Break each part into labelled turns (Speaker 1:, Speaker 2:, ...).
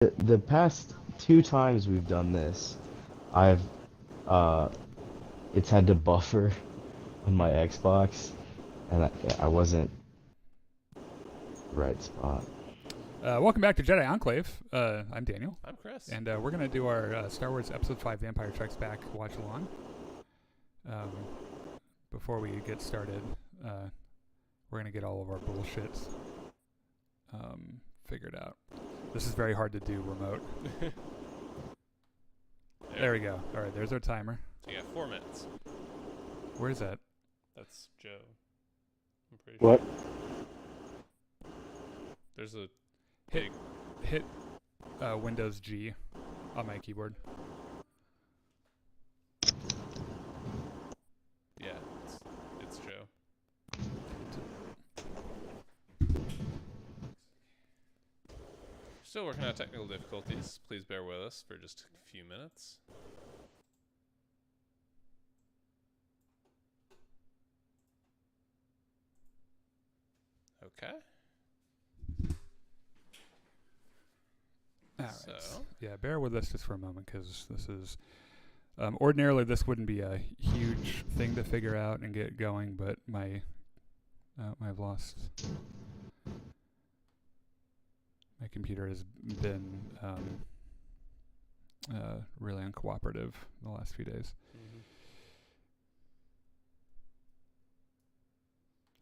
Speaker 1: The past two times we've done this, I've uh, it's had to buffer on my Xbox, and I wasn't right spot.
Speaker 2: Welcome back to Jedi Enclave. I'm Daniel,
Speaker 3: I'm Chris.
Speaker 2: and we're going to do our Star Wars Episode 5 The Empire Strikes Back watch along. Before we get started, we're going to get all of our bullshit figured out. This is very hard to do remote. There we go. All right, there's our timer.
Speaker 3: So you got 4 minutes.
Speaker 2: Where's that?
Speaker 3: That's Joe. I'm pretty sure.
Speaker 1: What?
Speaker 3: There's a
Speaker 2: Hit Windows G on my keyboard.
Speaker 3: yeah, it's Joe. Still working out technical difficulties. Please bear with us for just a few minutes. Okay.
Speaker 2: All right.
Speaker 3: So
Speaker 2: Yeah, bear with us just for a moment because this is ordinarily this wouldn't be a huge thing to figure out and get going, but I've lost. My computer has been really uncooperative the last few days.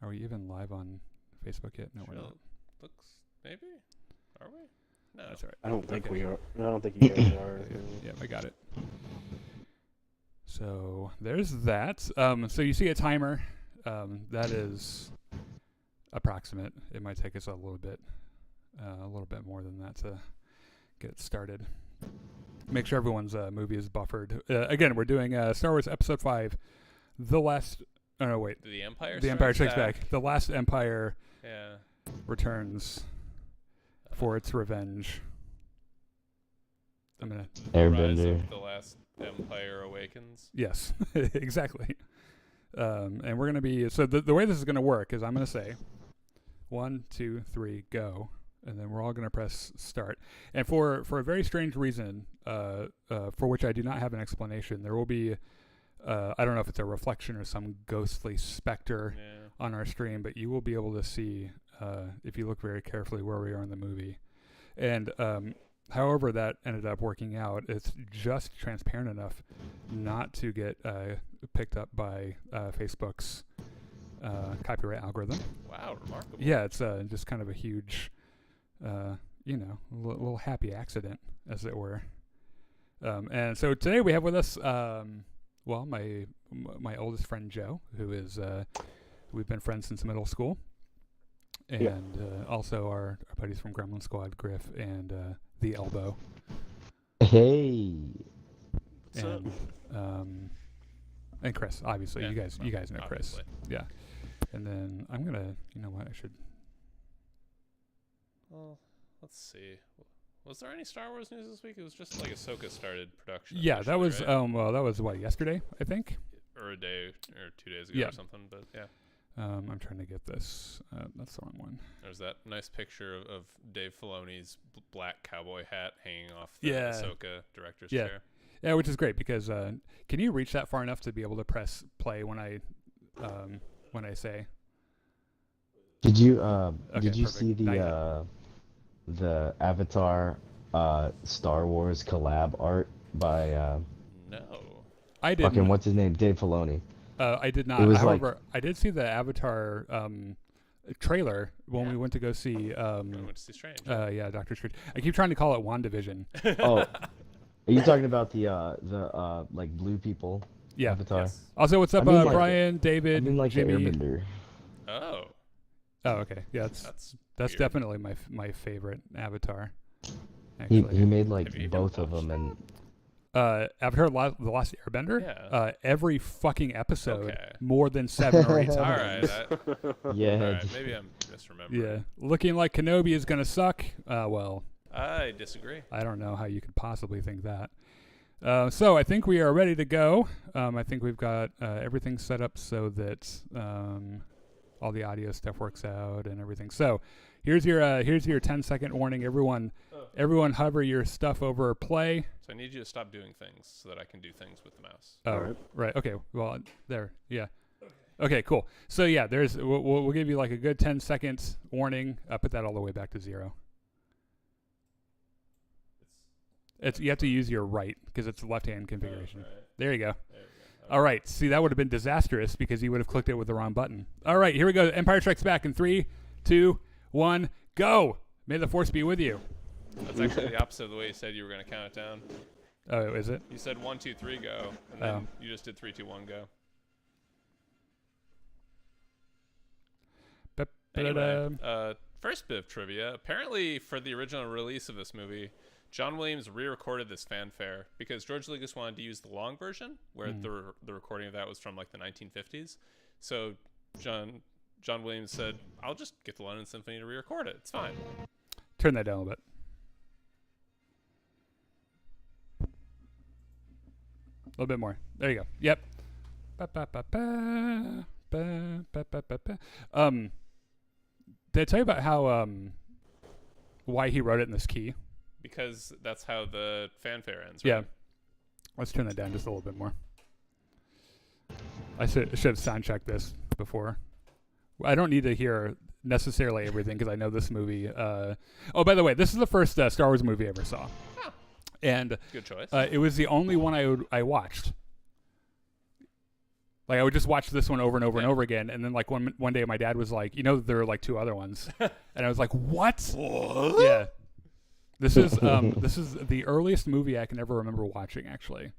Speaker 2: Are we even live on Facebook yet? No, we're
Speaker 3: Sure.
Speaker 2: not.
Speaker 3: Looks maybe. Are we? No.
Speaker 2: That's all right.
Speaker 4: I don't think
Speaker 2: Okay.
Speaker 4: we are. I don't think you guys are.
Speaker 2: Yeah, I got it. So there's that. So you see a timer. That is approximate. It might take us a little bit more than that to get it started. Make sure everyone's movie is buffered. Again, we're doing Star Wars Episode 5, The Last... Oh, no, wait.
Speaker 3: The Empire.
Speaker 2: The Empire Strikes Back. The Last Empire
Speaker 3: Yeah.
Speaker 2: returns for its revenge. I'm going to...
Speaker 3: Rise
Speaker 1: Airbender.
Speaker 3: of the Last Empire Awakens.
Speaker 2: Yes, exactly. And we're going to be... So the way this is going to work is I'm going to say 1, 2, 3, go. And then we're all going to press start. And for a very strange reason, for which I do not have an explanation, there will be... I don't know if it's a reflection or some ghostly specter
Speaker 3: Yeah.
Speaker 2: on our stream, but you will be able to see, if you look very carefully, where we are in the movie. And however that ended up working out, it's just transparent enough not to get picked up by Facebook's copyright algorithm.
Speaker 3: Wow, remarkable.
Speaker 2: Yeah, it's just kind of a huge, little happy accident, as it were. And so today we have with us, my oldest friend Joe, who is we've been friends since middle school, and also our buddies from Gremlin Squad, Griff and the Elbow,
Speaker 1: Hey.
Speaker 2: and Chris. Obviously,
Speaker 3: Yeah,
Speaker 2: you guys know
Speaker 3: obviously.
Speaker 2: Chris. Yeah, and then I'm gonna, you know what, I should.
Speaker 3: Well, let's see. Was there any Star Wars news this week? It was just like Ahsoka started production.
Speaker 2: Yeah, that was
Speaker 3: officially, right?
Speaker 2: that was what, yesterday, I think.
Speaker 3: Or a day or 2 days ago
Speaker 2: Yeah.
Speaker 3: or something. But yeah,
Speaker 2: I'm trying to get this. That's the wrong one.
Speaker 3: there's that nice picture of Dave Filoni's black cowboy hat hanging off the
Speaker 2: Yeah.
Speaker 3: Ahsoka director's
Speaker 2: Yeah.
Speaker 3: chair.
Speaker 2: Yeah, which is great because can you reach that far enough to be able to press play when I say?
Speaker 1: Did you
Speaker 2: Okay,
Speaker 1: see
Speaker 2: perfect. Not yet.
Speaker 1: the Avatar Star Wars collab art by
Speaker 3: No.
Speaker 2: I
Speaker 1: fucking
Speaker 2: didn't.
Speaker 1: what's his name? Dave Filoni.
Speaker 2: I did not.
Speaker 1: It was
Speaker 2: However, I did see the Avatar trailer when
Speaker 3: Yeah.
Speaker 2: we went to go see.
Speaker 3: I went to see Strange.
Speaker 2: Yeah, Doctor Strange. I keep trying to call it WandaVision.
Speaker 1: Oh, are you talking about the like blue people
Speaker 2: Yeah.
Speaker 1: Avatar?
Speaker 3: Yes.
Speaker 2: Also, what's up,
Speaker 1: I mean, like
Speaker 2: Brian,
Speaker 1: I
Speaker 2: David,
Speaker 1: mean like the
Speaker 2: Jimmy?
Speaker 1: Airbender.
Speaker 3: Oh,
Speaker 2: Oh, okay. Yeah, that's
Speaker 3: weird.
Speaker 2: definitely my favorite Avatar.
Speaker 1: He
Speaker 2: Actually,
Speaker 1: made like
Speaker 3: Have you even
Speaker 1: both of
Speaker 3: watched
Speaker 1: them,
Speaker 3: that?
Speaker 1: and
Speaker 2: Avatar: The Last Airbender.
Speaker 3: Yeah.
Speaker 2: Every fucking episode,
Speaker 3: Okay.
Speaker 2: more than 7 or 8
Speaker 3: All
Speaker 2: times.
Speaker 3: right.
Speaker 1: yeah,
Speaker 3: All right. Maybe I'm misremembering.
Speaker 2: Yeah, looking like Kenobi is gonna suck. Well,
Speaker 3: I disagree.
Speaker 2: I don't know how you could possibly think that. So I think we are ready to go. I think we've got everything set up so that all the audio stuff works out and everything. So Here's your 10-second warning. Everyone hover your stuff over play.
Speaker 3: So I need you to stop doing things so that I can do things with the mouse.
Speaker 2: Oh,
Speaker 4: Alright.
Speaker 2: right. Okay. Well, there. Yeah. Okay, cool. So yeah, we'll give you like a good 10 seconds warning. Put that all the way back to 0. You have to use your right because it's left-hand configuration.
Speaker 3: Right.
Speaker 2: There you go.
Speaker 3: There we go.
Speaker 2: All right. See, that would have been disastrous because you would have clicked it with the wrong button. All right, here we go. Empire Strikes Back in 3, 2, 1, go. May the force be with you.
Speaker 3: That's actually the opposite of the way you said you were going to count it down.
Speaker 2: Oh, is it?
Speaker 3: You said 1, 2, 3, go, and then you just did 3, 2, 1, go. Anyway, first bit of trivia. Apparently, for the original release of this movie, John Williams re-recorded this fanfare because George Lucas wanted to use the long version, where the recording of that was from like the 1950s. So John Williams said, "I'll just get the London Symphony to re-record it. It's fine."
Speaker 2: Turn that down a bit. A little bit more. There you go. Yep. Did I tell you about how why he wrote it in this key?
Speaker 3: Because that's how the fanfare ends,
Speaker 2: Yeah.
Speaker 3: right?
Speaker 2: Let's turn that down just a little bit more. I should have sound checked this before. I don't need to hear necessarily everything because I know this movie. Oh, by the way, this is the first Star Wars movie I ever saw.
Speaker 3: Huh.
Speaker 2: And
Speaker 3: Good choice.
Speaker 2: it was the only one I watched. Like I would just watch this one over and over and over again, and then like one day my dad was like, there are like 2 other ones, and I was like, what? Yeah, this is the earliest movie I can ever remember watching actually,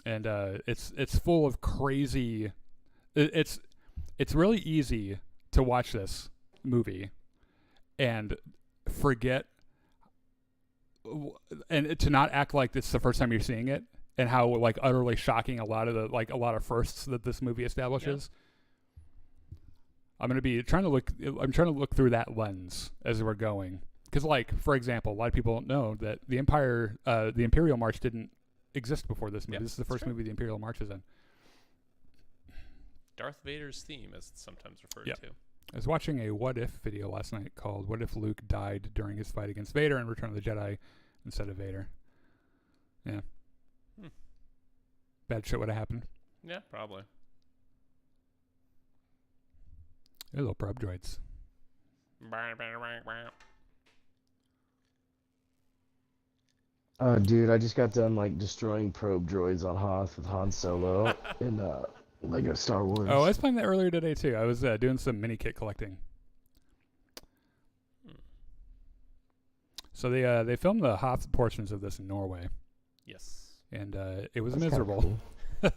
Speaker 2: and it's full of crazy. It's really easy to watch this movie, and forget, and to not act like it's the first time you're seeing it. And how like utterly shocking a lot of firsts that this movie establishes. Yeah. I'm trying to look through that lens as we're going, because like for example, a lot of people don't know that the Imperial March didn't exist before this movie.
Speaker 3: Yep,
Speaker 2: this is the first movie the Imperial March is in.
Speaker 3: Darth Vader's theme, as it's sometimes referred to.
Speaker 2: I was watching a What If video last night called "What If Luke Died During His Fight Against Vader in Return of the Jedi instead of Vader." Yeah. Bad shit would have happened.
Speaker 3: Yeah, probably.
Speaker 2: They're little probe droids.
Speaker 1: Dude, I just got done like destroying probe droids on Hoth with Han Solo in Lego Star Wars.
Speaker 2: Oh, I was playing that earlier today too. I was doing some mini kit collecting. So they filmed the Hoth portions of this in Norway.
Speaker 3: Yes.
Speaker 2: And it was
Speaker 1: That's
Speaker 2: miserable.
Speaker 1: cool.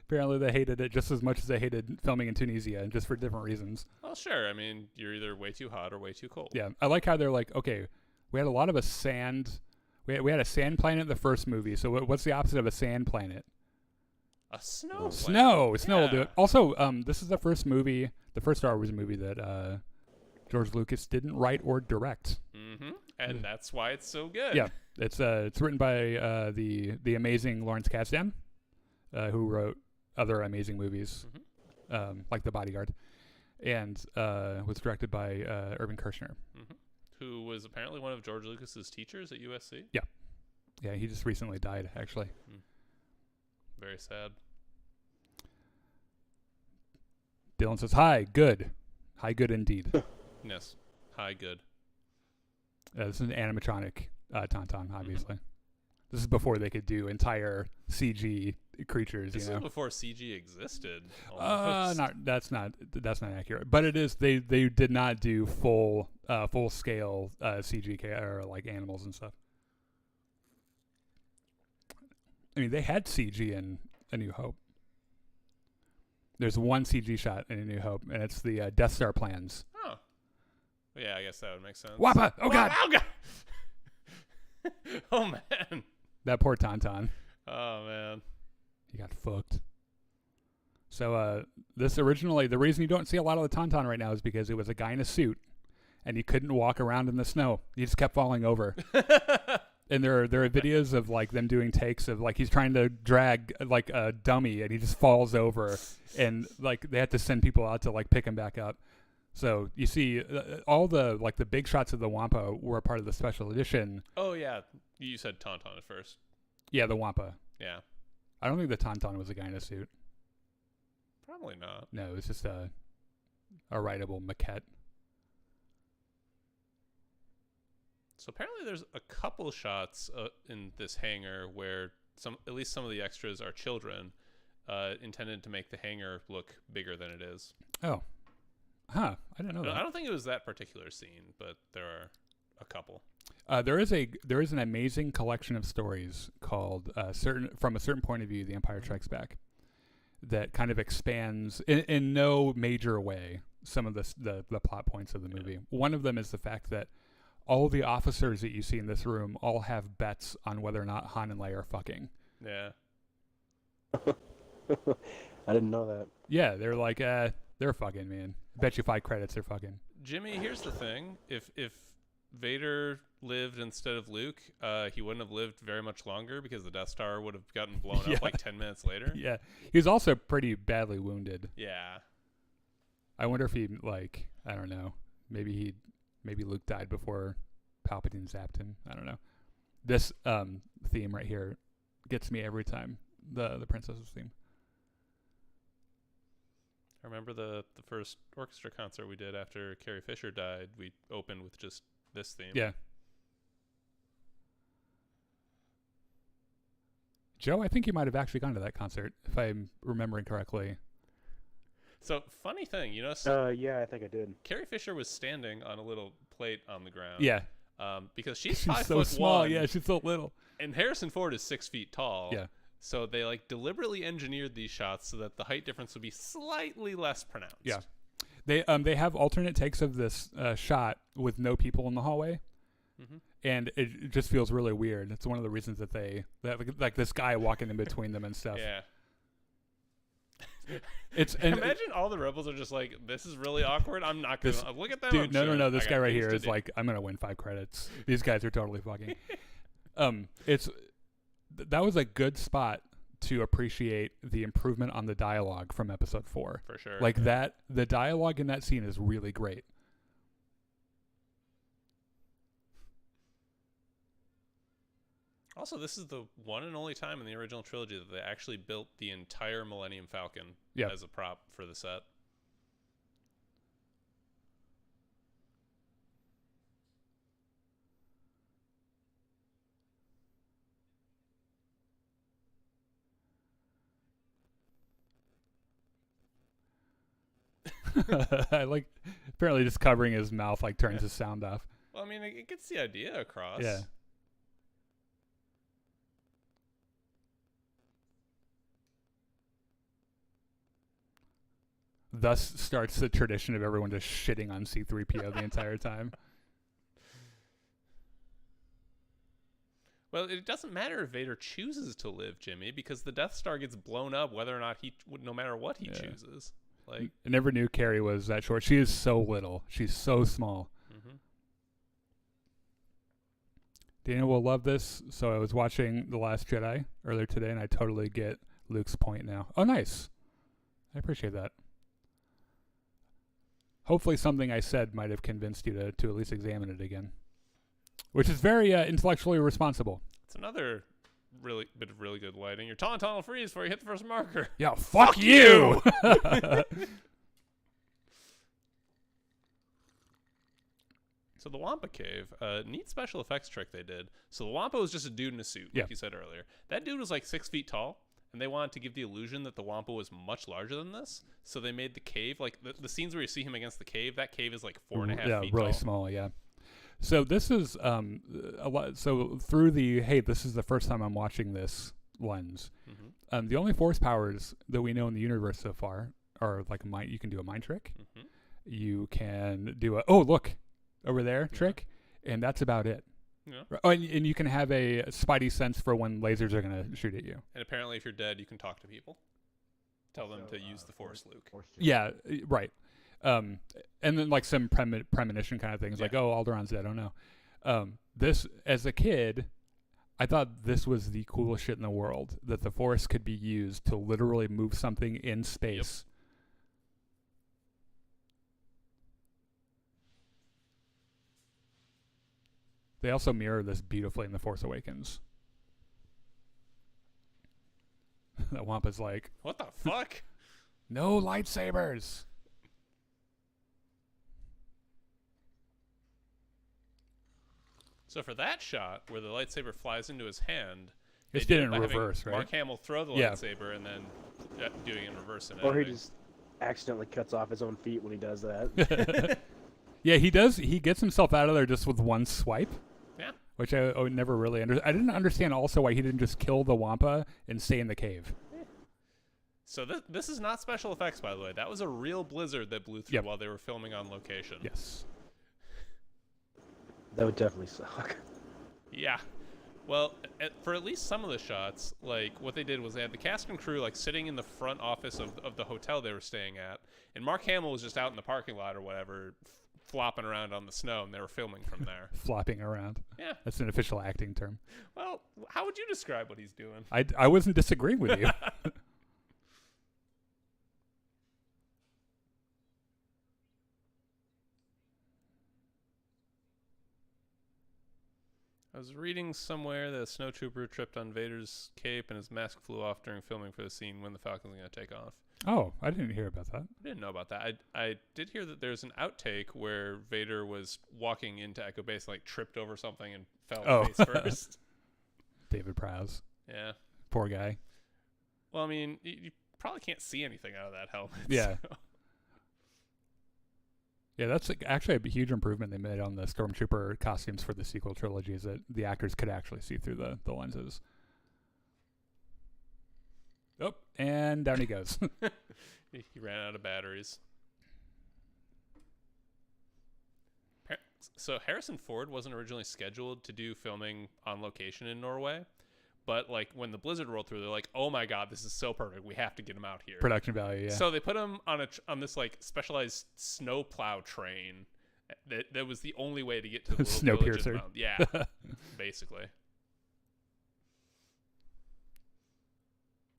Speaker 2: Apparently they hated it just as much as they hated filming in Tunisia, and just for different reasons.
Speaker 3: Well, sure. I mean, you're either way too hot or way too cold.
Speaker 2: Yeah, I like how they're like, okay, we had a lot of a sand. We had a sand planet in the first movie. So what's the opposite of a sand planet?
Speaker 3: A snow.
Speaker 2: Snow.
Speaker 3: planet.
Speaker 2: Snow will do
Speaker 3: Yeah.
Speaker 2: it. Also, this is the first Star Wars movie that George Lucas didn't write or direct.
Speaker 3: Mm-hmm. And that's why it's so good.
Speaker 2: Yeah, it's written by the amazing Lawrence Kasdan, who wrote other amazing movies, like The Bodyguard, and was directed by Irvin Kershner,
Speaker 3: who was apparently one of George Lucas's teachers at USC.
Speaker 2: Yeah, he just recently died, actually.
Speaker 3: Very sad.
Speaker 2: Dylan says, "Hi, good indeed."
Speaker 3: Yes. Hi, good.
Speaker 2: This is an animatronic Tauntaun, obviously. This is before they could do entire CG creatures.
Speaker 3: This
Speaker 2: you know,
Speaker 3: is before CG existed. Almost.
Speaker 2: that's not accurate. But it is. They did not do full scale CG or like animals and stuff. I mean, they had CG in A New Hope. There's one CG shot in A New Hope, and it's the Death Star plans.
Speaker 3: Oh. Well, yeah, I guess that would make sense.
Speaker 2: Wappa! Oh god!
Speaker 3: Oh god! Oh man!
Speaker 2: That poor Tauntaun.
Speaker 3: Oh man!
Speaker 2: He got fucked. So this originally, the reason you don't see a lot of the Tauntaun right now is because it was a guy in a suit, and he couldn't walk around in the snow. He just kept falling over. And there are videos of like them doing takes of like he's trying to drag like a dummy, and he just falls over, and like they had to send people out to like pick him back up. So you see all the like the big shots of the Wampa were a part of the special edition.
Speaker 3: Oh yeah, you said Tauntaun at first.
Speaker 2: Yeah, the Wampa.
Speaker 3: Yeah,
Speaker 2: I don't think the Tauntaun was a guy in a suit.
Speaker 3: probably not.
Speaker 2: No, it was just a rideable maquette.
Speaker 3: So apparently, there's a couple shots in this hangar where at least some of the extras are children, intended to make the hangar look bigger than it is.
Speaker 2: Oh, huh? I didn't know that.
Speaker 3: I don't think it was that particular scene, but there are a couple.
Speaker 2: There is an amazing collection of stories called from a certain point of view, The Empire Strikes Back, that kind of expands in no major way some of the plot points of the movie. Yeah. One of them is the fact that all the officers that you see in this room all have bets on whether or not Han and Leia are fucking.
Speaker 3: Yeah.
Speaker 4: I didn't know that.
Speaker 2: Yeah, they're like, they're fucking, man. Bet you 5 credits they're fucking.
Speaker 3: Jimmy, here's the thing: if Vader lived instead of Luke, he wouldn't have lived very much longer because the Death Star would have gotten blown up like 10 minutes later.
Speaker 2: Yeah, he was also pretty badly wounded.
Speaker 3: Yeah.
Speaker 2: I wonder if he I don't know, maybe Luke died before Palpatine zapped him. I don't know. This theme right here gets me every time. The Princess's theme.
Speaker 3: I remember the first orchestra concert we did after Carrie Fisher died. We opened with just this theme.
Speaker 2: Yeah. Joe, I think you might have actually gone to that concert, if I'm remembering correctly.
Speaker 3: So, funny thing, you know.
Speaker 4: Yeah, I think I did.
Speaker 3: Carrie Fisher was standing on a little plate on the ground.
Speaker 2: Yeah.
Speaker 3: Because she's
Speaker 2: so
Speaker 3: 5'1".
Speaker 2: small. Yeah, she's so little.
Speaker 3: And Harrison Ford is 6 feet tall.
Speaker 2: Yeah.
Speaker 3: So they deliberately engineered these shots so that the height difference would be slightly less pronounced.
Speaker 2: Yeah. They have alternate takes of this shot with no people in the hallway. Mm-hmm. And it just feels really weird. It's one of the reasons that they like this guy walking in between them and stuff.
Speaker 3: Yeah.
Speaker 2: Imagine
Speaker 3: all the rebels are just like, this is really awkward. I'm not going to look at them.
Speaker 2: Dude, no. This guy right here is like, I'm going to win 5 credits. These guys are totally fucking. That was a good spot to appreciate the improvement on the dialogue from episode 4.
Speaker 3: For sure.
Speaker 2: The dialogue in that scene is really great.
Speaker 3: Also, this is the one and only time in the original trilogy that they actually built the entire Millennium Falcon as a prop for the set.
Speaker 2: I apparently just covering his mouth turns his sound off.
Speaker 3: Well, I mean, it gets the idea across.
Speaker 2: Yeah. Thus starts the tradition of everyone just shitting on C-3PO the entire time.
Speaker 3: Well, it doesn't matter if Vader chooses to live, Jimmy, because the Death Star gets blown up whether or not no matter what he chooses.
Speaker 2: I never knew Carrie was that short. She is so little. She's so small. Mm-hmm. Daniel will love this. So I was watching The Last Jedi earlier today, and I totally get Luke's point now. Oh, nice. I appreciate that. Hopefully something I said might have convinced you to at least examine it again. Which is very intellectually responsible.
Speaker 3: It's another really good lighting. Your Tauntaun will freeze before you hit the first marker.
Speaker 2: Yeah, fuck you!
Speaker 3: So the Wampa Cave, neat special effects trick they did. So the Wampa was just a dude in a suit, like you said earlier. That dude was 6 feet tall, and they wanted to give the illusion that the Wampa was much larger than this. So they made the cave, the scenes where you see him against the cave, that cave is 4.5 feet tall.
Speaker 2: Yeah, really small, yeah. So this is a lot. So through this is the first time I'm watching this lens. Mm-hmm. The only force powers that we know in the universe so far are you can do a mind trick. Mm-hmm. You can do look over there trick, and that's about it. Yeah. Oh, and you can have a spidey sense for when lasers are going to shoot at you.
Speaker 3: And apparently, if you're dead, you can talk to people. Tell them to use the Force, Luke.
Speaker 2: Yeah, right. And then some premonition kind of things, Alderaan's dead. I don't know. This, as a kid, I thought this was the coolest shit in the world, that the Force could be used to literally move something in space. They also mirror this beautifully in The Force Awakens. That Wampa's like,
Speaker 3: What the fuck?
Speaker 2: no lightsabers.
Speaker 3: So for that shot where the lightsaber flies into his hand,
Speaker 2: It's
Speaker 3: they
Speaker 2: did
Speaker 3: did
Speaker 2: it in
Speaker 3: by having
Speaker 2: reverse, right?
Speaker 3: Mark Hamill throw the
Speaker 2: Yeah.
Speaker 3: lightsaber and then doing it in reverse. And
Speaker 4: Or he
Speaker 3: editing.
Speaker 4: just accidentally cuts off his own feet when he does that.
Speaker 2: Yeah, he does. He gets himself out of there just with one swipe.
Speaker 3: Yeah.
Speaker 2: Which I would never really I didn't understand also why he didn't just kill the Wampa and stay in the cave.
Speaker 3: So this is not special effects, by the way. That was a real blizzard that blew through
Speaker 2: Yep.
Speaker 3: while they were filming on location.
Speaker 2: Yes.
Speaker 4: That would definitely suck.
Speaker 3: Yeah. Well, for at least some of the shots, like what they did was they had the cast and crew like sitting in the front office of the hotel they were staying at, and Mark Hamill was just out in the parking lot or whatever, flopping around on the snow, and they were filming from there.
Speaker 2: Flopping around.
Speaker 3: Yeah.
Speaker 2: That's an official acting term.
Speaker 3: Well, how would you describe what he's doing?
Speaker 2: I wasn't disagreeing with you.
Speaker 3: I was reading somewhere that a snowtrooper tripped on Vader's cape and his mask flew off during filming for the scene when the Falcon was going to take off.
Speaker 2: Oh, I didn't hear about that.
Speaker 3: I didn't know about that. I did hear that there's an outtake where Vader was walking into Echo Base and like tripped over something and fell face first.
Speaker 2: David Prowse.
Speaker 3: Yeah.
Speaker 2: Poor guy.
Speaker 3: Well, I mean, you probably can't see anything out of that helmet.
Speaker 2: Yeah.
Speaker 3: so.
Speaker 2: Yeah, that's actually a huge improvement they made on the Stormtrooper costumes for the sequel trilogy, is that the actors could actually see through the lenses. Oh, and down he goes.
Speaker 3: He ran out of batteries. So Harrison Ford wasn't originally scheduled to do filming on location in Norway, but like when the blizzard rolled through, they're like, "Oh my god, this is so perfect. We have to get him out here."
Speaker 2: Production value, yeah.
Speaker 3: So they put him on on this like specialized snow plow train. That was the only way to get to the little village in the
Speaker 2: Snowpiercer.
Speaker 3: mountain. Yeah, basically.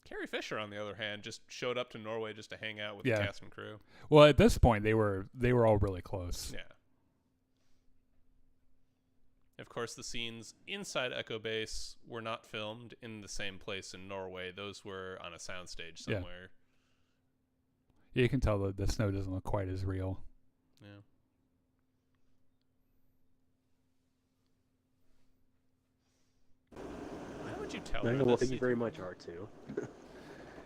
Speaker 3: Carrie Fisher, on the other hand, just showed up to Norway just to hang out with the cast and crew.
Speaker 2: Well, at this point, they were all really close.
Speaker 3: Yeah. Of course, the scenes inside Echo Base were not filmed in the same place in Norway. Those were on a soundstage somewhere.
Speaker 2: Yeah, you can tell that the snow doesn't look quite as real.
Speaker 3: Yeah. Why would you tell her
Speaker 4: Well,
Speaker 3: this?
Speaker 4: thank you very much, R2.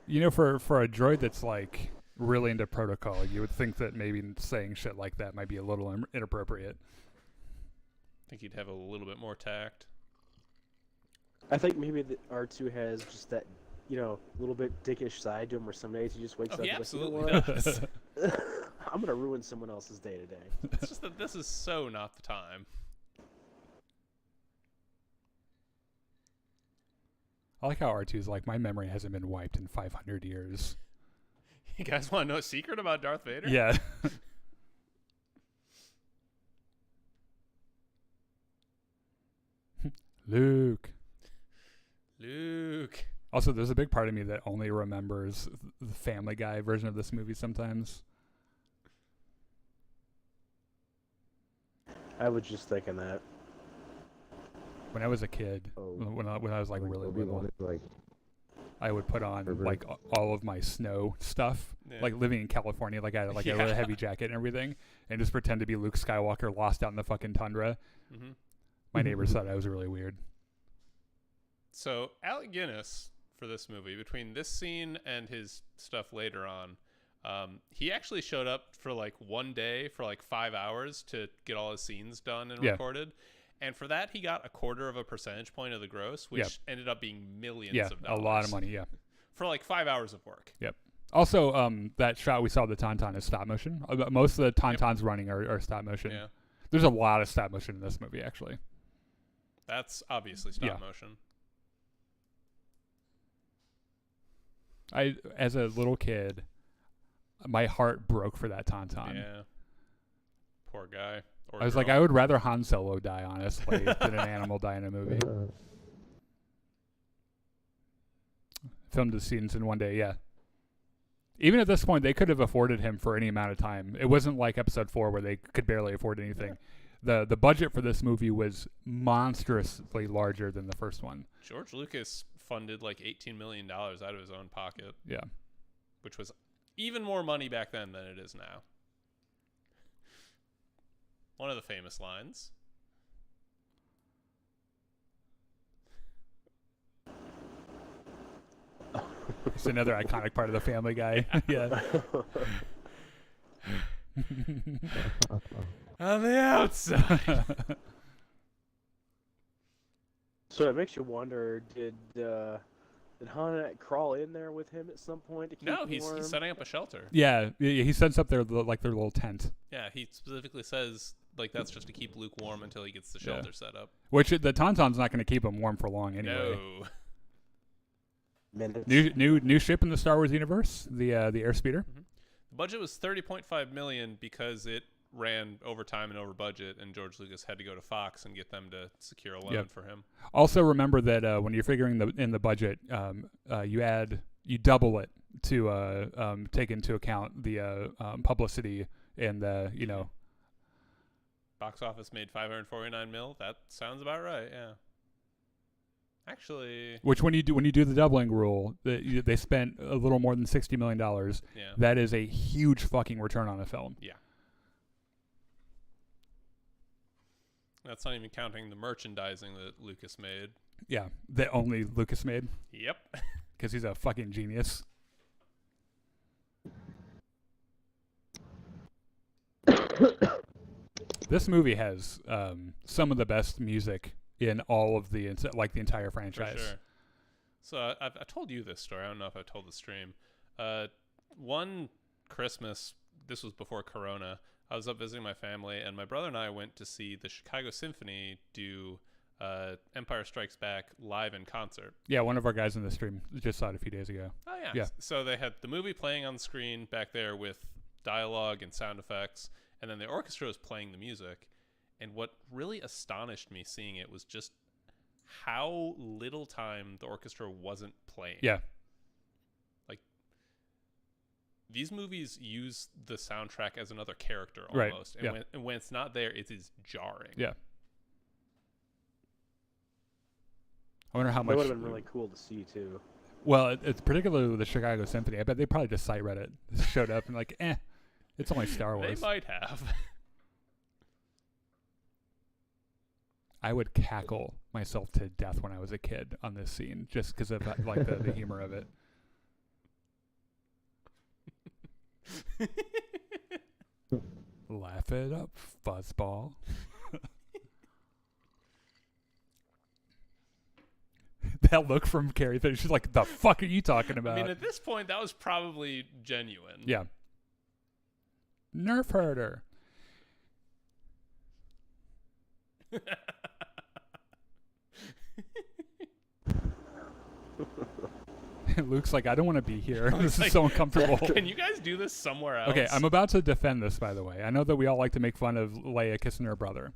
Speaker 2: You know, for a droid that's like really into protocol, you would think that maybe saying shit like that might be a little inappropriate.
Speaker 3: Think he'd have a little bit more tact.
Speaker 4: I think maybe the R2 has just that, little bit dickish side to him, where some days he just wakes
Speaker 3: Oh,
Speaker 4: up
Speaker 3: he
Speaker 4: and is like, you know
Speaker 3: absolutely
Speaker 4: what?
Speaker 3: does.
Speaker 4: I'm gonna ruin someone else's day today.
Speaker 3: It's just that this is so not the time.
Speaker 2: I like how R2's like, my memory hasn't been wiped in 500 years.
Speaker 3: You guys want to know a secret about Darth Vader?
Speaker 2: Yeah. Luke. Also, there's a big part of me that only remembers the Family Guy version of this movie sometimes.
Speaker 4: I was just thinking that.
Speaker 2: When I was a kid,
Speaker 1: Oh.
Speaker 2: when I was like really little,
Speaker 1: Obi-Wan is like
Speaker 2: I would put on
Speaker 1: River.
Speaker 2: like all of my snow stuff.
Speaker 3: Yeah.
Speaker 2: Like living in California, like I had like a really heavy jacket and everything, and just pretend to be Luke Skywalker lost out in the fucking tundra.
Speaker 3: Mm-hmm.
Speaker 2: My neighbors thought I was really weird.
Speaker 3: So Alec Guinness, for this movie, between this scene and his stuff later on, he actually showed up for like one day for like 5 hours to get all his scenes done and recorded. And for that, he got 1/4 percentage point of the gross, which ended up being millions of dollars.
Speaker 2: A lot of money, yeah.
Speaker 3: For like 5 hours of work.
Speaker 2: Yep. Also, that shot we saw of the Tauntaun is stop motion. Most of the Tauntauns running are stop motion.
Speaker 3: Yeah.
Speaker 2: There's a lot of stop motion in this movie, actually.
Speaker 3: That's obviously stop motion.
Speaker 2: As a little kid, my heart broke for that Tauntaun.
Speaker 3: Yeah. Poor guy. Or
Speaker 2: I was like, I would rather Han Solo die, honestly, than an animal die in a movie. Filmed the scenes in one day, yeah. Even at this point, they could have afforded him for any amount of time. It wasn't like Episode 4 where they could barely afford anything. the budget for this movie was monstrously larger than the first one.
Speaker 3: George Lucas funded like $18 million out of his own pocket.
Speaker 2: Yeah.
Speaker 3: Which was even more money back then than it is now. One of the famous lines.
Speaker 2: It's another iconic part of the Family Guy. Yeah. On the outside.
Speaker 4: So it makes you wonder, did Han crawl in there with him at some point to keep
Speaker 3: No, he's
Speaker 4: warm?
Speaker 3: setting up a shelter.
Speaker 2: Yeah, he sets up their little tent.
Speaker 3: Yeah, he specifically says like that's just to keep Luke warm until he gets the shelter set up.
Speaker 2: Which the Tauntaun's not going to keep him warm for long anyway.
Speaker 3: No.
Speaker 4: Minutes.
Speaker 2: New ship in the Star Wars universe, the airspeeder.
Speaker 3: Mm-hmm. The budget was $30.5 million because it ran over time and over budget, and George Lucas had to go to Fox and get them to secure a loan for him.
Speaker 2: Also, remember that when you're figuring in the budget, you double it to take into account the publicity and the
Speaker 3: Box office made $549 million. That sounds about right. Yeah. Actually,
Speaker 2: which when you do the doubling rule, they spent a little more than $60 million.
Speaker 3: Yeah.
Speaker 2: That is a huge fucking return on a film.
Speaker 3: Yeah. That's not even counting the merchandising that Lucas made.
Speaker 2: Yeah, that only Lucas made.
Speaker 3: Yep.
Speaker 2: Because he's a fucking genius. This movie has some of the best music in all of the entire franchise.
Speaker 3: For sure. So I told you this story. I don't know if I told the stream. One Christmas, this was before Corona, I was up visiting my family, and my brother and I went to see the Chicago Symphony do Empire Strikes Back live in concert.
Speaker 2: Yeah, one of our guys in the stream just saw it a few days ago.
Speaker 3: Oh, yeah.
Speaker 2: Yeah.
Speaker 3: So they had the movie playing on the screen back there with dialogue and sound effects, and then the orchestra was playing the music. And what really astonished me seeing it was just how little time the orchestra wasn't playing.
Speaker 2: Yeah.
Speaker 3: Like, these movies use the soundtrack as another character
Speaker 2: Right.
Speaker 3: almost.
Speaker 2: Yeah.
Speaker 3: And when it's not there, it is jarring.
Speaker 2: Yeah. I wonder how
Speaker 4: That
Speaker 2: much.
Speaker 4: would have been really cool to see too.
Speaker 2: Well, it's particularly with the Chicago Symphony. I bet they probably just site read it, showed up, and like, it's only Star Wars.
Speaker 3: They might have.
Speaker 2: I would cackle myself to death when I was a kid on this scene, just because of like the humor of it. Laugh it up, fuzzball. That look from Carrie Fisher, she's like, "The fuck are you talking about?"
Speaker 3: I mean, at this point, that was probably genuine.
Speaker 2: Yeah. Nerf herder. Luke's like, I don't want to be here. This is so uncomfortable.
Speaker 3: Can you guys do this somewhere else?
Speaker 2: Okay, I'm about to defend this, by the way. I know that we all like to make fun of Leia kissing her brother.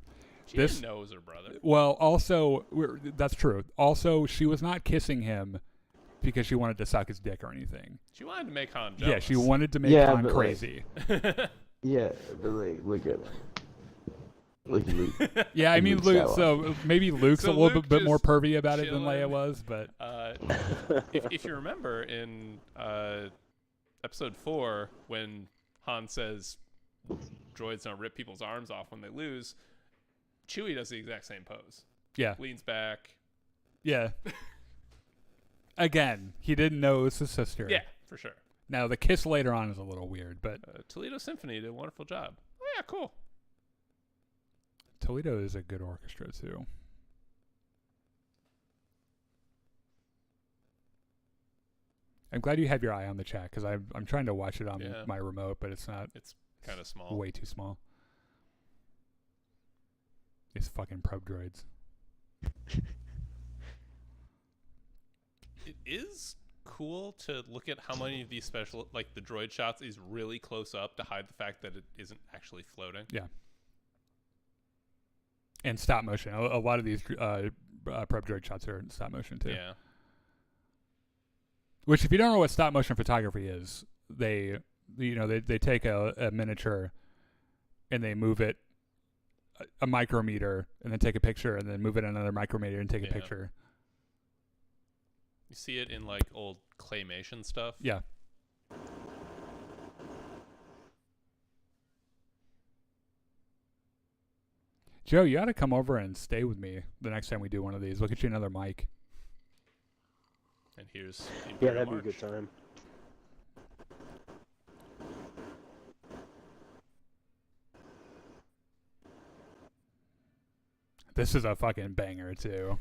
Speaker 3: She didn't know it was her brother.
Speaker 2: Well, also, that's true. Also, she was not kissing him because she wanted to suck his dick or anything.
Speaker 3: She wanted to make Han jealous.
Speaker 2: Yeah, she wanted to make Han
Speaker 1: but
Speaker 2: crazy.
Speaker 1: Yeah, but like, look at Luke.
Speaker 2: Yeah, I mean,
Speaker 1: Luke
Speaker 2: Luke. So maybe Luke's
Speaker 3: So
Speaker 2: a little
Speaker 3: Luke
Speaker 2: bit more
Speaker 3: just
Speaker 2: pervy about it than
Speaker 3: chilling.
Speaker 2: Leia was, but
Speaker 3: If you remember in episode 4, when Han says droids don't rip people's arms off when they lose, Chewie does the exact same pose.
Speaker 2: yeah,
Speaker 3: Leans back.
Speaker 2: yeah. Again, he didn't know it was his sister.
Speaker 3: Yeah, for sure.
Speaker 2: Now the kiss later on is a little weird, but
Speaker 3: Toledo Symphony did a wonderful job. Oh, yeah, cool.
Speaker 2: Toledo is a good orchestra too. I'm glad you have your eye on the chat because I'm trying to watch it on
Speaker 3: Yeah.
Speaker 2: my remote, but it's not.
Speaker 3: It's kind of small.
Speaker 2: Way too small. These fucking probe droids.
Speaker 3: It is cool to look at how many of these special, like the droid shots, is really close up to hide the fact that it isn't actually floating.
Speaker 2: Yeah. And stop motion. A lot of these probe droid shots are in stop motion too.
Speaker 3: Yeah.
Speaker 2: Which, if you don't know what stop motion photography is, they take a miniature and they move it a micrometer and then take a picture and then move it another micrometer and take a picture.
Speaker 3: You see it in like old claymation stuff.
Speaker 2: Yeah. Joe, you ought to come over and stay with me the next time we do one of these. We'll get you another mic.
Speaker 3: And here's
Speaker 4: Yeah,
Speaker 3: Imperial
Speaker 4: that'd
Speaker 3: March.
Speaker 4: be a good time.
Speaker 2: This is a fucking banger too.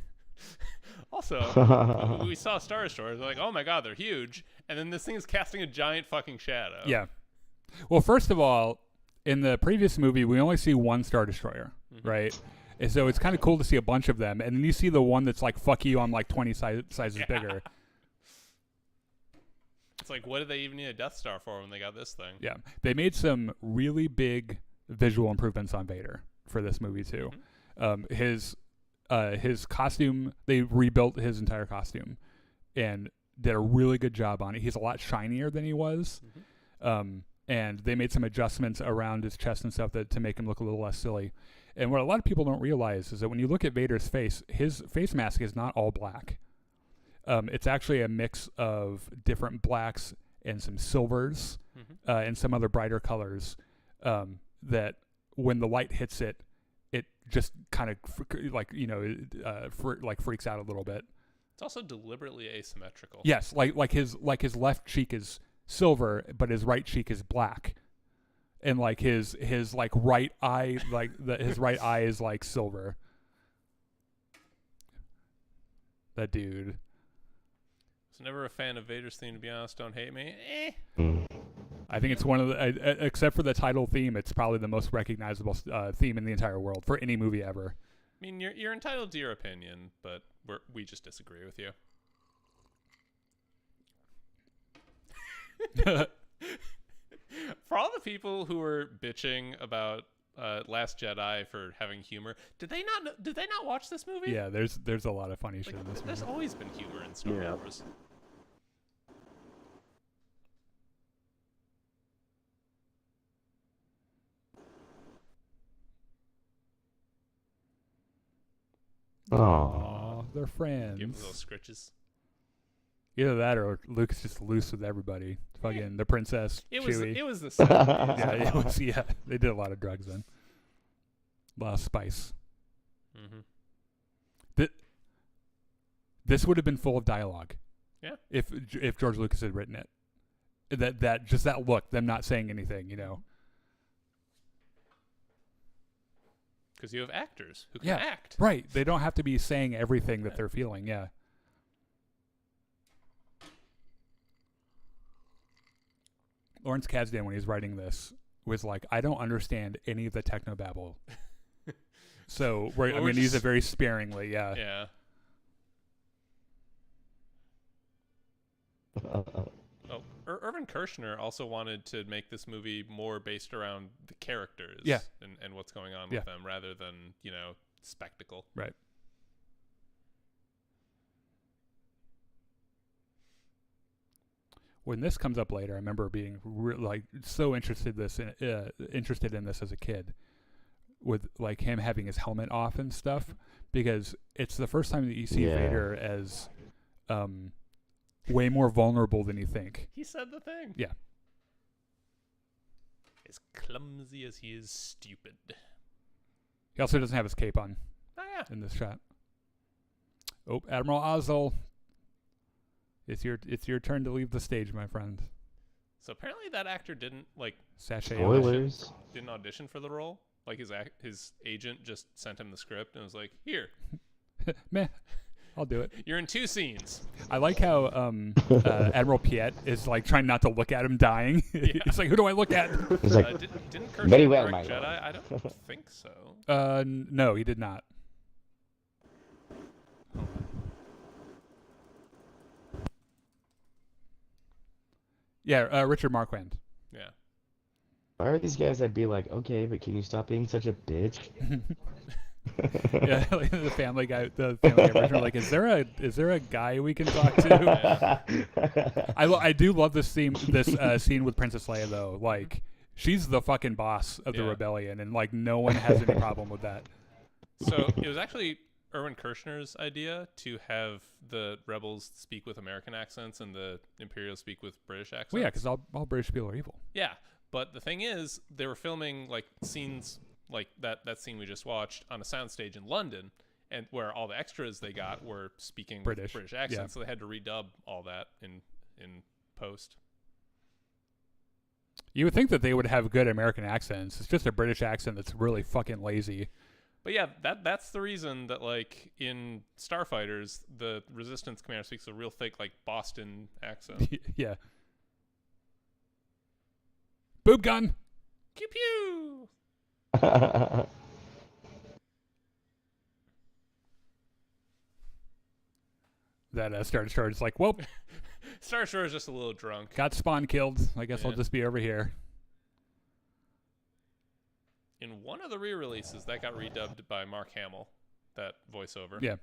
Speaker 3: Also, we saw Star Destroyers. We're like, oh my god, they're huge. And then this thing is casting a giant fucking shadow.
Speaker 2: Yeah. Well, first of all, in the previous movie, we only see one Star Destroyer, right? And so it's kind of cool to see a bunch of them. And then you see the one that's like, fuck you, I'm like 20 sizes bigger.
Speaker 3: It's like, what did they even need a Death Star for when they got this thing?
Speaker 2: Yeah. They made some really big visual improvements on Vader for this movie, too. His costume, they rebuilt his entire costume and did a really good job on it. He's a lot shinier than he was. And they made some adjustments around his chest and stuff to make him look a little less silly. And what a lot of people don't realize is that when you look at Vader's face, his face mask is not all black. It's actually a mix of different blacks and some silvers and some other brighter colors that when the light hits it, it just kind of freaks out a little bit.
Speaker 3: It's also deliberately asymmetrical.
Speaker 2: Yes, like his left cheek is silver, but his right cheek is black, and like his like right eye, his right eye is like silver. That dude.
Speaker 3: I was never a fan of Vader's theme, to be honest. Don't hate me.
Speaker 2: I think it's one of the, except for the title theme, it's probably the most recognizable theme in the entire world for any movie ever.
Speaker 3: I mean, you're entitled to your opinion, but we just disagree with you. For all the people who were bitching about Last Jedi for having humor, did they not watch this movie?
Speaker 2: Yeah, there's a lot of funny shit in this movie.
Speaker 3: There's always been humor in Star Wars.
Speaker 2: Aww, they're friends.
Speaker 3: Give them little scritches.
Speaker 2: Either that or Luke's just loose with everybody. Fucking the princess, Chewie.
Speaker 3: It was the 70s.
Speaker 2: Yeah, it was. Yeah, they did a lot of drugs then. A lot of spice. This would have been full of dialogue.
Speaker 3: Yeah.
Speaker 2: If George Lucas had written it, that just that look, them not saying anything, you know.
Speaker 3: Because you have actors who can act.
Speaker 2: Right. They don't have to be saying everything that they're feeling. Yeah. Lawrence Kasdan, when he's writing this, was like, I don't understand any of the technobabble. So I'm going to use it very sparingly. Yeah.
Speaker 3: Yeah. Irvin Kershner also wanted to make this movie more based around the characters and what's going on with them rather than, spectacle.
Speaker 2: Right. When this comes up later, I remember being so interested in this as a kid, with like him having his helmet off and stuff, because it's the first time that you see Vader as way more vulnerable than you think.
Speaker 3: He said the thing.
Speaker 2: Yeah.
Speaker 3: As clumsy as he is stupid.
Speaker 2: He also doesn't have his cape on in this shot. Oh, Admiral Ozzel. It's your turn to leave the stage, my friend.
Speaker 3: So apparently that actor didn't
Speaker 1: Spoilers.
Speaker 3: audition for the role. Like his agent just sent him the script and was like, "Here,
Speaker 2: meh, I'll do it."
Speaker 3: You're in 2 scenes.
Speaker 2: I like how Admiral Piet is like trying not to look at him dying. It's like, who do I look at?
Speaker 1: He's like,
Speaker 3: didn't Kirk
Speaker 1: very well,
Speaker 3: direct
Speaker 1: my
Speaker 3: Jedi?
Speaker 1: lord.
Speaker 3: I don't think so.
Speaker 2: No, he did not. Yeah, Richard Marquand.
Speaker 3: Yeah.
Speaker 1: Why are these guys? I'd be like, okay, but can you stop being such a bitch?
Speaker 2: Yeah, like the family guy version. Like, is there a guy we can talk to? I do love this scene with Princess Leia though. Like, She's the fucking boss of the
Speaker 3: Yeah.
Speaker 2: rebellion, and like no one has any problem with that.
Speaker 3: So it was actually Erwin Kirshner's idea to have the rebels speak with American accents and the Imperials speak with British accents.
Speaker 2: Well, yeah, because all British people are evil.
Speaker 3: Yeah, but the thing is, they were filming like scenes like that scene we just watched on a soundstage in London, and where all the extras they got were speaking
Speaker 2: British.
Speaker 3: with British accents,
Speaker 2: Yeah.
Speaker 3: so they had to redub all that in post.
Speaker 2: You would think that they would have good American accents. It's just a British accent that's really fucking lazy.
Speaker 3: But yeah, that's the reason that like in Starfighters, the Resistance commander speaks a real thick like Boston accent.
Speaker 2: Yeah. Boob gun.
Speaker 3: Pew pew.
Speaker 2: That Star Destroyer's like, well,
Speaker 3: Star Destroyer is just a little drunk.
Speaker 2: got Spawn killed. I guess I'll
Speaker 3: Yeah.
Speaker 2: just be over here.
Speaker 3: In one of the re-releases, that got redubbed by Mark Hamill, that voiceover.
Speaker 2: Yeah.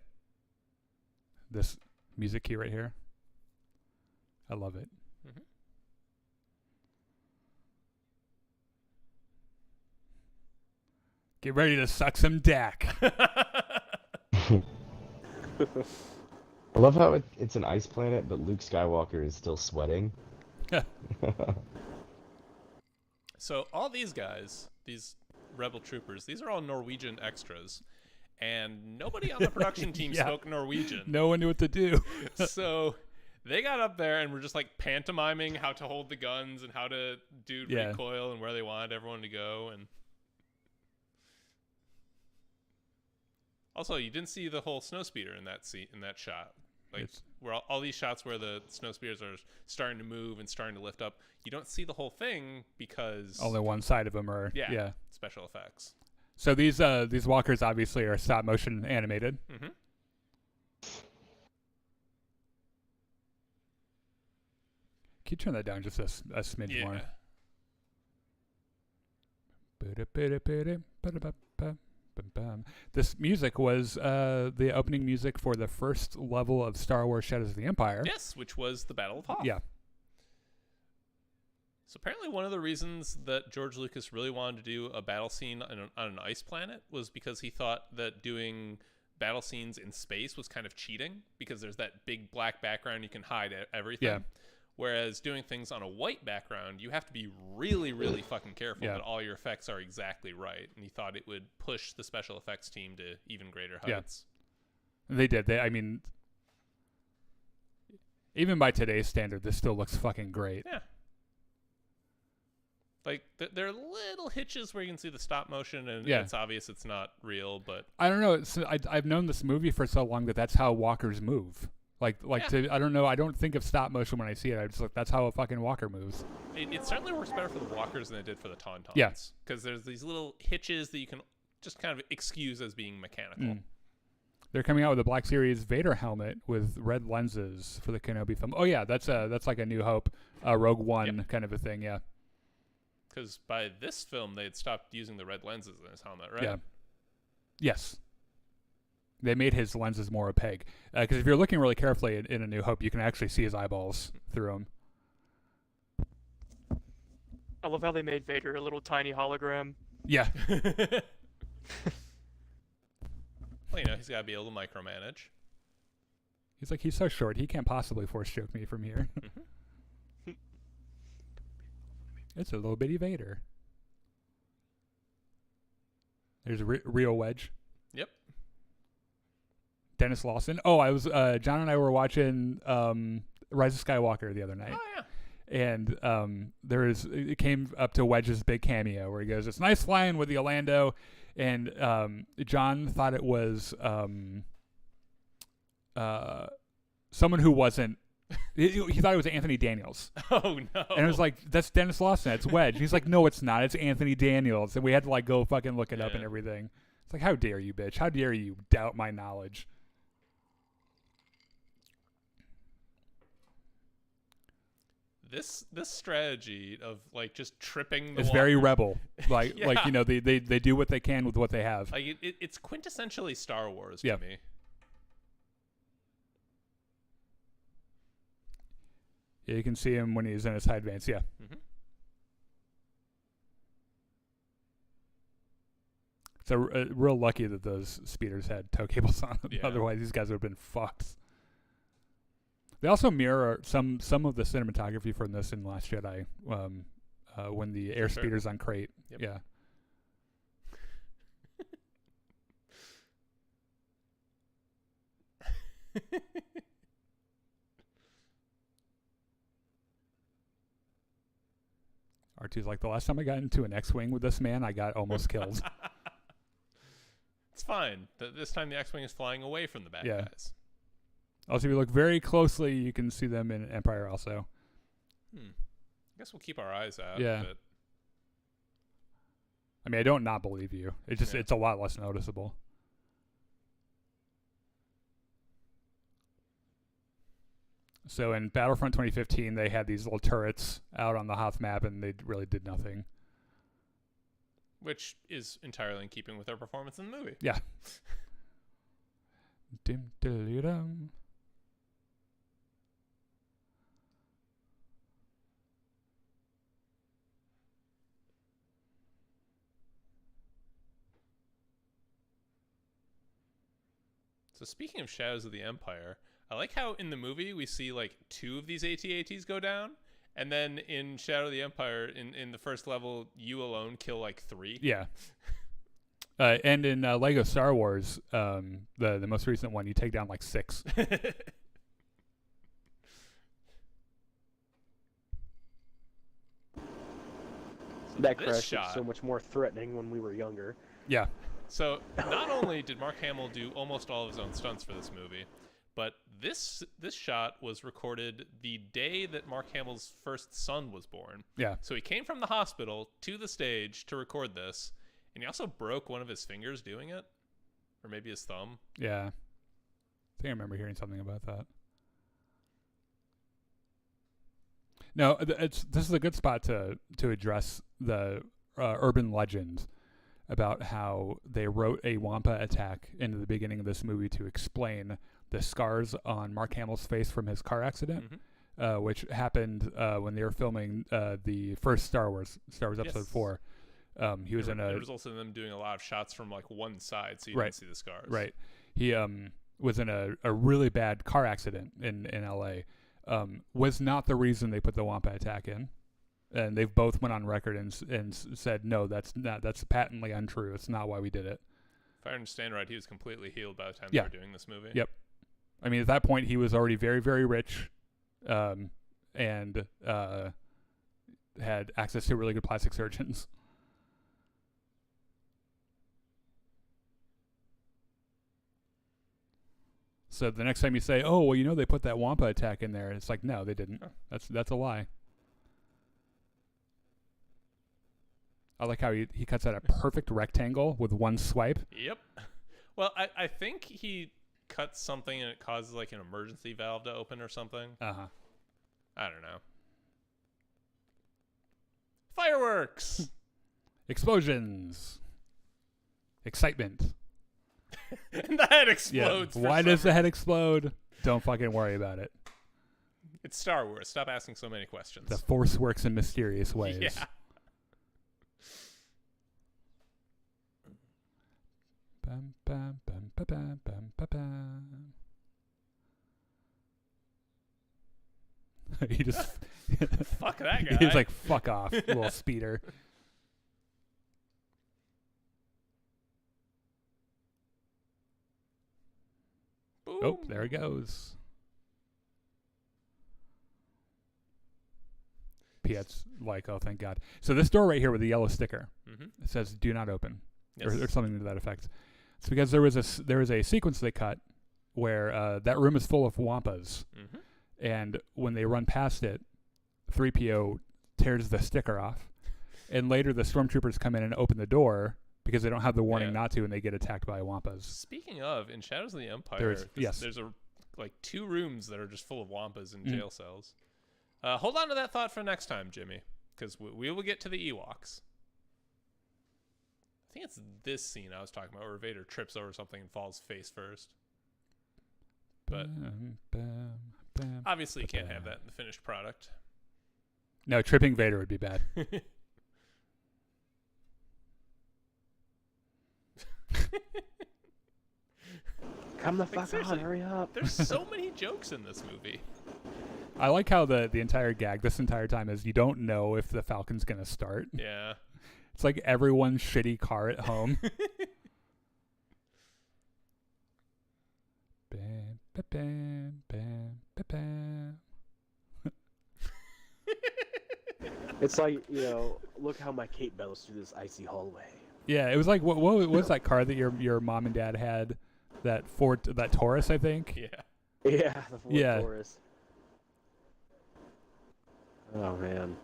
Speaker 2: This music key right here. I love it.
Speaker 3: Mm-hmm.
Speaker 2: Get ready to suck some Dak.
Speaker 1: I love how it's an ice planet, but Luke Skywalker is still sweating.
Speaker 3: So all these guys, these rebel troopers, these are all Norwegian extras, and nobody on the production team
Speaker 2: Yeah.
Speaker 3: spoke Norwegian.
Speaker 2: No one knew what to do.
Speaker 3: So they got up there and were just like pantomiming how to hold the guns and how to do
Speaker 2: Yeah.
Speaker 3: recoil and where they wanted everyone to go. And also, you didn't see the whole snowspeeder in that shot. Like
Speaker 2: It's-
Speaker 3: where all these shots where the snowspeeders are starting to move and starting to lift up, you don't see the whole thing because
Speaker 2: Only one side of them are.
Speaker 3: yeah, special effects.
Speaker 2: So these walkers obviously are stop motion animated.
Speaker 3: Mm-hmm.
Speaker 2: Can you turn that down just a smidge
Speaker 3: Yeah.
Speaker 2: more? This music was the opening music for the first level of Star Wars Shadows of the Empire.
Speaker 3: Yes, which was the Battle of Hoth.
Speaker 2: Yeah.
Speaker 3: So apparently one of the reasons that George Lucas really wanted to do a battle scene on an ice planet was because he thought that doing battle scenes in space was kind of cheating because there's that big black background, you can hide everything.
Speaker 2: Yeah.
Speaker 3: Whereas doing things on a white background, you have to be really, really fucking careful
Speaker 2: Yeah.
Speaker 3: that all your effects are exactly right. And he thought it would push the special effects team to even greater
Speaker 2: Yeah.
Speaker 3: heights.
Speaker 2: They did. I mean, even by today's standard, this still looks fucking great.
Speaker 3: Yeah. Like, there are little hitches where you can see the stop motion, and
Speaker 2: Yeah.
Speaker 3: it's obvious it's not real, but
Speaker 2: I don't know. I've known this movie for so long that's how walkers move. I don't know. I don't think of stop motion when I see it. I just like that's how a fucking walker moves.
Speaker 3: it certainly works better for the walkers than it did for the Tauntauns.
Speaker 2: Yeah.
Speaker 3: Because there's these little hitches that you can just kind of excuse as being mechanical.
Speaker 2: Mm. They're coming out with a Black Series Vader helmet with red lenses for the Kenobi film. Oh yeah, that's like a New Hope, Rogue One kind of a thing. Yeah.
Speaker 3: Because by this film, they had stopped using the red lenses in his helmet, right?
Speaker 2: Yeah. Yes. They made his lenses more opaque. Because if you're looking really carefully in A New Hope, you can actually see his eyeballs through them.
Speaker 5: I love how they made Vader a little tiny hologram.
Speaker 2: Yeah.
Speaker 3: Well, he's got to be able to micromanage.
Speaker 2: He's so short, he can't possibly force choke me from here. It's a little bitty Vader. There's a real Wedge.
Speaker 3: Yep.
Speaker 2: Dennis Lawson. Oh, I was John and I were watching Rise of Skywalker the other night.
Speaker 3: Oh, yeah.
Speaker 2: And it came up to Wedge's big cameo where he goes, "It's nice flying with the Orlando," and John thought it was someone who wasn't. He thought it was Anthony Daniels,
Speaker 3: Oh, no.
Speaker 2: and it was like, "That's Dennis Lawson. It's Wedge." And he's like, "No, it's not. It's Anthony Daniels." And we had to like go fucking look it up and
Speaker 3: Yeah.
Speaker 2: everything. It's like, how dare you, bitch? How dare you doubt my knowledge?
Speaker 3: This strategy of like just tripping the
Speaker 2: It's very
Speaker 3: walkers-
Speaker 2: rebel. Like
Speaker 3: Yeah.
Speaker 2: they do what they can with what they have.
Speaker 3: Like it's quintessentially Star Wars
Speaker 2: Yeah.
Speaker 3: to me.
Speaker 2: Yeah, you can see him when he's in his high advance. Yeah.
Speaker 3: Mhm.
Speaker 2: So real lucky that those speeders had tow cables on them.
Speaker 3: Yeah.
Speaker 2: Otherwise, these guys would have been fucked. They also mirror some of the cinematography from this in Last Jedi, when the air
Speaker 3: Sure.
Speaker 2: speeders on Crate.
Speaker 3: Yep.
Speaker 2: Yeah. R2's like, the last time I got into an X-Wing with this man, I got almost killed.
Speaker 3: It's fine. This time the X-Wing is flying away from the bad
Speaker 2: Yeah.
Speaker 3: guys.
Speaker 2: Also, if you look very closely, you can see them in Empire also.
Speaker 3: I guess we'll keep our eyes out.
Speaker 2: Yeah.
Speaker 3: But
Speaker 2: I mean, I don't not believe you. It's just,
Speaker 3: Yeah.
Speaker 2: it's a lot less noticeable. So in Battlefront 2015, they had these little turrets out on the Hoth map, and they really did nothing.
Speaker 3: which is entirely in keeping with their performance in the movie.
Speaker 2: Yeah. Dim, diddly-dum.
Speaker 3: So speaking of Shadows of the Empire, I like how in the movie we see like 2 of these AT-ATs go down, and then in Shadow of the Empire, in the first level, you alone kill like 3.
Speaker 2: Yeah. And in Lego Star Wars, the most recent one, you take down like 6.
Speaker 4: That
Speaker 3: This
Speaker 4: crash was
Speaker 3: shot-
Speaker 4: so much more threatening when we were younger.
Speaker 2: Yeah.
Speaker 3: So not only did Mark Hamill do almost all of his own stunts for this movie, but this shot was recorded the day that Mark Hamill's first son was born.
Speaker 2: Yeah.
Speaker 3: So he came from the hospital to the stage to record this, and he also broke one of his fingers doing it, or maybe his thumb.
Speaker 2: Yeah. I think I remember hearing something about that. No, this is a good spot to address the urban legend about how they wrote a Wampa attack into the beginning of this movie to explain the scars on Mark Hamill's face from his car accident, which happened when they were filming the first Star Wars Episode
Speaker 3: Yes.
Speaker 2: 4. He was in a
Speaker 3: It resulted in them doing a lot of shots from like one side, so you
Speaker 2: Right.
Speaker 3: didn't see the scars.
Speaker 2: right. He was in a really bad car accident in L.A. Was not the reason they put the Wampa attack in, and they've both went on record and said no, that's patently untrue. It's not why we did it.
Speaker 3: If I understand right, he was completely healed by the time
Speaker 2: Yeah.
Speaker 3: they were doing this movie.
Speaker 2: Yep. I mean, at that point, he was already very, very rich, and had access to really good plastic surgeons. So the next time you say, "Oh, well, you know, they put that Wampa attack in there," it's like, no, they didn't.
Speaker 3: Huh.
Speaker 2: That's a lie. I like how he cuts out a perfect rectangle with one swipe.
Speaker 3: Yep. Well, I think he cuts something and it causes like an emergency valve to open or something.
Speaker 2: Uh-huh.
Speaker 3: I don't know. Fireworks!
Speaker 2: Explosions. Excitement.
Speaker 3: And the head
Speaker 2: Yeah.
Speaker 3: explodes. for
Speaker 2: Why
Speaker 3: some
Speaker 2: does the
Speaker 3: reason.
Speaker 2: head explode? Don't fucking worry about it.
Speaker 3: It's Star Wars. Stop asking so many questions.
Speaker 2: The Force works in mysterious ways.
Speaker 3: Yeah.
Speaker 2: Bum, bum, bum, ba, bum, bum, ba, bum. He just
Speaker 3: Fuck that guy.
Speaker 2: he's like, fuck off, little speeder.
Speaker 3: Boom.
Speaker 2: Oh, there he goes. Piet's like, oh, thank God. So this door right here with the yellow sticker,
Speaker 3: Mm-hmm.
Speaker 2: it says "Do not open,"
Speaker 3: Yes.
Speaker 2: or something to that effect. It's because there was a sequence they cut where that room is full of wampas,
Speaker 3: Mm-hmm.
Speaker 2: and when they run past it, 3PO tears the sticker off, and later the stormtroopers come in and open the door because they don't have the warning
Speaker 3: Yeah.
Speaker 2: not to, and they get attacked by wampas.
Speaker 3: Speaking of, in Shadows of the Empire,
Speaker 2: There's- yes.
Speaker 3: there's like 2 rooms that are just full of wampas in
Speaker 2: Mm.
Speaker 3: jail cells. Hold on to that thought for next time, Jimmy, because we will get to the Ewoks. I think it's this scene I was talking about where Vader trips over something and falls face first. But
Speaker 2: Bum, bum, bum.
Speaker 3: obviously you can't have that in the finished product.
Speaker 2: No, tripping Vader would be bad.
Speaker 4: Come the
Speaker 3: Like,
Speaker 4: fuck on,
Speaker 3: seriously,
Speaker 4: hurry up.
Speaker 3: There's so many jokes in this movie.
Speaker 2: I like how the entire gag this entire time is you don't know if the Falcon's gonna start.
Speaker 3: Yeah.
Speaker 2: It's like everyone's shitty car at home. Bam, ba, bam, bam, ba, bam.
Speaker 4: It's like, look how my cape bellows through this icy hallway.
Speaker 2: Yeah, it was like what was that car that your mom and dad had? That Taurus, I think.
Speaker 3: Yeah.
Speaker 4: Yeah, the Ford
Speaker 2: Yeah.
Speaker 4: Taurus. Oh, man.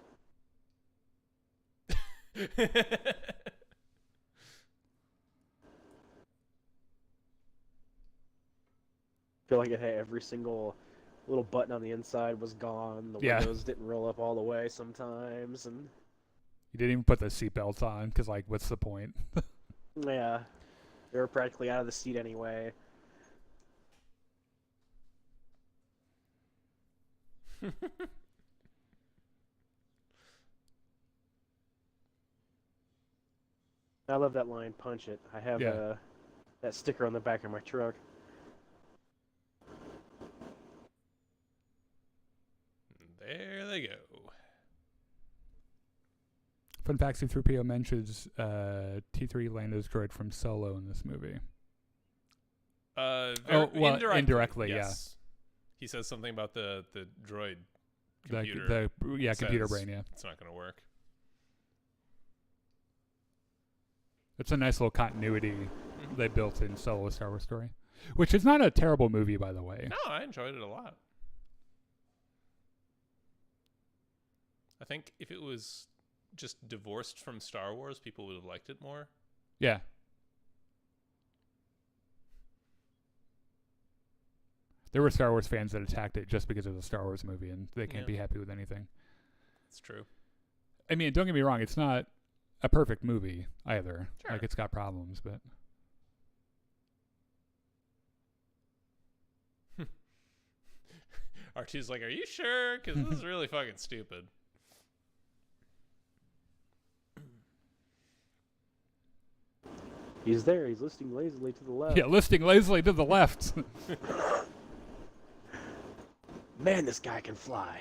Speaker 4: Feel like it had every single little button on the inside was gone. The
Speaker 2: Yeah.
Speaker 4: windows didn't roll up all the way sometimes, and
Speaker 2: You didn't even put the seatbelts on because, like, what's the point?
Speaker 4: yeah, they were practically out of the seat anyway. I love that line, punch it. I have
Speaker 2: Yeah.
Speaker 4: that sticker on the back of my truck.
Speaker 3: There they go.
Speaker 2: Fun fact: C-3PO mentions T3 Lando's droid from Solo in this movie.
Speaker 3: Indirectly,
Speaker 2: yeah.
Speaker 3: yes. He says something about the droid
Speaker 2: The
Speaker 3: computer.
Speaker 2: computer
Speaker 3: says
Speaker 2: brain. Yeah,
Speaker 3: It's not going to work.
Speaker 2: it's a nice little continuity they built in Solo: Star Wars Story, which is not a terrible movie, by the way.
Speaker 3: No, I enjoyed it a lot. I think if it was just divorced from Star Wars, people would have liked it more.
Speaker 2: Yeah. There were Star Wars fans that attacked it just because it was a Star Wars movie, and they can't
Speaker 3: Yeah.
Speaker 2: be happy with anything.
Speaker 3: It's true.
Speaker 2: I mean, don't get me wrong; it's not a perfect movie either.
Speaker 3: Sure.
Speaker 2: Like, it's got problems, but
Speaker 3: R2's like, are you sure? Because this is really fucking stupid.
Speaker 4: He's there. He's listing lazily to the left.
Speaker 2: yeah, listing lazily to the left.
Speaker 4: Man, this guy can fly.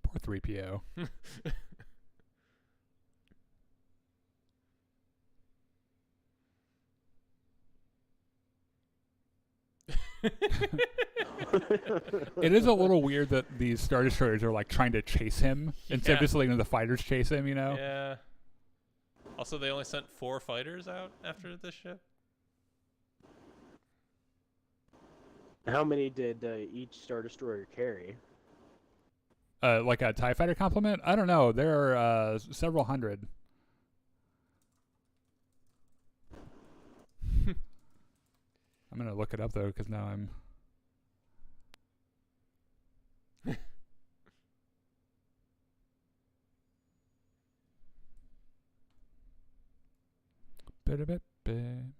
Speaker 2: Poor 3PO. It is a little weird that these Star Destroyers are like trying to chase him instead of
Speaker 3: Yeah.
Speaker 2: just letting the fighters chase him, you know?
Speaker 3: Yeah. Also, they only sent 4 fighters out after this ship.
Speaker 4: How many did each Star Destroyer carry?
Speaker 2: Like a TIE fighter complement? I don't know. There are several hundred. I'm going to look it up, though, because now I'm... Ba-da-ba-ba.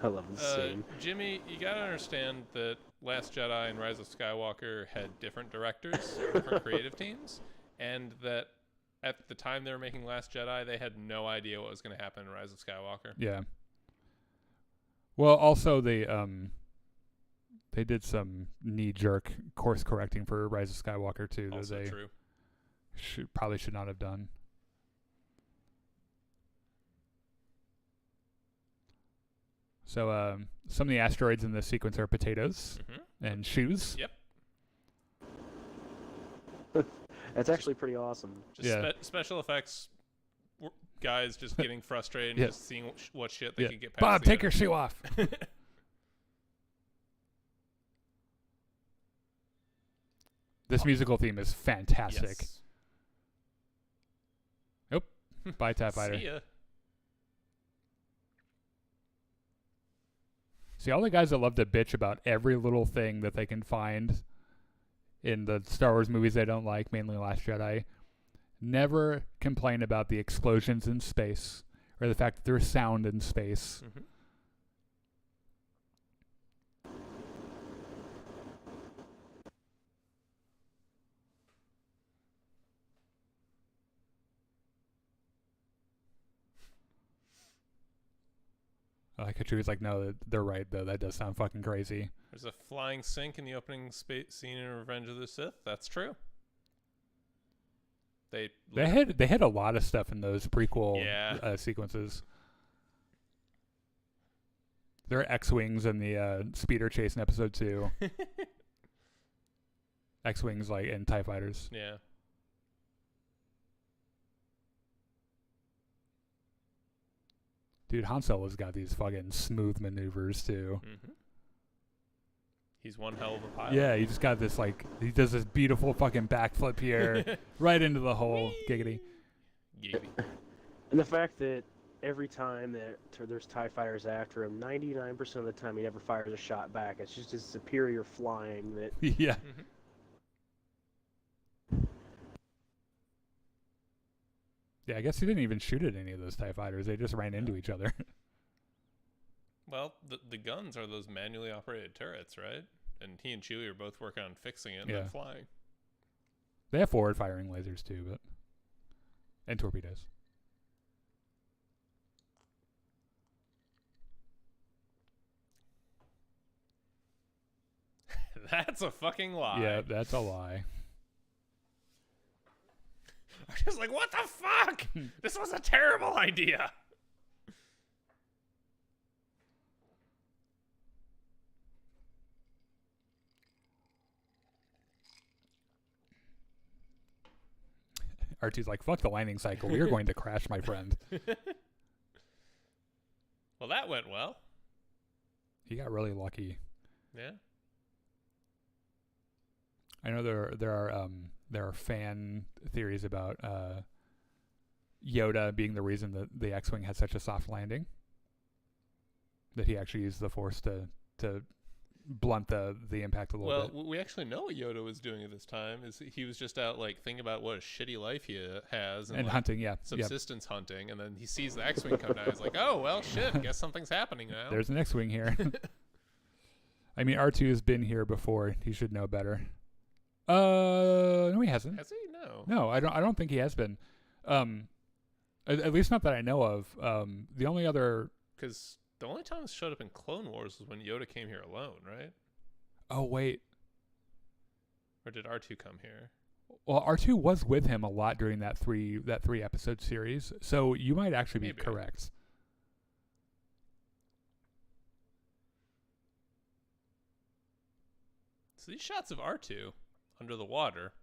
Speaker 4: I love this scene.
Speaker 3: Jimmy, you gotta understand that Last Jedi and Rise of Skywalker had different directors, different creative teams, and that at the time they were making Last Jedi, they had no idea what was going to happen in Rise of Skywalker.
Speaker 2: Yeah. Well, also they did some knee-jerk course correcting for Rise of Skywalker too that
Speaker 3: Also
Speaker 2: they
Speaker 3: true.
Speaker 2: probably should not have done. So some of the asteroids in this sequence are potatoes and shoes.
Speaker 3: Yep.
Speaker 4: That's actually pretty awesome.
Speaker 3: Just
Speaker 2: Yeah.
Speaker 3: special effects guys just getting frustrated and
Speaker 2: Yeah.
Speaker 3: just seeing what shit they
Speaker 2: Yeah.
Speaker 3: could get past.
Speaker 2: Bob,
Speaker 3: the
Speaker 2: take your
Speaker 3: edit.
Speaker 2: shoe off. This musical theme is fantastic.
Speaker 3: Yes.
Speaker 2: Bye, TIE Fighter.
Speaker 3: See ya.
Speaker 2: See, all the guys that love to bitch about every little thing that they can find in the Star Wars movies they don't like, mainly Last Jedi, never complain about the explosions in space or the fact that there's sound in space. Like Chewie's like, no, they're right though. That does sound fucking crazy.
Speaker 3: There's a flying sink in the opening scene in Revenge of the Sith. That's true. They
Speaker 2: had a lot of stuff in those prequel sequences. There are X-wings in the speeder chase in episode 2. X-wings like and TIE fighters.
Speaker 3: Yeah.
Speaker 2: Dude, Han Solo's got these fucking smooth maneuvers too.
Speaker 3: Mm-hmm. He's one hell of a pilot.
Speaker 2: Yeah, he just got this like he does this beautiful fucking backflip here, right into the hole. Giggity.
Speaker 3: Giggity.
Speaker 4: And the fact that every time that there's TIE fighters after him, 99% of the time he never fires a shot back. It's just his superior flying that.
Speaker 2: Yeah.
Speaker 3: Mm-hmm.
Speaker 2: Yeah, I guess he didn't even shoot at any of those TIE fighters. They just ran into each other.
Speaker 3: Well, the guns are those manually operated turrets, right? And he and Chewie are both working on fixing it and then flying.
Speaker 2: They have forward-firing lasers too, but and torpedoes.
Speaker 3: That's a fucking lie.
Speaker 2: Yeah, that's a lie.
Speaker 3: I'm just like, what the fuck? This was a terrible idea.
Speaker 2: R2's like, fuck the landing cycle. We are going to crash, my friend.
Speaker 3: Well, that went well.
Speaker 2: He got really lucky.
Speaker 3: Yeah.
Speaker 2: I know there are fan theories about Yoda being the reason that the X-wing had such a soft landing. That he actually used the Force to blunt the impact a little bit.
Speaker 3: Well, we actually know what Yoda was doing at this time. Is he was just out like thinking about what a shitty life he has
Speaker 2: and
Speaker 3: like,
Speaker 2: hunting,
Speaker 3: subsistence hunting, and then he sees the X-wing come down. He's like, oh well, shit. I guess something's happening now.
Speaker 2: There's an X-wing here. I mean, R2 has been here before. He should know better. No, he hasn't.
Speaker 3: Has he? No.
Speaker 2: No, I don't think he has been. At least not that I know of. The only other.
Speaker 3: Because the only time it showed up in Clone Wars was when Yoda came here alone, right?
Speaker 2: Oh wait.
Speaker 3: Or did R2 come here?
Speaker 2: Well, R2 was with him a lot during that three episode series, so you might actually be correct.
Speaker 3: So these shots of R2 under the water,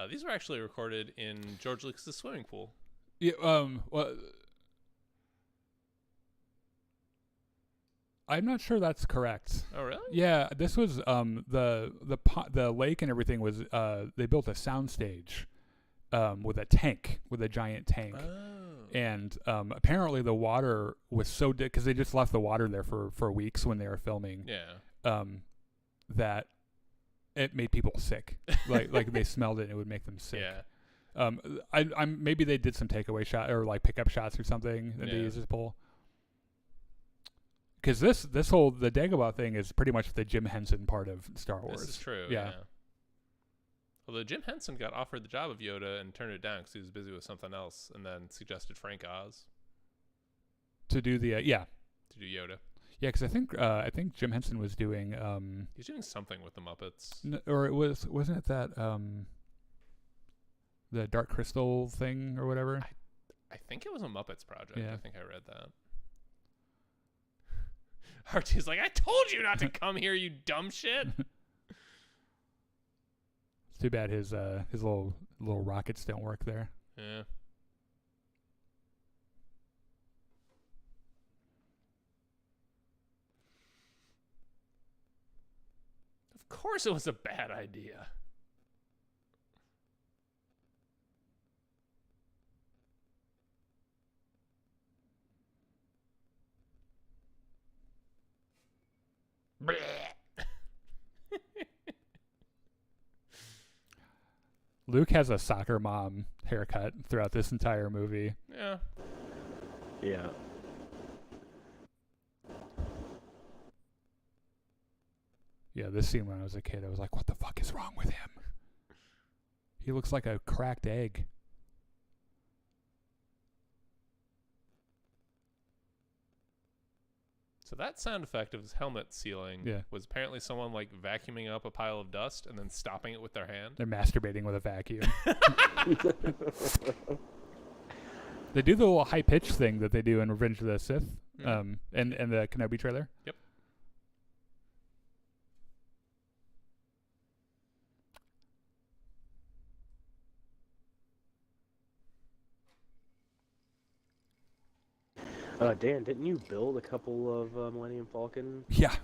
Speaker 3: these were actually recorded in George Lucas's swimming pool.
Speaker 2: Yeah. Well, I'm not sure that's correct.
Speaker 3: Oh really?
Speaker 2: Yeah, this was the lake and everything was they built a soundstage with a giant tank.
Speaker 3: Oh.
Speaker 2: And apparently the water was so because they just left the water there for weeks when they were filming.
Speaker 3: Yeah.
Speaker 2: That it made people sick. like they smelled it and it would make them sick.
Speaker 3: Yeah.
Speaker 2: I'm maybe they did some takeaway shot or like pickup shots or something that they used as a pull. Because this whole the Dagobah thing is pretty much the Jim Henson part of Star Wars.
Speaker 3: This is true.
Speaker 2: Yeah.
Speaker 3: Although Jim Henson got offered the job of Yoda and turned it down because he was busy with something else, and then suggested Frank Oz
Speaker 2: to do the
Speaker 3: to do Yoda.
Speaker 2: Yeah, because I think Jim Henson was doing
Speaker 3: He's doing something with the Muppets.
Speaker 2: Or it wasn't it that the Dark Crystal thing or whatever.
Speaker 3: I think it was a Muppets project.
Speaker 2: Yeah.
Speaker 3: I think I read that. Artie's like, I told you not to come here, you dumb shit.
Speaker 2: It's too bad his little rockets don't work there.
Speaker 3: Yeah. Of course it was a bad idea.
Speaker 2: Luke has a soccer mom haircut throughout this entire movie.
Speaker 3: Yeah.
Speaker 4: Yeah.
Speaker 2: Yeah, this scene when I was a kid, I was like, what the fuck is wrong with him? He looks like a cracked egg.
Speaker 3: So that sound effect of his helmet sealing was apparently someone like vacuuming up a pile of dust and then stopping it with their hand.
Speaker 2: They're masturbating with a vacuum. They do the little high pitch thing that they do in Revenge of the Sith, and the Kenobi trailer.
Speaker 3: Yep.
Speaker 4: Dan, didn't you build a couple of Millennium Falcon?
Speaker 2: Yeah.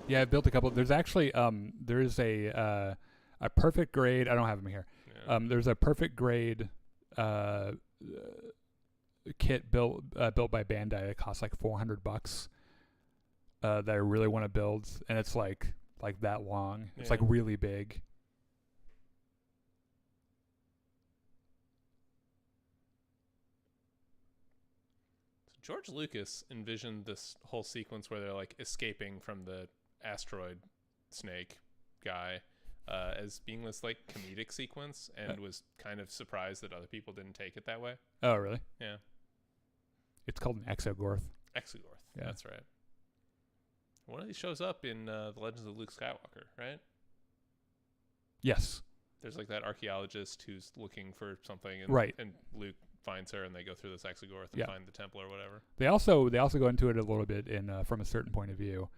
Speaker 2: Yeah, I built a couple. There's actually there's a perfect grade. I don't have them here.
Speaker 3: Yeah.
Speaker 2: There's a perfect grade kit built by Bandai. It costs like $400. That I really want to build, and it's like that long. It's like really big.
Speaker 3: George Lucas envisioned this whole sequence where they're like escaping from the asteroid snake guy as being this like comedic sequence, and was kind of surprised that other people didn't take it that way.
Speaker 2: Oh, really?
Speaker 3: Yeah.
Speaker 2: It's called an Exogorth.
Speaker 3: Exogorth.
Speaker 2: Yeah.
Speaker 3: That's right. One of these shows up in The Legends of Luke Skywalker, right?
Speaker 2: Yes.
Speaker 3: There's like that archaeologist who's looking for something, and,
Speaker 2: right.
Speaker 3: and Luke finds her, and they go through this Exogorth and find the temple or whatever.
Speaker 2: They also go into it a little bit in from a certain point of view.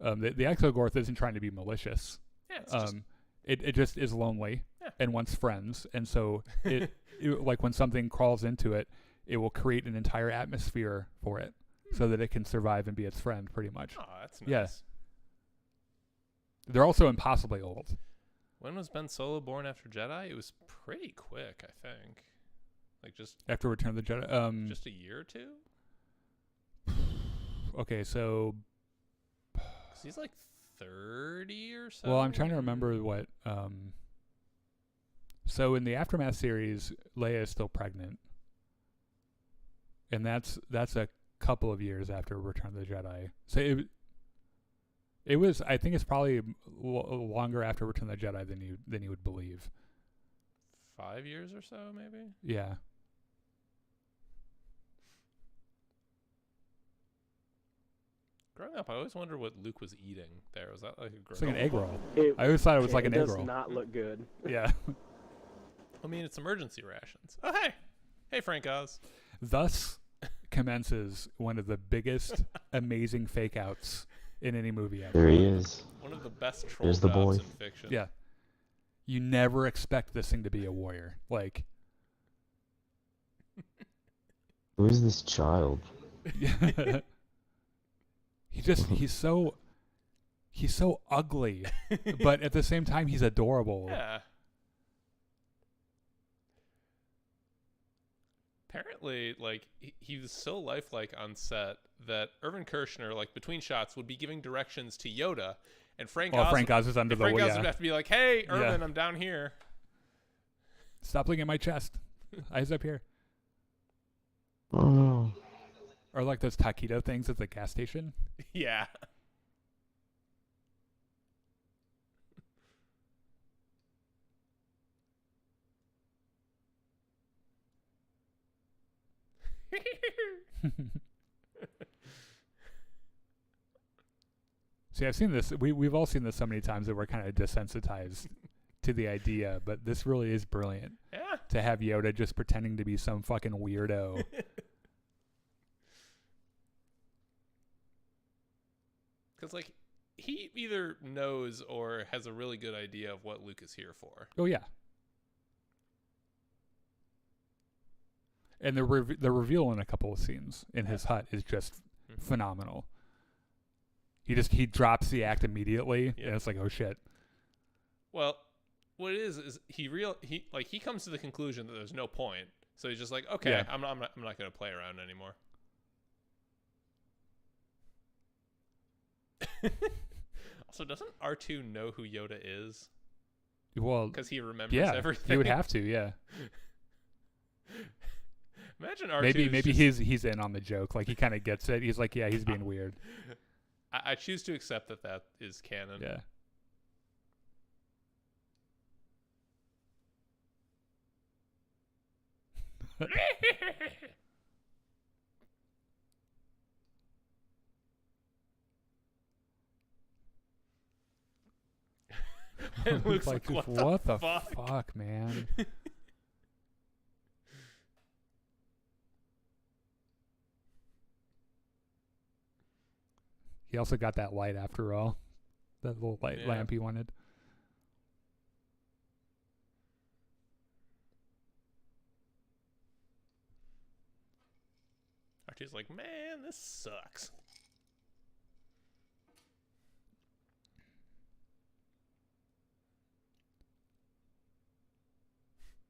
Speaker 2: The Exogorth isn't trying to be malicious.
Speaker 3: Yeah, it's
Speaker 2: it just is lonely and wants friends, and so it like when something crawls into it, it will create an entire atmosphere for it so that it can survive and be its friend, pretty much.
Speaker 3: Oh, that's nice.
Speaker 2: Yeah. They're also impossibly old.
Speaker 3: When was Ben Solo born after Jedi? It was pretty quick, I think. Like just
Speaker 2: after Return of the Jedi.
Speaker 3: Just a year or two.
Speaker 2: Okay, so.
Speaker 3: 'Cause he's like 30 or so.
Speaker 2: Well, I'm trying to remember what. So in the Aftermath series, Leia is still pregnant, and that's a couple of years after Return of the Jedi. So it was. I think it's probably longer after Return of the Jedi than you would believe.
Speaker 3: 5 years or so, maybe.
Speaker 2: Yeah.
Speaker 3: Growing up, I always wondered what Luke was eating there. Was that like a
Speaker 2: It's like an egg roll. I
Speaker 4: I
Speaker 2: always thought it was like an egg roll.
Speaker 4: It does not look good.
Speaker 2: Yeah.
Speaker 3: I mean, it's emergency rations. Oh, hey, Frank Oz.
Speaker 2: Thus commences one of the biggest, amazing fake outs in any movie ever.
Speaker 1: There he is.
Speaker 3: One of the best troll
Speaker 1: There's the
Speaker 3: jobs
Speaker 1: boy.
Speaker 3: in fiction.
Speaker 2: Yeah. You never expect this thing to be a warrior. Like.
Speaker 1: Who is this child?
Speaker 2: he's so ugly, but at the same time he's adorable.
Speaker 3: Yeah. Apparently, like he was so lifelike on set that Irvin Kershner, like between shots, would be giving directions to Yoda, and Frank Oz
Speaker 2: is under the
Speaker 3: Frank Oz
Speaker 2: yeah.
Speaker 3: would have to be like, "Hey, Irvin, I'm down here."
Speaker 2: Stop looking at my chest. Eyes up here.
Speaker 1: Oh no.
Speaker 2: Or like those taquito things at the gas station.
Speaker 3: Yeah.
Speaker 2: See, I've seen this. We've all seen this so many times that we're kind of desensitized to the idea, but this really is brilliant.
Speaker 3: Yeah.
Speaker 2: To have Yoda just pretending to be some fucking weirdo.
Speaker 3: Because, like, he either knows or has a really good idea of what Luke is here for.
Speaker 2: Oh, yeah. And the reveal in a couple of scenes in his hut is just phenomenal. He drops the act immediately, and it's like, oh, shit.
Speaker 3: Well, what it is he comes to the conclusion that there's no point. So he's just like, okay, I'm not going to play around anymore. Also, doesn't R2 know who Yoda is?
Speaker 2: Well,
Speaker 3: because he remembers everything.
Speaker 2: He would have to, yeah.
Speaker 3: Imagine R2.
Speaker 2: Maybe he's in on the joke. Like he kind of gets it. He's like, yeah, he's being weird.
Speaker 3: I choose to accept that is canon.
Speaker 2: Yeah.
Speaker 3: And Luke's like, what the
Speaker 2: fuck, man? He also got that light after all. That little light lamp he wanted.
Speaker 3: Archie's like, man, this sucks.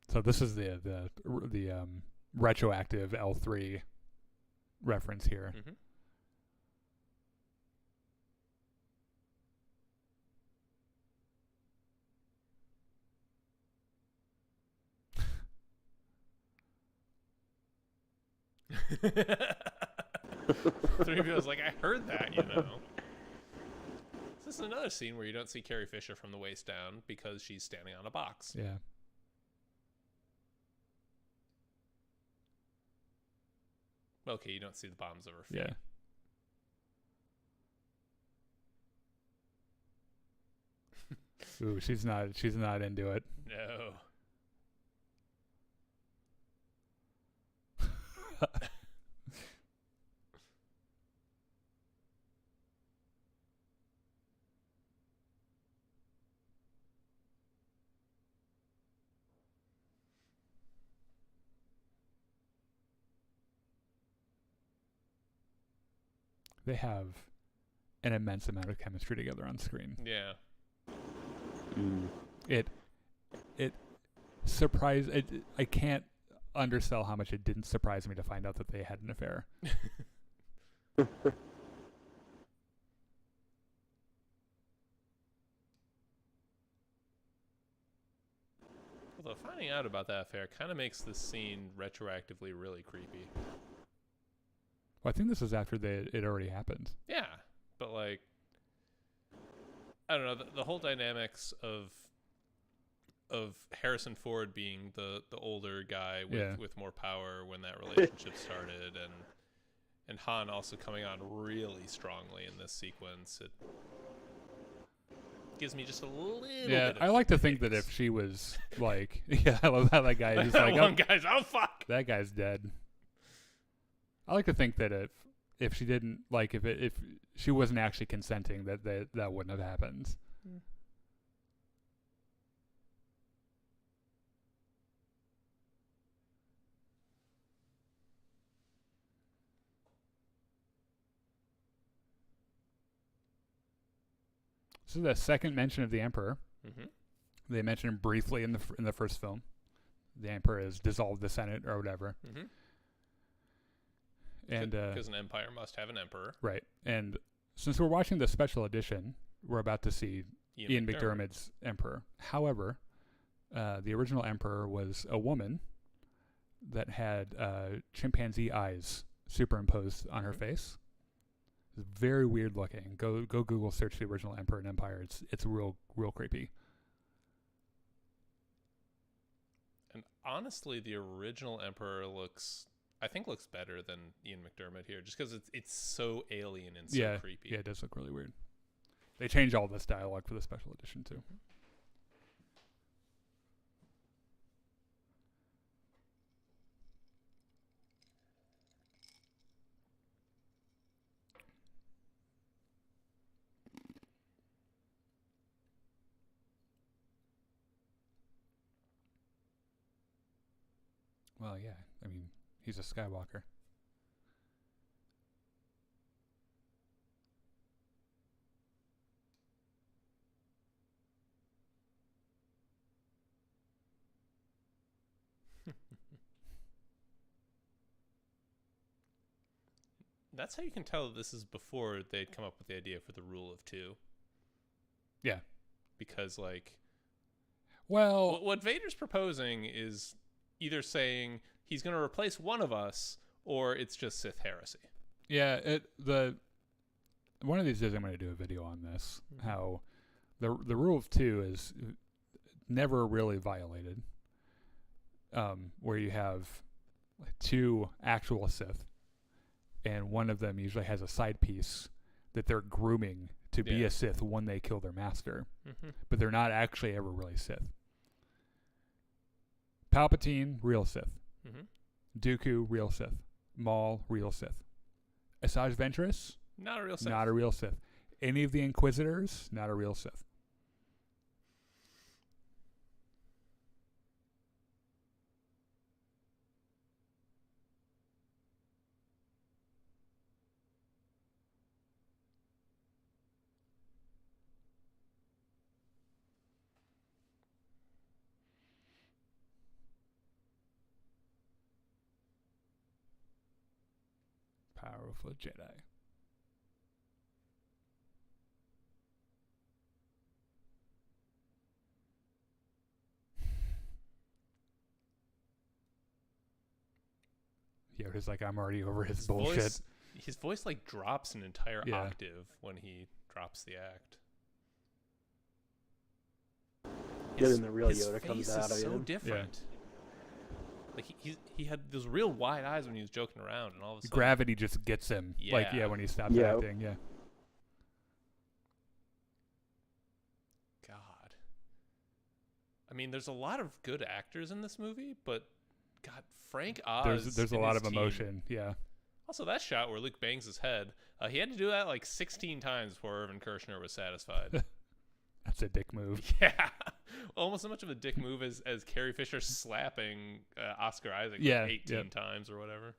Speaker 2: So this is the retroactive L3 reference here.
Speaker 3: Mm-hmm. Three people's like, I heard that, you know. This is another scene where you don't see Carrie Fisher from the waist down because she's standing on a box.
Speaker 2: Yeah.
Speaker 3: Okay, you don't see the bottoms of her feet.
Speaker 2: Yeah. Ooh, she's not into it.
Speaker 3: No.
Speaker 2: They have an immense amount of chemistry together on screen.
Speaker 3: Yeah.
Speaker 2: It surprised. I can't undersell how much it didn't surprise me to find out that they had an affair.
Speaker 3: Although finding out about that affair kind of makes this scene retroactively really creepy.
Speaker 2: Well, I think this is after it already happened.
Speaker 3: Yeah, but like, I don't know, the whole dynamics of Harrison Ford being the older guy with more power when that relationship started, and Han also coming on really strongly in this sequence. It gives me just a little bit of
Speaker 2: I like to think that if she was like, I love how that guy is like,
Speaker 3: one guy's, oh fuck,
Speaker 2: that guy's dead. I like to think that if she didn't, like, if she wasn't actually consenting, that wouldn't have happened. This is the second mention of the Emperor.
Speaker 3: Mm-hmm.
Speaker 2: They mention him briefly in the first film. The Emperor has dissolved the Senate or whatever.
Speaker 3: Mm-hmm.
Speaker 2: And
Speaker 3: because an empire must have an emperor,
Speaker 2: right? And since we're watching the special edition, we're about to see Ian McDiarmid's Emperor. However, the original Emperor was a woman that had chimpanzee eyes superimposed on her face. It's very weird looking. Go Google search the original Emperor and Empire. It's real creepy.
Speaker 3: And honestly, the original Emperor looks better than Ian McDiarmid here, just because it's so alien and so creepy.
Speaker 2: Yeah, it does look really weird. They changed all this dialogue for the special edition too.
Speaker 3: Mm-hmm.
Speaker 2: Well, yeah. I mean, he's a Skywalker.
Speaker 3: That's how you can tell that this is before they'd come up with the idea for the rule of two.
Speaker 2: Yeah.
Speaker 3: Because, like,
Speaker 2: well,
Speaker 3: what Vader's proposing is either saying he's going to replace one of us, or it's just Sith heresy.
Speaker 2: Yeah, one of these days I'm going to do a video on this. Mm-hmm. How the rule of two is never really violated. Where you have two actual Sith, and one of them usually has a side piece that they're grooming to be
Speaker 3: Yeah.
Speaker 2: a Sith when they kill their master,
Speaker 3: Mm-hmm.
Speaker 2: but they're not actually ever really Sith. Palpatine, real Sith.
Speaker 3: Mm-hmm.
Speaker 2: Dooku, real Sith. Maul, real Sith. Asajj Ventress,
Speaker 3: Not a real Sith.
Speaker 2: not a real Sith. Any of the Inquisitors, not a real Sith. Powerful Jedi. Yoda's like, I'm already over his bullshit.
Speaker 3: His voice like drops an entire
Speaker 2: Yeah.
Speaker 3: octave when he drops the act.
Speaker 4: Then the real
Speaker 3: his
Speaker 4: Yoda comes
Speaker 3: face
Speaker 4: out
Speaker 3: is
Speaker 4: of
Speaker 3: so
Speaker 4: him.
Speaker 3: different. Like he had those real wide eyes when he was joking around, and all of a sudden,
Speaker 2: Gravity just gets him. Like,
Speaker 3: Yeah.
Speaker 2: when he stops
Speaker 4: Yeah.
Speaker 2: acting, yeah.
Speaker 3: God. I mean, there's a lot of good actors in this movie, but God, Frank Oz.
Speaker 2: There's a
Speaker 3: and
Speaker 2: lot
Speaker 3: his
Speaker 2: of
Speaker 3: team.
Speaker 2: emotion, yeah.
Speaker 3: Also, that shot where Luke bangs his head, he had to do that like 16 times before Irvin Kershner was satisfied.
Speaker 2: That's a dick move.
Speaker 3: Yeah, almost as much of a dick move as Carrie Fisher slapping Oscar Isaac
Speaker 2: Yeah,
Speaker 3: like 18
Speaker 2: yep.
Speaker 3: times or whatever.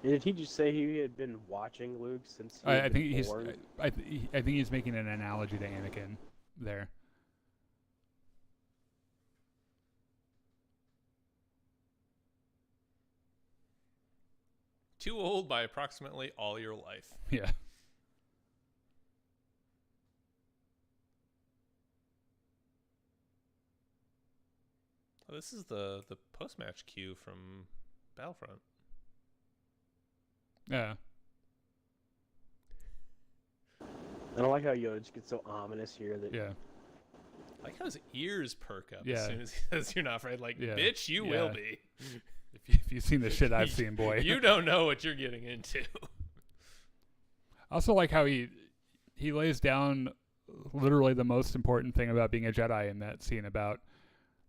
Speaker 4: Did he just say he had been watching Luke since he
Speaker 2: I
Speaker 4: had
Speaker 2: think
Speaker 4: been
Speaker 2: he's.
Speaker 4: born?
Speaker 2: I think he's making an analogy to Anakin there.
Speaker 3: Too old by approximately all your life.
Speaker 2: Yeah.
Speaker 3: Oh, this is the post-match cue from Battlefront.
Speaker 2: Yeah.
Speaker 4: And I like how Yoda just gets so ominous here that
Speaker 2: Yeah.
Speaker 3: I like how his ears perk up
Speaker 2: Yeah.
Speaker 3: as soon as he says, "You're not afraid." Like,
Speaker 2: Yeah.
Speaker 3: bitch, you
Speaker 2: Yeah.
Speaker 3: will be.
Speaker 2: If you've seen the shit I've seen, boy.
Speaker 3: You don't know what you're getting into.
Speaker 2: I also like how he lays down literally the most important thing about being a Jedi in that scene about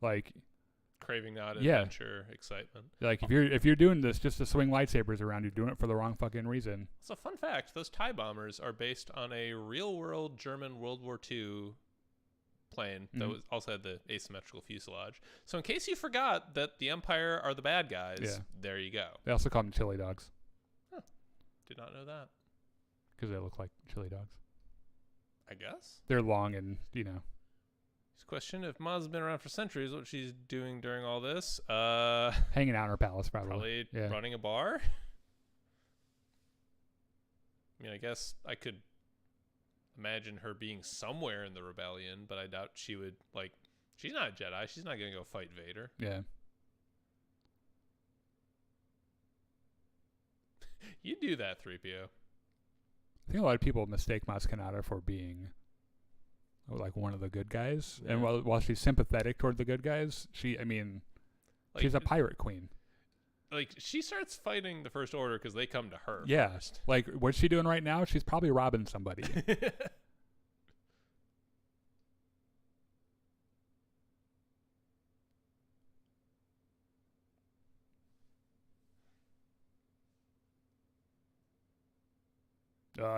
Speaker 2: like
Speaker 3: Craving not
Speaker 2: Yeah.
Speaker 3: adventure, excitement.
Speaker 2: if you're doing this just to swing lightsabers around, you're doing it for the wrong fucking reason.
Speaker 3: So, fun fact: those TIE bombers are based on a real-world German World War II plane that
Speaker 2: Mhm.
Speaker 3: was also had the asymmetrical fuselage. So, in case you forgot that the Empire are the bad guys,
Speaker 2: Yeah.
Speaker 3: there you go.
Speaker 2: They also call them chili dogs
Speaker 3: Did not know that.
Speaker 2: because they look like chili dogs.
Speaker 3: I guess.
Speaker 2: They're long and
Speaker 3: Just question: if Maz has been around for centuries, what she's doing during all this?
Speaker 2: hanging out in her palace probably.
Speaker 3: Probably
Speaker 2: Yeah.
Speaker 3: running a bar. I mean, I guess I could imagine her being somewhere in the rebellion, but I doubt she would, like, she's not a Jedi. She's not going to go fight Vader.
Speaker 2: Yeah.
Speaker 3: You do that, 3PO.
Speaker 2: I think a lot of people mistake Maz Kanata for being like one of the good guys. And
Speaker 3: Yeah.
Speaker 2: while she's sympathetic toward the good guys, she's a pirate queen.
Speaker 3: Like, she starts fighting the First Order because they come to her
Speaker 2: Yeah.
Speaker 3: first.
Speaker 2: Like, what's she doing right now? She's probably robbing somebody.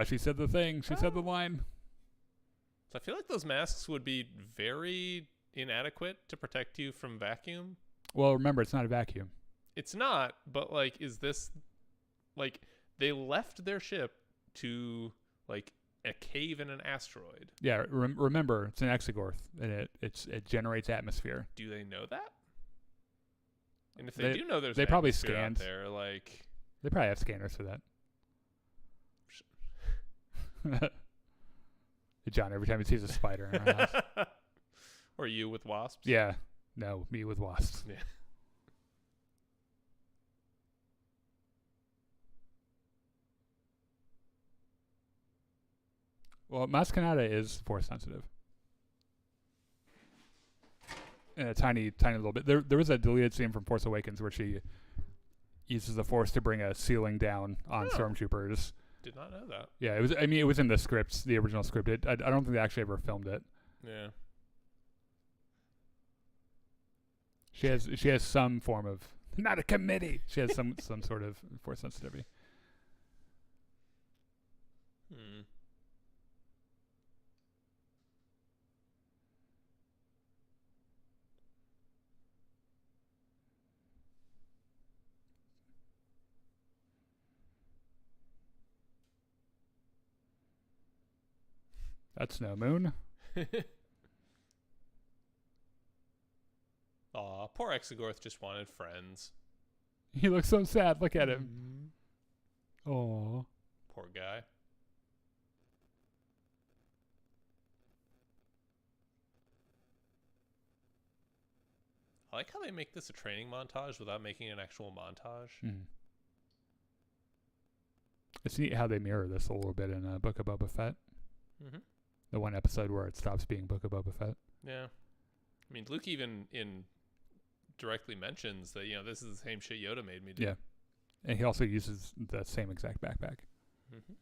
Speaker 2: She said the thing. She said the line.
Speaker 3: So I feel like those masks would be very inadequate to protect you from vacuum.
Speaker 2: Well, remember, it's not a vacuum.
Speaker 3: It's not, but, like, is this, like, they left their ship to, like, a cave in an asteroid.
Speaker 2: Yeah, remember, it's an exogorth, and it generates atmosphere.
Speaker 3: Do they know that? And if they do know there's
Speaker 2: they
Speaker 3: an
Speaker 2: probably
Speaker 3: atmosphere out
Speaker 2: scanned.
Speaker 3: there, like,
Speaker 2: They probably have scanners for that. John every time he sees a spider in our house.
Speaker 3: Or you with wasps?
Speaker 2: Yeah. No, me with wasps.
Speaker 3: Yeah.
Speaker 2: Well, Maz Kanata is force sensitive. In a tiny little bit. There was a deleted scene from Force Awakens where she uses the force to bring a ceiling down on stormtroopers.
Speaker 3: Did not know that.
Speaker 2: Yeah, it was. I mean, it was in the scripts, the original script. I don't think they actually ever filmed it.
Speaker 3: Yeah.
Speaker 2: She has some form of, not a committee. She has some sort of force sensitivity.
Speaker 3: Hmm.
Speaker 2: That's no moon.
Speaker 3: Aw, poor Exegorth just wanted friends.
Speaker 2: He looks so sad. Look at him. Oh.
Speaker 3: Poor guy. I like how they make this a training montage without making an actual montage.
Speaker 2: Mm. It's neat how they mirror this a little bit in Book of Boba Fett.
Speaker 3: Mm-hmm.
Speaker 2: The one episode where it stops being Book of Boba Fett.
Speaker 3: Yeah. I mean, Luke even directly mentions that, this is the same shit Yoda made me do.
Speaker 2: Yeah. And he also uses the same exact backpack.
Speaker 3: Mm-hmm.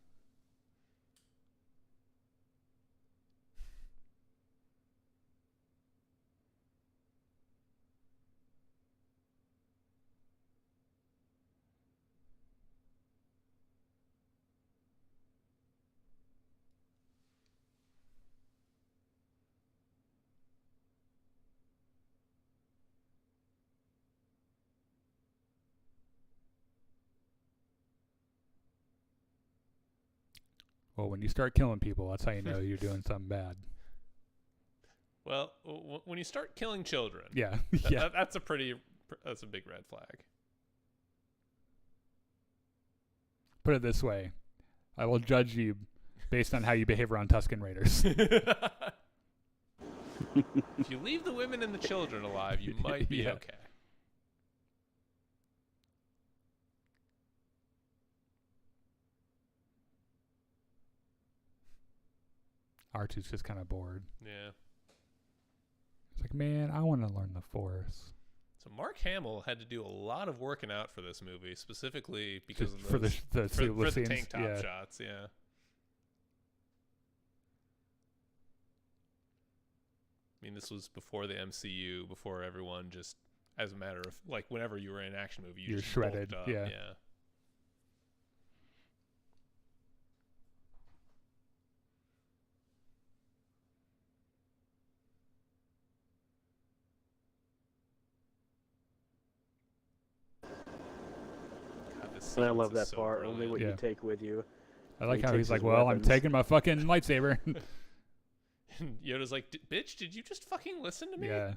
Speaker 2: Well, when you start killing people, that's how you know you're doing something bad.
Speaker 3: Well, when you start killing children,
Speaker 2: Yeah.
Speaker 3: yeah, that's a big red flag.
Speaker 2: Put it this way. I will judge you based on how you behave around Tusken Raiders.
Speaker 3: If you leave the women and the children alive, you might be
Speaker 2: Yeah.
Speaker 3: okay.
Speaker 2: R2's just kind of bored.
Speaker 3: Yeah.
Speaker 2: It's like, man, I want to learn the Force.
Speaker 3: So Mark Hamill had to do a lot of working out for this movie, specifically because of
Speaker 2: For the
Speaker 3: for
Speaker 2: seamless
Speaker 3: the
Speaker 2: scenes.
Speaker 3: tank top
Speaker 2: Yeah.
Speaker 3: shots. Yeah. I mean, this was before the MCU, before everyone just, as a matter of, like, whenever you were in an action movie,
Speaker 2: You're
Speaker 3: just
Speaker 2: shredded,
Speaker 3: bulked up.
Speaker 2: yeah.
Speaker 3: Yeah. God, this
Speaker 4: And I
Speaker 3: sequence
Speaker 4: love
Speaker 3: is
Speaker 4: that
Speaker 3: so
Speaker 4: part. Only
Speaker 3: brilliant.
Speaker 4: what
Speaker 2: Yeah.
Speaker 4: you take with you.
Speaker 2: I like
Speaker 4: He
Speaker 2: how
Speaker 4: takes
Speaker 2: he's like,
Speaker 4: his
Speaker 2: well,
Speaker 4: weapons.
Speaker 2: I'm taking my fucking lightsaber.
Speaker 3: And Yoda's like, bitch, did you just fucking listen to me?
Speaker 2: Yeah.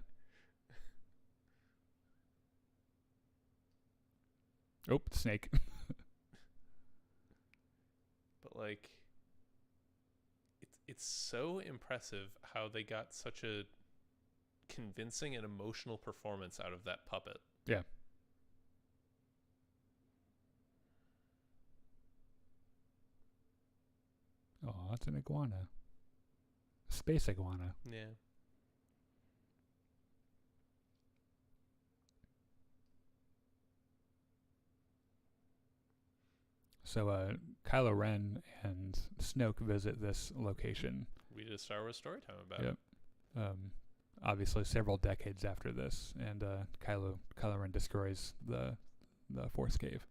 Speaker 2: Oh, snake.
Speaker 3: But like, it's so impressive how they got such a convincing and emotional performance out of that puppet.
Speaker 2: Yeah. Oh, it's an iguana. Space iguana.
Speaker 3: Yeah.
Speaker 2: So, Kylo Ren and Snoke visit this location.
Speaker 3: We did a Star Wars story time about
Speaker 2: Yep. Obviously, several decades after this, and Kylo Ren destroys the Force Cave.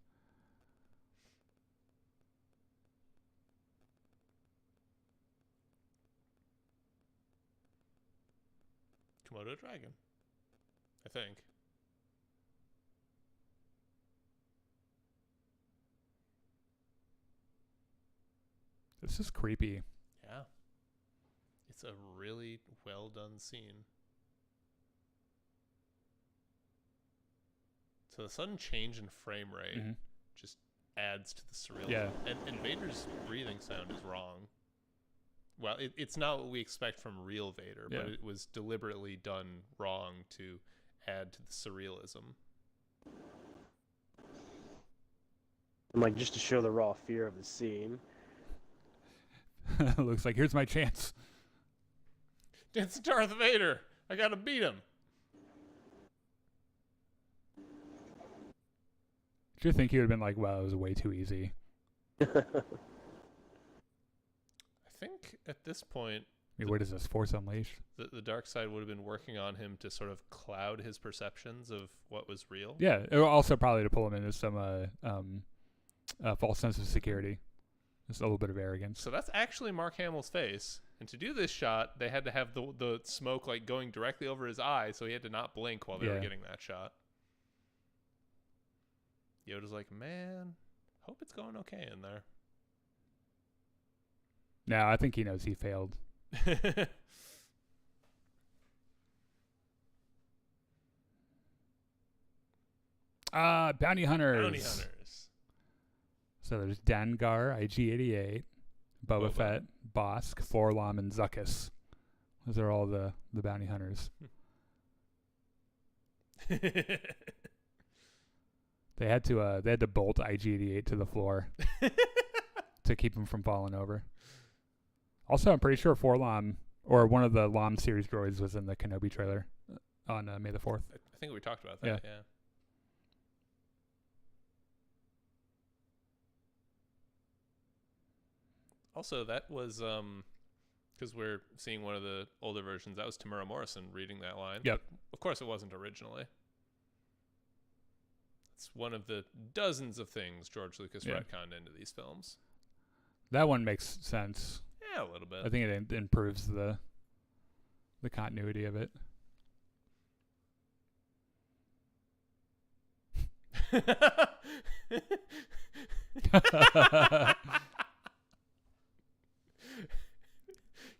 Speaker 3: Komodo dragon, I think.
Speaker 2: This is creepy.
Speaker 3: Yeah. It's a really well done scene. So the sudden change in frame rate
Speaker 2: Mhm.
Speaker 3: just adds to the surrealism.
Speaker 2: Yeah.
Speaker 3: And Vader's breathing sound is wrong. well, it's not what we expect from real Vader,
Speaker 2: Yeah.
Speaker 3: but it was deliberately done wrong to add to the surrealism.
Speaker 4: And like just to show the raw fear of the scene.
Speaker 2: Looks like here's my chance.
Speaker 3: It's Darth Vader. I gotta beat him.
Speaker 2: Do you think he would have been like, "Wow, it was way too easy"?
Speaker 3: I think at this point,
Speaker 2: I mean, what is this? Force Unleashed?
Speaker 3: the dark side would have been working on him to sort of cloud his perceptions of what was real.
Speaker 2: Yeah. Also probably to pull him into some false sense of security. Just a little bit of arrogance.
Speaker 3: So that's actually Mark Hamill's face. And to do this shot, they had to have the smoke like going directly over his eye, so he had to not blink while they were getting that shot. Yoda's like, man, hope it's going okay in there.
Speaker 2: No, I think he knows he failed. Bounty hunters.
Speaker 3: Bounty hunters.
Speaker 2: So there's Dengar, IG-88, Boba
Speaker 3: Boba.
Speaker 2: Fett, Bosk, Forlom, and Zuckuss. Those are all the bounty hunters. They had to bolt IG-88 to the floor to keep him from falling over. Also, I'm pretty sure Forlom or one of the Lom series droids was in the Kenobi trailer on May the 4th.
Speaker 3: I think we talked about that, yeah. Also, that was because we're seeing one of the older versions. That was Tamura Morrison reading that line.
Speaker 2: Yep.
Speaker 3: Of course, it wasn't originally. It's one of the dozens of things George Lucas retconned into these films.
Speaker 2: That one makes sense.
Speaker 3: Yeah, a little bit.
Speaker 2: I think it improves the continuity of it.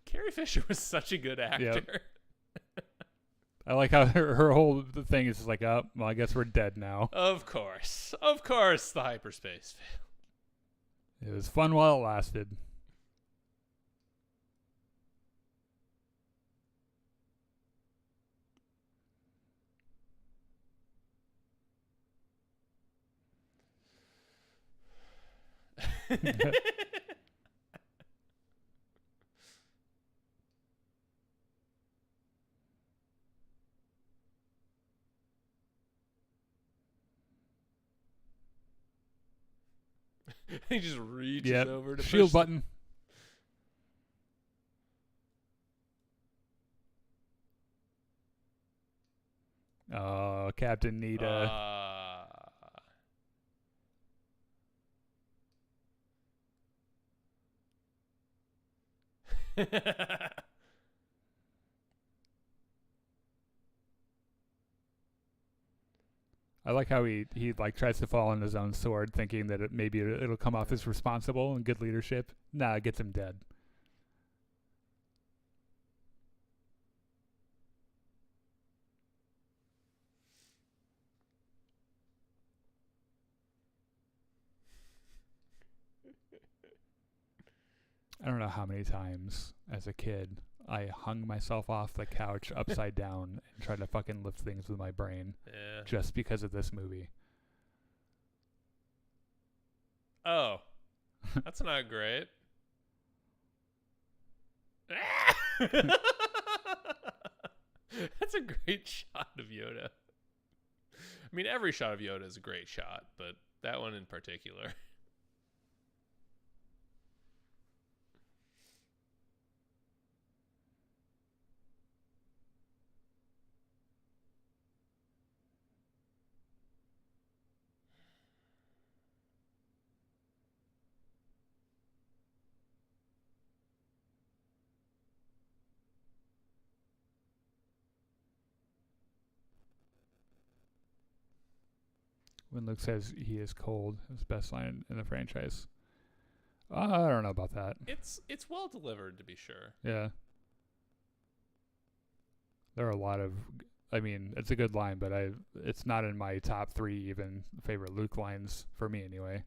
Speaker 3: Carrie Fisher was such a good actor.
Speaker 2: Yep. I like how her whole thing is just like, oh, well, I guess we're dead now.
Speaker 3: Of course, the hyperspace fail.
Speaker 2: It was fun while it lasted.
Speaker 3: He just reaches
Speaker 2: Yep.
Speaker 3: over to
Speaker 2: Shield
Speaker 3: push
Speaker 2: button. Oh, Captain Nita. I like how he like tries to fall on his own sword, thinking that maybe it'll come off as responsible and good leadership. Nah, it gets him dead. I don't know how many times as a kid I hung myself off the couch upside down and tried to fucking lift things with my brain
Speaker 3: Yeah.
Speaker 2: just because of this movie.
Speaker 3: Oh, that's not great. That's a great shot of Yoda. I mean, every shot of Yoda is a great shot, but that one in particular.
Speaker 2: When Luke says he is cold, his best line in the franchise. I don't know about that.
Speaker 3: It's well delivered, to be sure.
Speaker 2: Yeah. There are a lot of, I mean, it's a good line, but it's not in my top 3 even favorite Luke lines for me anyway.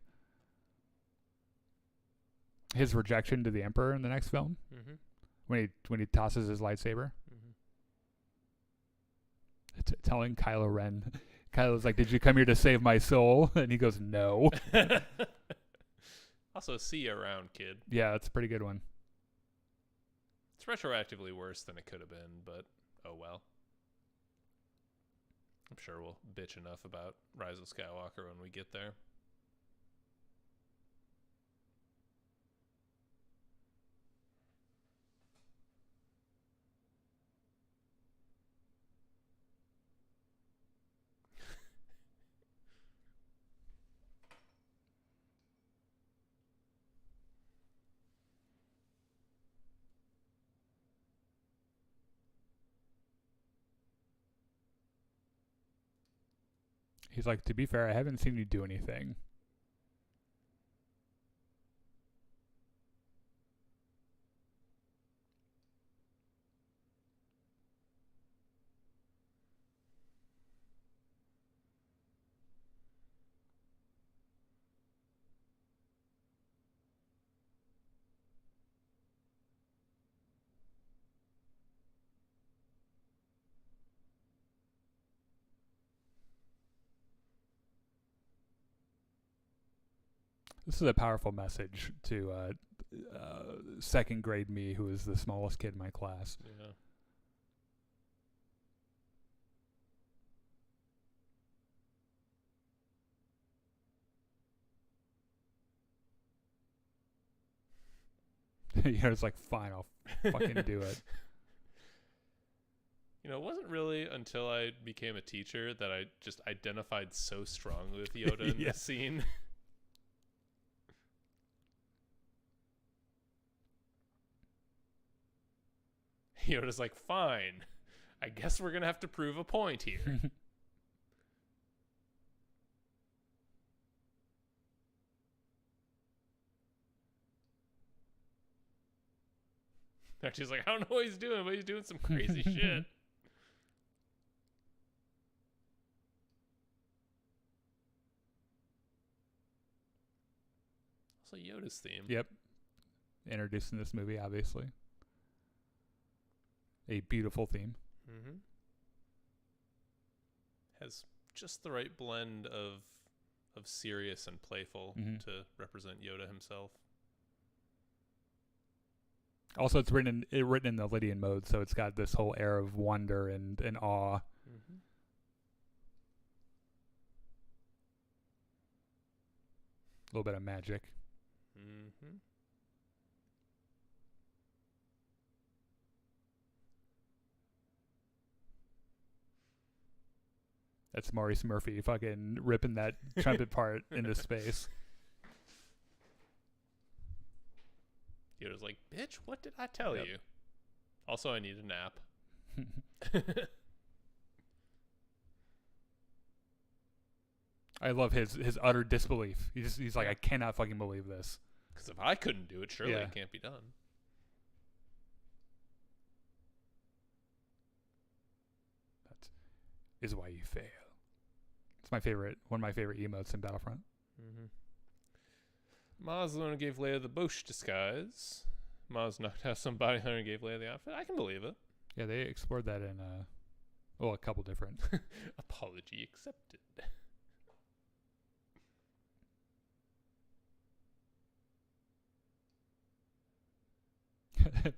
Speaker 2: his rejection to the Emperor in the next film
Speaker 3: Mm-hmm.
Speaker 2: when he tosses his lightsaber, telling Kylo Ren. Kylo's like, "Did you come here to save my soul?" And he goes, "No."
Speaker 3: Also, see you around, kid.
Speaker 2: Yeah, that's a pretty good one.
Speaker 3: It's retroactively worse than it could have been, but oh well. I'm sure we'll bitch enough about Rise of Skywalker when we get there.
Speaker 2: He's like, "To be fair, I haven't seen you do anything." This is a powerful message to second grade me, who is the smallest kid in my class.
Speaker 3: Yeah.
Speaker 2: It's like, fine, I'll fucking do it.
Speaker 3: You know, it wasn't really until I became a teacher that I just identified so strongly with Yoda in
Speaker 2: Yeah.
Speaker 3: this scene. Yoda's like, fine, I guess we're going to have to prove a point here. She's like, I don't know what he's doing, but he's doing some crazy shit. Also, Yoda's theme.
Speaker 2: Yep. Introduced in this movie, obviously. A beautiful theme.
Speaker 3: Mm-hmm. Has just the right blend of serious and playful to represent Yoda himself.
Speaker 2: Also, it's written in the Lydian mode, so it's got this whole air of wonder and awe.
Speaker 3: Mm-hmm.
Speaker 2: A little bit of magic.
Speaker 3: Mm-hmm.
Speaker 2: That's Maurice Murphy fucking ripping that trumpet part into space.
Speaker 3: Yoda's like, bitch, what did I tell you? Also, I need a nap.
Speaker 2: I love his utter disbelief. He's like, I cannot fucking believe this.
Speaker 3: Because if I couldn't do it, surely
Speaker 2: Yeah.
Speaker 3: it can't be done.
Speaker 2: That is why you fail. It's my favorite, one of my favorite emotes in Battlefront.
Speaker 3: Mm-hmm. Maz the one who gave Leia the Bosch disguise. Maz knocked out some bounty hunter and gave Leia the outfit. I can believe it.
Speaker 2: Yeah, they explored that in a couple different.
Speaker 3: Apology accepted.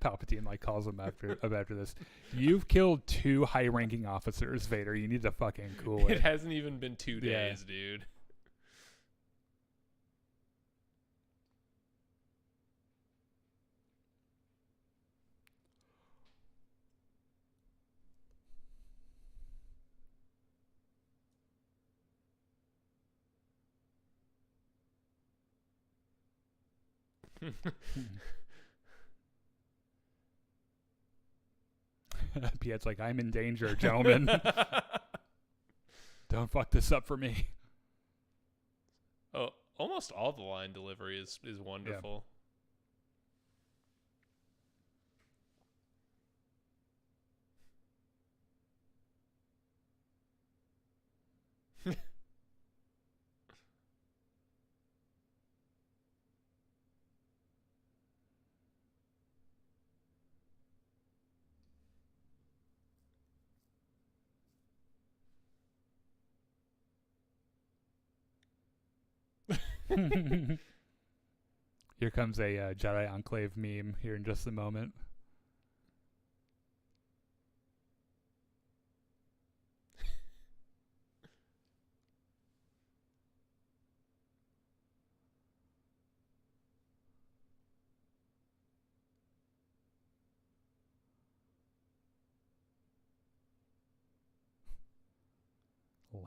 Speaker 2: Palpatine like calls him after this. You've killed 2 high-ranking officers, Vader. You need to fucking cool
Speaker 3: It
Speaker 2: it.
Speaker 3: hasn't even been 2
Speaker 2: Yeah.
Speaker 3: days, dude.
Speaker 2: Piet's like, I'm in danger, gentlemen. Don't fuck this up for me.
Speaker 3: Oh, almost all the line delivery is wonderful.
Speaker 2: Here comes a Jedi Enclave meme here in just a moment.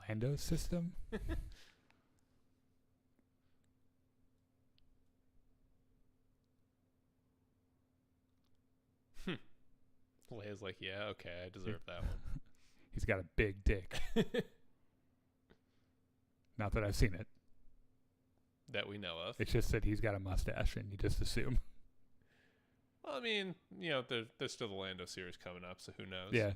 Speaker 2: Lando system?
Speaker 3: Leia's like, yeah, okay, I deserve that one.
Speaker 2: He's got a big dick. Not that I've seen it.
Speaker 3: That we know of.
Speaker 2: It's just that he's got a mustache, and you just assume.
Speaker 3: Well, I mean, there's still the Lando series coming up, so who knows?
Speaker 2: Yeah.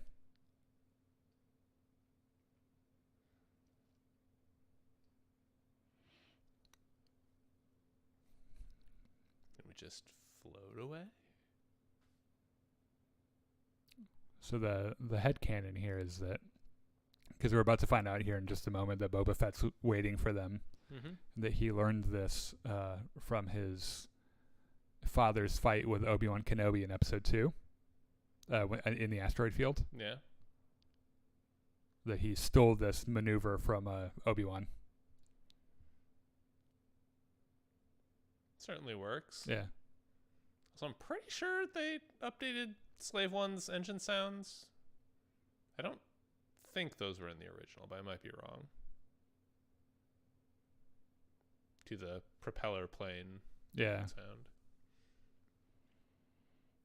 Speaker 3: And we just float away?
Speaker 2: So the headcanon here is that, because we're about to find out here in just a moment that Boba Fett's waiting for them, that he learned this from his father's fight with Obi-Wan Kenobi in Episode 2, in the asteroid field.
Speaker 3: Yeah.
Speaker 2: That he stole this maneuver from Obi-Wan.
Speaker 3: Certainly works.
Speaker 2: Yeah.
Speaker 3: So I'm pretty sure they updated Slave One's engine sounds. I don't think those were in the original, but I might be wrong. To the propeller plane sound.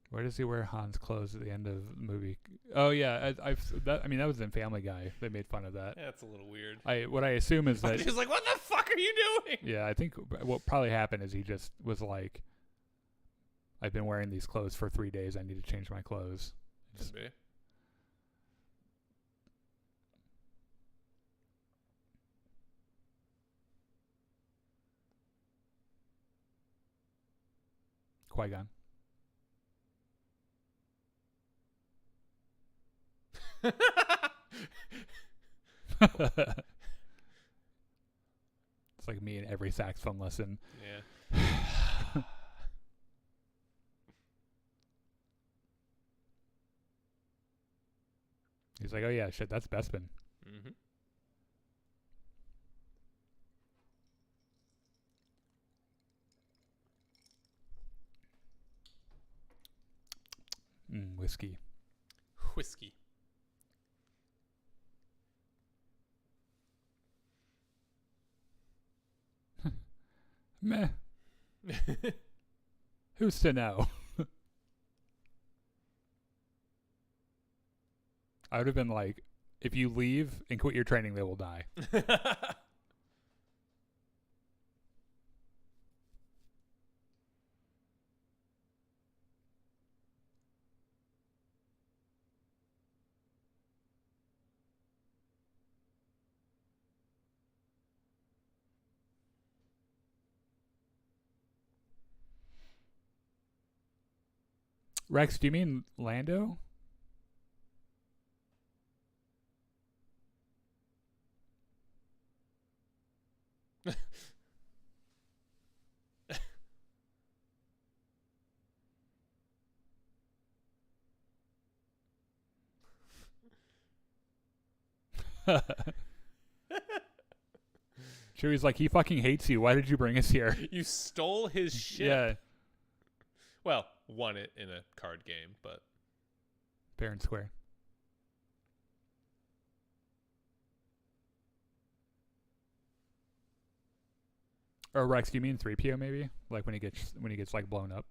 Speaker 2: Where does he wear Han's clothes at the end of the movie? Oh yeah, that was in Family Guy. They made fun of that.
Speaker 3: Yeah, it's a little weird.
Speaker 2: What I assume is that
Speaker 3: he's like, "What the fuck are you doing?"
Speaker 2: Yeah, I think what probably happened is he just was like, "I've been wearing these clothes for 3 days. I need to change my clothes."
Speaker 3: Could be.
Speaker 2: Qui-Gon. It's like me in every saxophone lesson.
Speaker 3: Yeah.
Speaker 2: He's like, oh yeah, shit, that's Bespin. Whiskey.
Speaker 3: Whiskey.
Speaker 2: Meh. Who's to know? I would have been like, if you leave and quit your training, they will die. Rex, do you mean Lando? Chewie's like, he fucking hates you. Why did you bring us here?
Speaker 3: You stole his ship.
Speaker 2: Yeah.
Speaker 3: Well, won it in a card game, but
Speaker 2: fair and square. Or Rex, do you mean 3PO maybe? Like when he gets like blown up?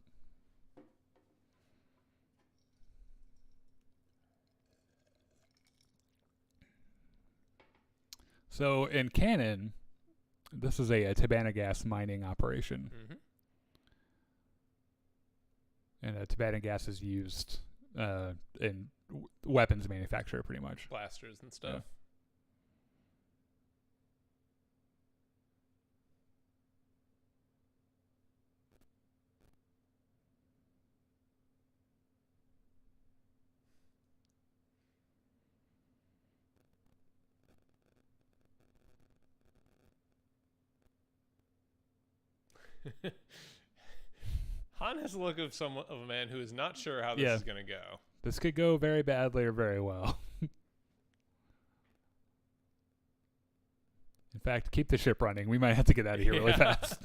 Speaker 2: So in canon, this is a Tabana gas mining operation. And Tabana gas is used in weapons manufacture, pretty much.
Speaker 3: Blasters and stuff. Yeah. Han has the look of a man who is not sure how this is going to go.
Speaker 2: This could go very badly or very well. In fact, keep the ship running. We might have to get out of here really fast.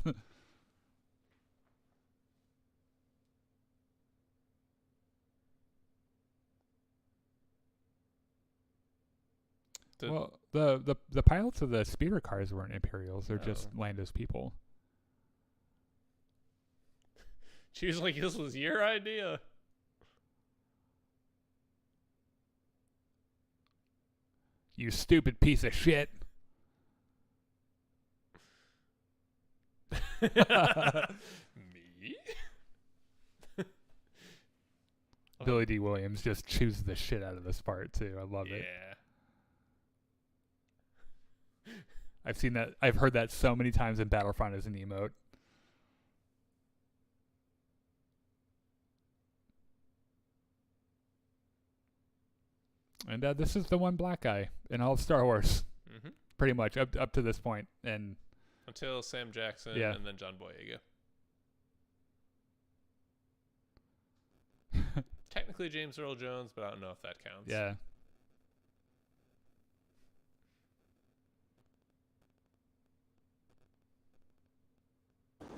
Speaker 2: Well, the pilots of the speeder cars weren't Imperials. They're just Lando's people.
Speaker 3: She was like, this was your idea.
Speaker 2: You stupid piece of shit.
Speaker 3: Me?
Speaker 2: Billy D. Williams just chews the shit out of this part, too. I love it. I've seen that. I've heard that so many times in Battlefront as an emote. And this is the one black guy in all of Star Wars, pretty much up to this point, and
Speaker 3: until Sam Jackson and then John Boyega. Technically James Earl Jones, but I don't know if that counts.
Speaker 2: Yeah.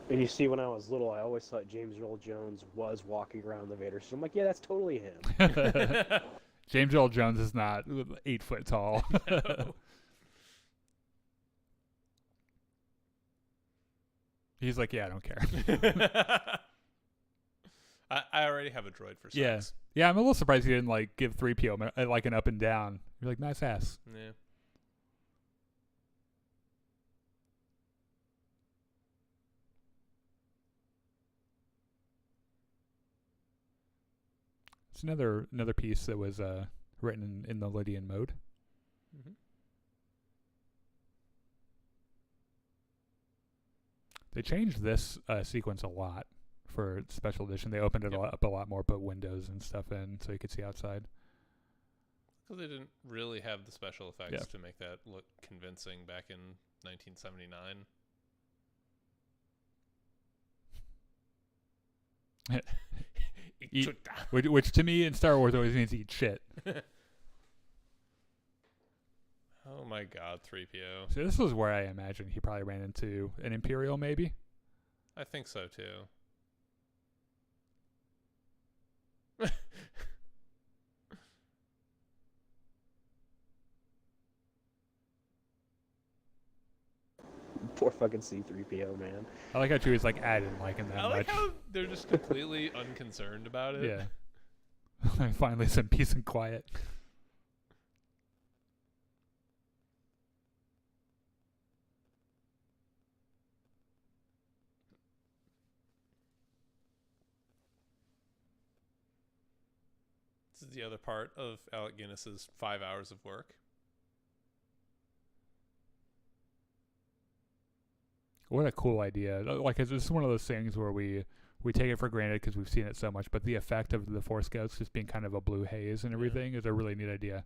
Speaker 4: And you see, when I was little, I always thought James Earl Jones was walking around the Vader. So I'm like, yeah, that's totally him.
Speaker 2: James Earl Jones is not 8 foot tall.
Speaker 3: No.
Speaker 2: He's like, yeah, I don't care.
Speaker 3: I already have a droid for sex.
Speaker 2: Yeah, I'm a little surprised he didn't like give 3PO like an up and down. You're like, nice ass.
Speaker 3: Yeah.
Speaker 2: It's another piece that was written in the Lydian mode.
Speaker 3: Mm-hmm.
Speaker 2: They changed this sequence a lot for special edition. They opened it up a lot more, put windows and stuff in so you could see outside.
Speaker 3: Because they didn't really have the special effects to make that look convincing back in 1979.
Speaker 2: Which to me in Star Wars always means eat shit.
Speaker 3: Oh my god, 3PO.
Speaker 2: So this was where I imagine he probably ran into an Imperial, maybe?
Speaker 3: I think so too.
Speaker 4: Poor fucking C-3PO, man.
Speaker 2: I like how Chewie's like, I didn't like him that
Speaker 3: I like
Speaker 2: much.
Speaker 3: how they're just completely unconcerned about it.
Speaker 2: Yeah. Finally some peace and quiet.
Speaker 3: This is the other part of Alec Guinness's 5 hours of work.
Speaker 2: What a cool idea. Like, this is one of those things where we take it for granted because we've seen it so much, but the effect of the Force Ghosts just being kind of a blue haze and everything is a really neat idea.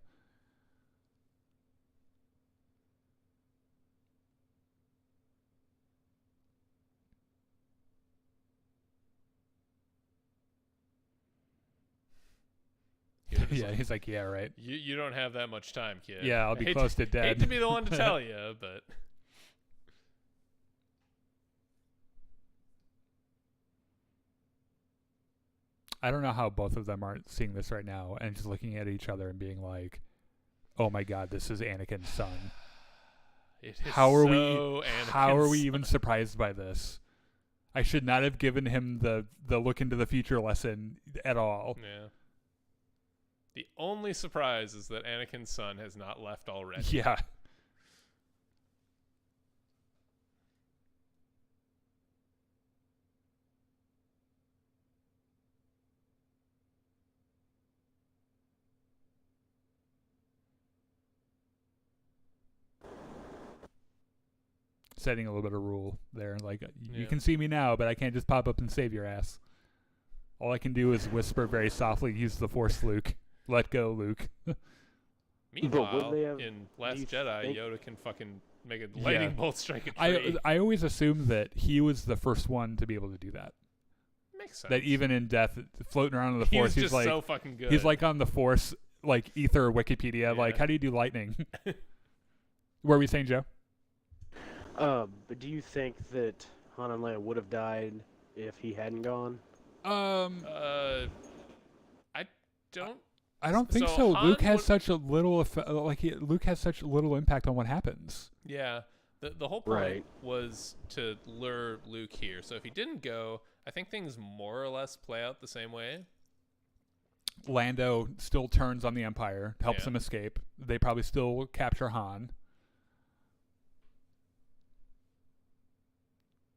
Speaker 2: Yeah, he's like, yeah, right.
Speaker 3: You don't have that much time, kid.
Speaker 2: Yeah, I'll be close to dead.
Speaker 3: Hate to be the one to tell you, but...
Speaker 2: I don't know how both of them aren't seeing this right now and just looking at each other and being like, "Oh my God, this is Anakin's son." How are we even surprised by this? I should not have given him the look into the future lesson at all.
Speaker 3: Yeah. The only surprise is that Anakin's son has not left already.
Speaker 2: Yeah. Setting a little bit of rule there. Like, you can see me now, but I can't just pop up and save your ass. All I can do is whisper very softly, use the Force, Luke. Let go, Luke.
Speaker 3: Meanwhile,
Speaker 4: they have-
Speaker 3: in Last
Speaker 4: you
Speaker 3: Jedi,
Speaker 4: think-
Speaker 3: Yoda can fucking make a lightning bolt strike a tree.
Speaker 2: I always assumed that he was the first one to be able to do that.
Speaker 3: Makes sense.
Speaker 2: That even in death, floating around on the
Speaker 3: he's
Speaker 2: Force,
Speaker 3: just
Speaker 2: he's like
Speaker 3: so fucking good.
Speaker 2: he's like on the Force, like Ether Wikipedia. Like,
Speaker 3: Yeah.
Speaker 2: how do you do lightning? What were we saying, Joe?
Speaker 4: But do you think that Han and Leia would have died if he hadn't gone?
Speaker 3: I don't.
Speaker 2: I don't think
Speaker 3: So
Speaker 2: so.
Speaker 3: Han
Speaker 2: Luke has
Speaker 3: would-
Speaker 2: such a little Luke has such little impact on what happens.
Speaker 3: Yeah. The whole point
Speaker 4: Right.
Speaker 3: was to lure Luke here. So if he didn't go, I think things more or less play out the same way.
Speaker 2: Lando still turns on the Empire, helps
Speaker 3: Yeah.
Speaker 2: them escape. They probably still capture Han.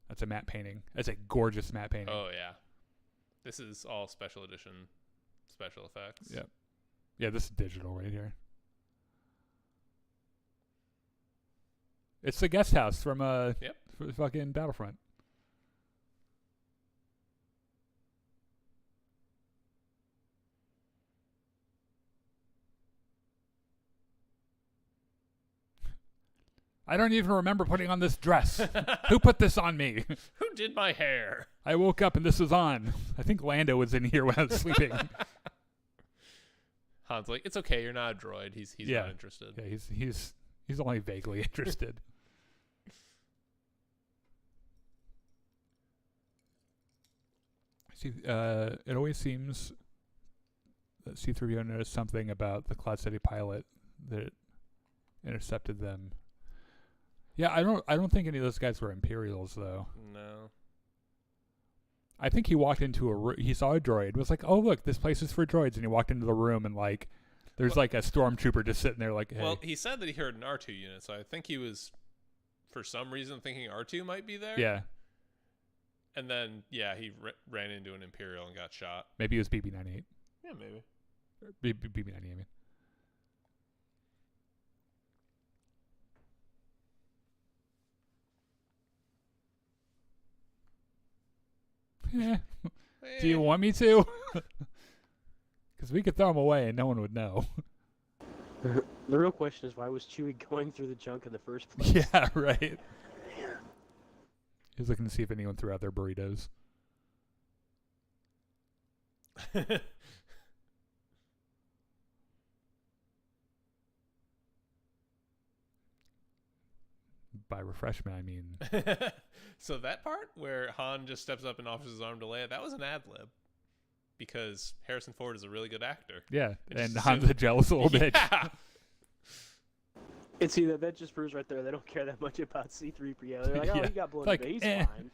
Speaker 2: That's a matte painting. That's a gorgeous matte painting.
Speaker 3: Oh yeah. This is all special edition special effects.
Speaker 2: Yep. Yeah, this is digital right here. It's the guest house from
Speaker 3: Yep.
Speaker 2: fucking Battlefront. I don't even remember putting on this dress. Who put this on me?
Speaker 3: Who did my hair?
Speaker 2: I woke up and this was on. I think Lando was in here when I was sleeping.
Speaker 3: Han's like, it's okay, you're not a droid. He's
Speaker 2: Yeah.
Speaker 3: not interested.
Speaker 2: Yeah, he's only vaguely interested. See, it always seems that C-3PO noticed something about the Cloud City pilot that intercepted them. Yeah, I don't think any of those guys were Imperials though.
Speaker 3: No.
Speaker 2: I think he walked into he saw a droid, was like, "Oh look, this place is for droids," and he walked into the room and like, there's like a stormtrooper just sitting there like, "Hey."
Speaker 3: Well, he said that he heard an R2 unit, so I think he was, for some reason, thinking R2 might be there.
Speaker 2: Yeah,
Speaker 3: And then, yeah, he ran into an Imperial and got shot.
Speaker 2: maybe it was BB-98.
Speaker 3: Yeah, maybe.
Speaker 2: BB-98. I mean. Yeah. Do you want me to? Because we could throw them away and no one would know.
Speaker 4: The real question is, why was Chewie going through the junk in the first place?
Speaker 2: Yeah, right. He's looking to see if anyone threw out their burritos. By refreshment, I mean...
Speaker 3: So that part where Han just steps up and offers his arm to Leia, that was an ad lib. Because Harrison Ford is a really good actor.
Speaker 2: Yeah,
Speaker 3: It
Speaker 2: and
Speaker 3: just
Speaker 2: Han's
Speaker 3: assumed-
Speaker 2: a jealous little bitch.
Speaker 3: Yeah.
Speaker 4: And see, that just proves right there they don't care that much about C-3PO. They're like, oh,
Speaker 2: Yeah.
Speaker 4: he got blown
Speaker 2: Like,
Speaker 4: up, he's
Speaker 2: eh.
Speaker 4: fine.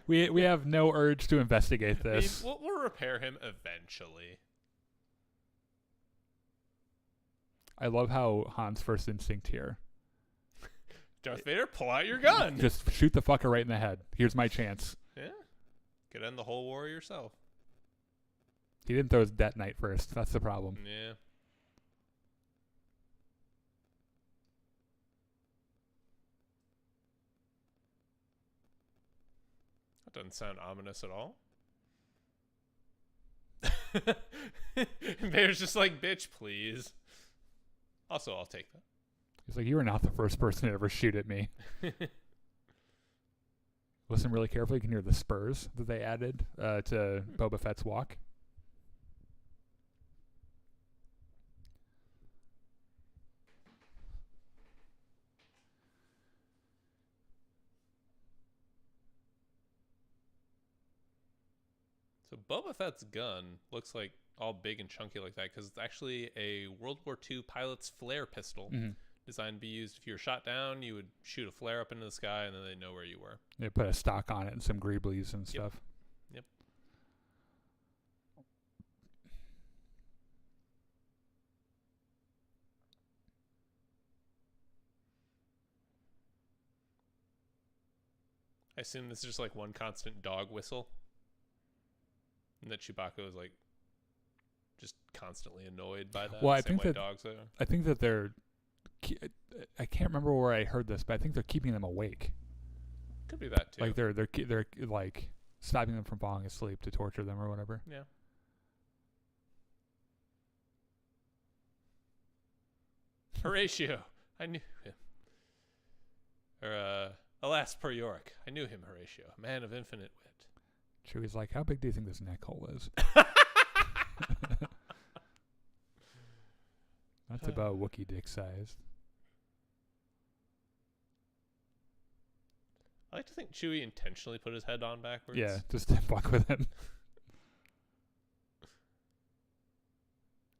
Speaker 2: We have no urge to investigate
Speaker 3: I mean,
Speaker 2: this.
Speaker 3: we'll repair him eventually.
Speaker 2: I love how Han's first instinct here.
Speaker 3: Darth Vader, pull out your gun.
Speaker 2: Just shoot the fucker right in the head. Here's my chance.
Speaker 3: Yeah. Could end the whole war yourself.
Speaker 2: He didn't throw his detonite first. That's the problem.
Speaker 3: Yeah. That doesn't sound ominous at all. Vader's just like, bitch, please. Also, I'll take that.
Speaker 2: He's like, you were not the first person to ever shoot at me. Listen really carefully. You can hear the spurs that they added to Boba Fett's walk.
Speaker 3: So Boba Fett's gun looks like all big and chunky like that because it's actually a World War II pilot's flare pistol
Speaker 2: Mhm.
Speaker 3: designed to be used if you were shot down. You would shoot a flare up into the sky and then they know where you were.
Speaker 2: They put a stock on it and some greeblies and stuff.
Speaker 3: Yep. I assume this is just like one constant dog whistle. And that Chewbacca is like just constantly annoyed by that.
Speaker 2: Well, I
Speaker 3: same
Speaker 2: think
Speaker 3: way
Speaker 2: that-
Speaker 3: dogs are.
Speaker 2: I think that I can't remember where I heard this, but I think they're keeping them awake.
Speaker 3: Could be that too.
Speaker 2: Like they're like stopping them from falling asleep to torture them or whatever.
Speaker 3: Yeah. Horatio, I knew him. Or, alas, per York, I knew him, Horatio, a man of infinite wit.
Speaker 2: Chewie's like, how big do you think this neck hole is? That's about Wookiee dick sized.
Speaker 3: I like to think Chewie intentionally put his head on backwards.
Speaker 2: Yeah, just to fuck with him.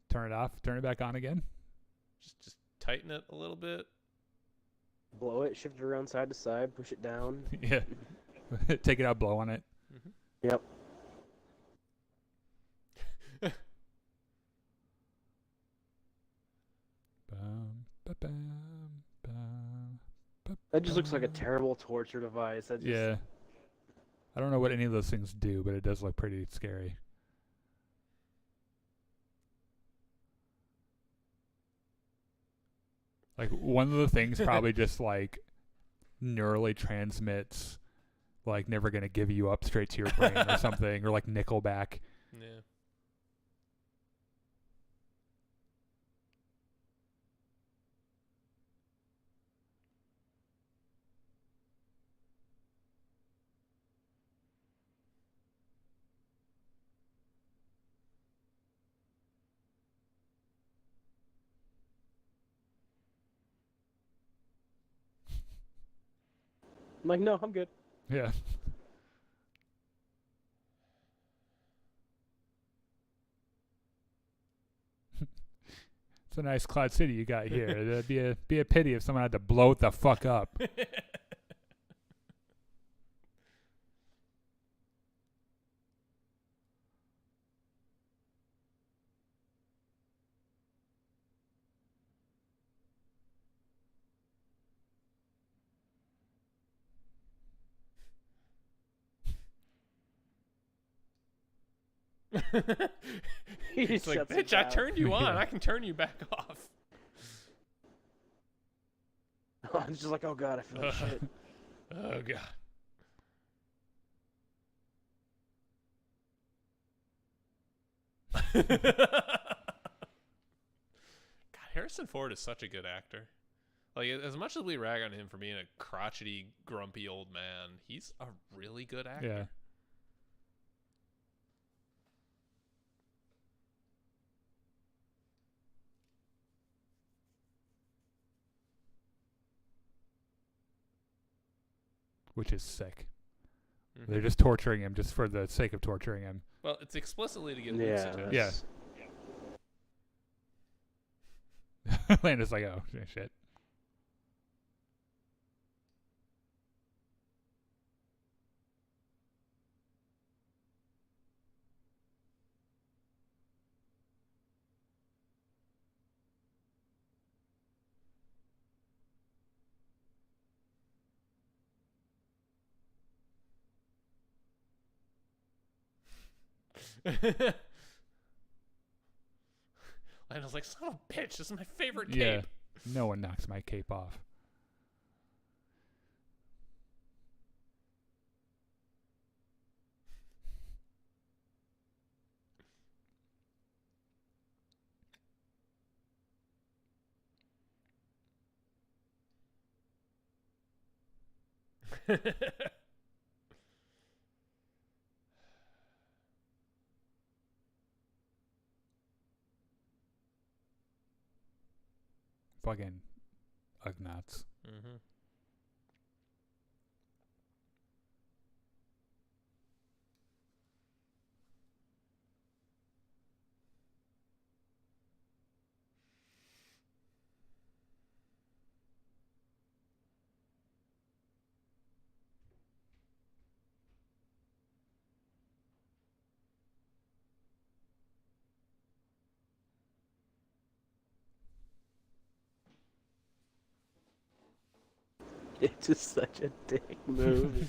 Speaker 2: Turn it off, turn it back on again.
Speaker 3: Just tighten it a little bit.
Speaker 4: Blow it, shift it around side to side, push it down.
Speaker 2: Yeah. Take it out, blow on it.
Speaker 3: Mm-hmm.
Speaker 4: Yep. That just looks like a terrible torture device. That just,
Speaker 2: Yeah. I don't know what any of those things do, but it does look pretty scary. Like, one of the things probably just, like, neurally transmits, like, never gonna give you up straight to your brain or something, or, like, Nickelback.
Speaker 3: Yeah.
Speaker 4: I'm like, no, I'm good.
Speaker 2: Yeah. It's a nice Cloud City you got here. It'd be a pity if someone had to blow it the fuck up.
Speaker 3: It's like,
Speaker 4: shuts it
Speaker 3: bitch, I
Speaker 4: down.
Speaker 3: turned you on.
Speaker 2: Yeah.
Speaker 3: I can turn you back off.
Speaker 4: I'm just like, oh god, I feel like shit.
Speaker 3: Oh, God. God, Harrison Ford is such a good actor. Like, as much as we rag on him for being a crotchety, grumpy old man, he's a really good actor.
Speaker 2: Yeah. Which is sick.
Speaker 3: Mhm.
Speaker 2: They're just torturing him just for the sake of torturing him.
Speaker 3: Well, it's explicitly to get Luke's
Speaker 4: Yeah.
Speaker 3: attention.
Speaker 2: Yeah.
Speaker 4: that's-
Speaker 2: Landa's like, oh, shit.
Speaker 3: Lando's like, son of a bitch, this is my favorite
Speaker 2: Yeah.
Speaker 3: cape.
Speaker 2: No one knocks my cape off. Fucking Ugnaughts.
Speaker 3: Mm-hmm.
Speaker 4: It's just such a dick move.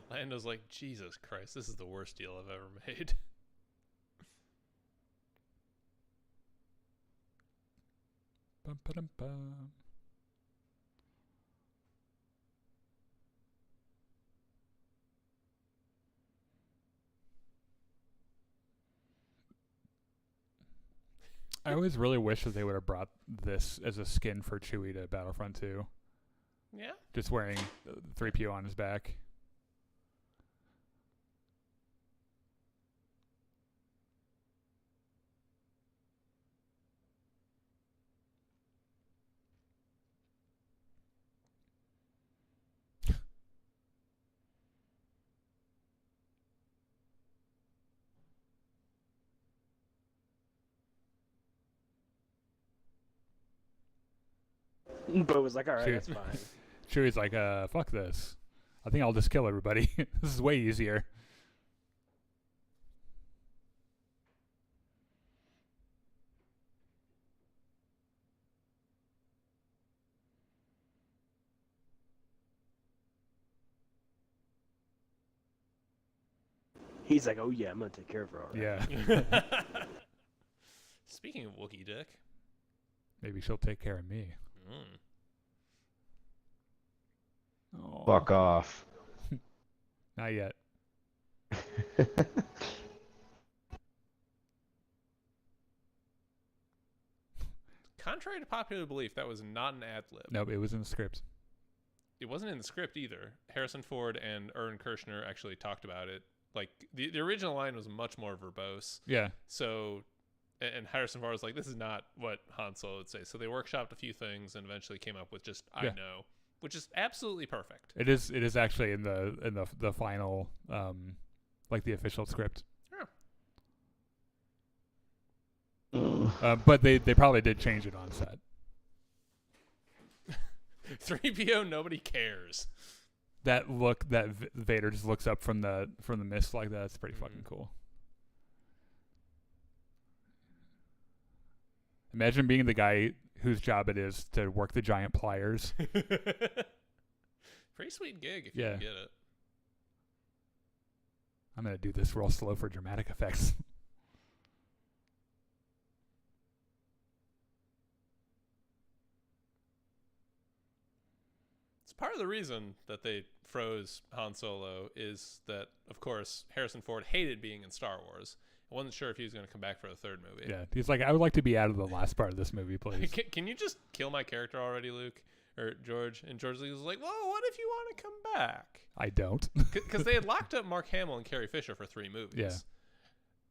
Speaker 3: Lando's like, Jesus Christ, this is the worst deal I've ever made.
Speaker 2: Bum, ba-dum, bum. I always really wish that they would have brought this as a skin for Chewie to Battlefront 2.
Speaker 3: Yeah.
Speaker 2: Just wearing 3PO on his back.
Speaker 4: Bo was like, all right,
Speaker 2: Chewie-
Speaker 4: that's fine.
Speaker 2: Chewie's like, fuck this. I think I'll just kill everybody. This is way easier.
Speaker 4: He's like, oh yeah, I'm gonna take care of her. All right.
Speaker 2: Yeah.
Speaker 3: Speaking of Wookiee dick.
Speaker 2: Maybe she'll take care of me.
Speaker 3: Mm.
Speaker 2: Oh.
Speaker 1: Fuck off.
Speaker 2: Not yet.
Speaker 3: Contrary to popular belief, that was not an ad lib.
Speaker 2: Nope, it was in the script.
Speaker 3: It wasn't in the script either. Harrison Ford and Ern Kirshner actually talked about it. Like the original line was much more verbose.
Speaker 2: Yeah.
Speaker 3: So, and Harrison Ford was like, "This is not what Han Solo would say." So they workshopped a few things and eventually came up with just "I
Speaker 2: Yeah.
Speaker 3: know," which is absolutely perfect.
Speaker 2: It is actually in the final like the official script. But they probably did change it on set.
Speaker 3: 3PO, nobody cares.
Speaker 2: That look that Vader just looks up from the mist like that. It's pretty fucking cool. Imagine being the guy whose job it is to work the giant pliers.
Speaker 3: Pretty sweet gig if you
Speaker 2: Yeah.
Speaker 3: can get it.
Speaker 2: I'm gonna do this real slow for dramatic effects.
Speaker 3: It's part of the reason that they froze Han Solo is that, of course, Harrison Ford hated being in Star Wars. I wasn't sure if he was going to come back for the third movie.
Speaker 2: Yeah, he's like, I would like to be out of the last part of this movie, please.
Speaker 3: Can you just kill my character already, Luke? Or George? And George Lucas was like, well, what if you want to come back?
Speaker 2: I don't.
Speaker 3: Because they had locked up Mark Hamill and Carrie Fisher for 3 movies.
Speaker 2: Yeah.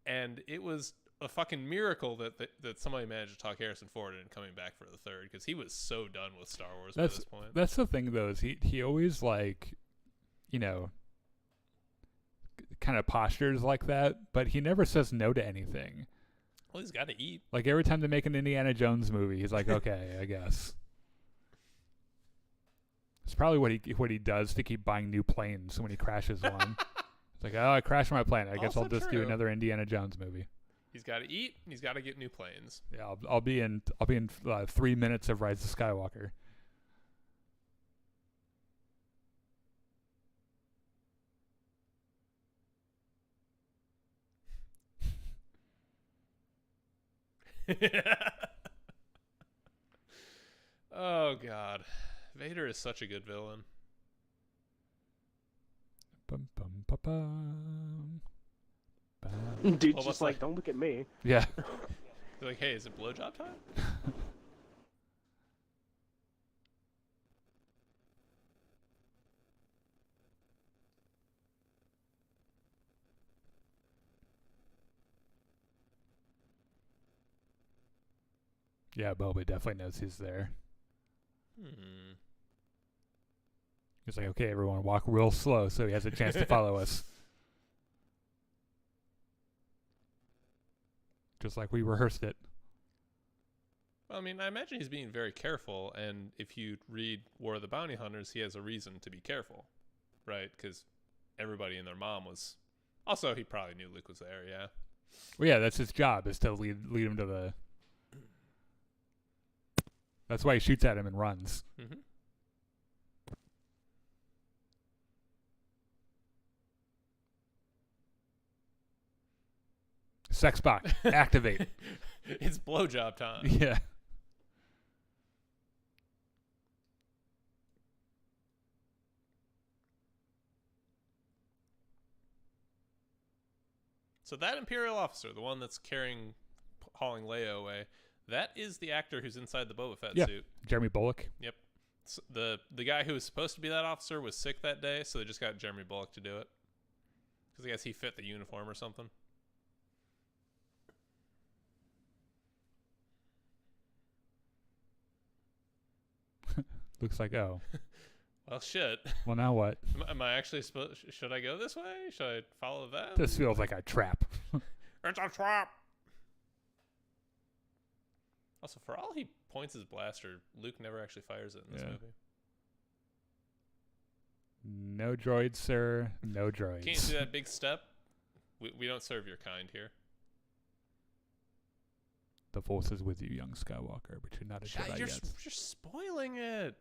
Speaker 3: And it was a fucking miracle that somebody managed to talk Harrison Ford into coming back for the third, because he was so done with Star Wars by this point.
Speaker 2: That's the thing, though, is he always, like, you know, kind of postures like that, but he never says no to anything.
Speaker 3: Well, he's got to eat.
Speaker 2: Like, every time they make an Indiana Jones movie, he's like, okay, I guess. It's probably what he does to keep buying new planes when he crashes one. It's like, oh, I crashed my plane. I guess
Speaker 3: Also
Speaker 2: I'll just do
Speaker 3: true.
Speaker 2: another Indiana Jones movie.
Speaker 3: He's got to eat, and he's got to get new planes.
Speaker 2: Yeah, I'll be in 3 minutes of Rise of Skywalker.
Speaker 3: Oh, God. Vader is such a good villain.
Speaker 2: Bum, bum, ba, bum.
Speaker 4: Dude's
Speaker 3: Well,
Speaker 4: just
Speaker 3: but
Speaker 4: like, don't look at me.
Speaker 2: Yeah.
Speaker 3: They're like, hey, is it blowjob time?
Speaker 2: Yeah, Boba definitely knows he's there. He's like, okay, everyone, walk real slow so he has a chance to follow us. Just like we rehearsed it.
Speaker 3: Well, I mean, I imagine he's being very careful, and if you read War of the Bounty Hunters, he has a reason to be careful, right? Because everybody and their mom was... Also, he probably knew Luke was there, yeah.
Speaker 2: Well, yeah, that's his job, is to lead him to the... That's why he shoots at him and runs.
Speaker 3: Mm-hmm.
Speaker 2: Sex bot, activate.
Speaker 3: It's blowjob time.
Speaker 2: Yeah.
Speaker 3: So that Imperial officer, the one that's hauling Leia away, That is the actor who's inside the Boba Fett
Speaker 2: Yeah.
Speaker 3: suit.
Speaker 2: Jeremy Bulloch.
Speaker 3: Yep. So the guy who was supposed to be that officer was sick that day, so they just got Jeremy Bulloch to do it. Because I guess he fit the uniform or something.
Speaker 2: Looks like, oh.
Speaker 3: Well, shit.
Speaker 2: Well, now what?
Speaker 3: Am I actually supposed... Should I go this way? Should I follow that?
Speaker 2: This feels like a trap.
Speaker 3: It's a trap! Also, for all he points his blaster, Luke never actually fires it in this movie.
Speaker 2: No droids, sir. No droids.
Speaker 3: Can't you see that big step? We don't serve your kind here.
Speaker 2: The Force is with you, young Skywalker, but you're not a Jedi
Speaker 3: You're
Speaker 2: yet.
Speaker 3: spoiling it.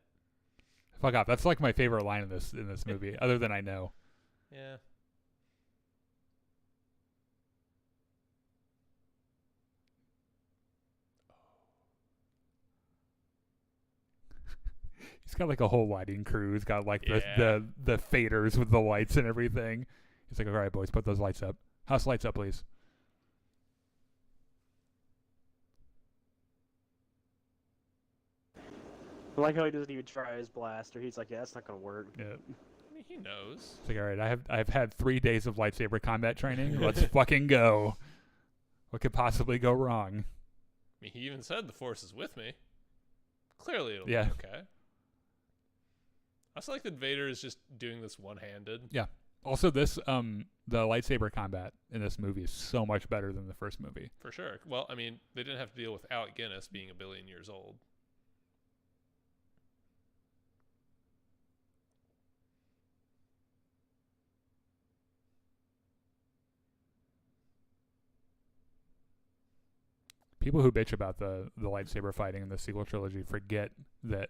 Speaker 2: Fuck off. That's like my favorite line in this movie, other than I know.
Speaker 3: Yeah.
Speaker 2: He's got like a whole lighting crew. He's got like
Speaker 3: Yeah.
Speaker 2: the faders with the lights and everything. He's like, all right, boys, put those lights up. House lights up, please.
Speaker 4: I like how he doesn't even try his blaster. He's like, yeah, that's not gonna work.
Speaker 2: Yeah.
Speaker 3: I mean, he knows.
Speaker 2: It's like, all right, I've had 3 days of lightsaber combat training. Let's fucking go. What could possibly go wrong?
Speaker 3: I mean, he even said the Force is with me. Clearly it'll
Speaker 2: Yeah.
Speaker 3: be okay. I also like that Vader is just doing this one-handed.
Speaker 2: Yeah. Also, this the lightsaber combat in this movie is so much better than the first movie.
Speaker 3: For sure. Well, I mean, they didn't have to deal with Alec Guinness being a billion years old.
Speaker 2: People who bitch about the lightsaber fighting in the sequel trilogy forget that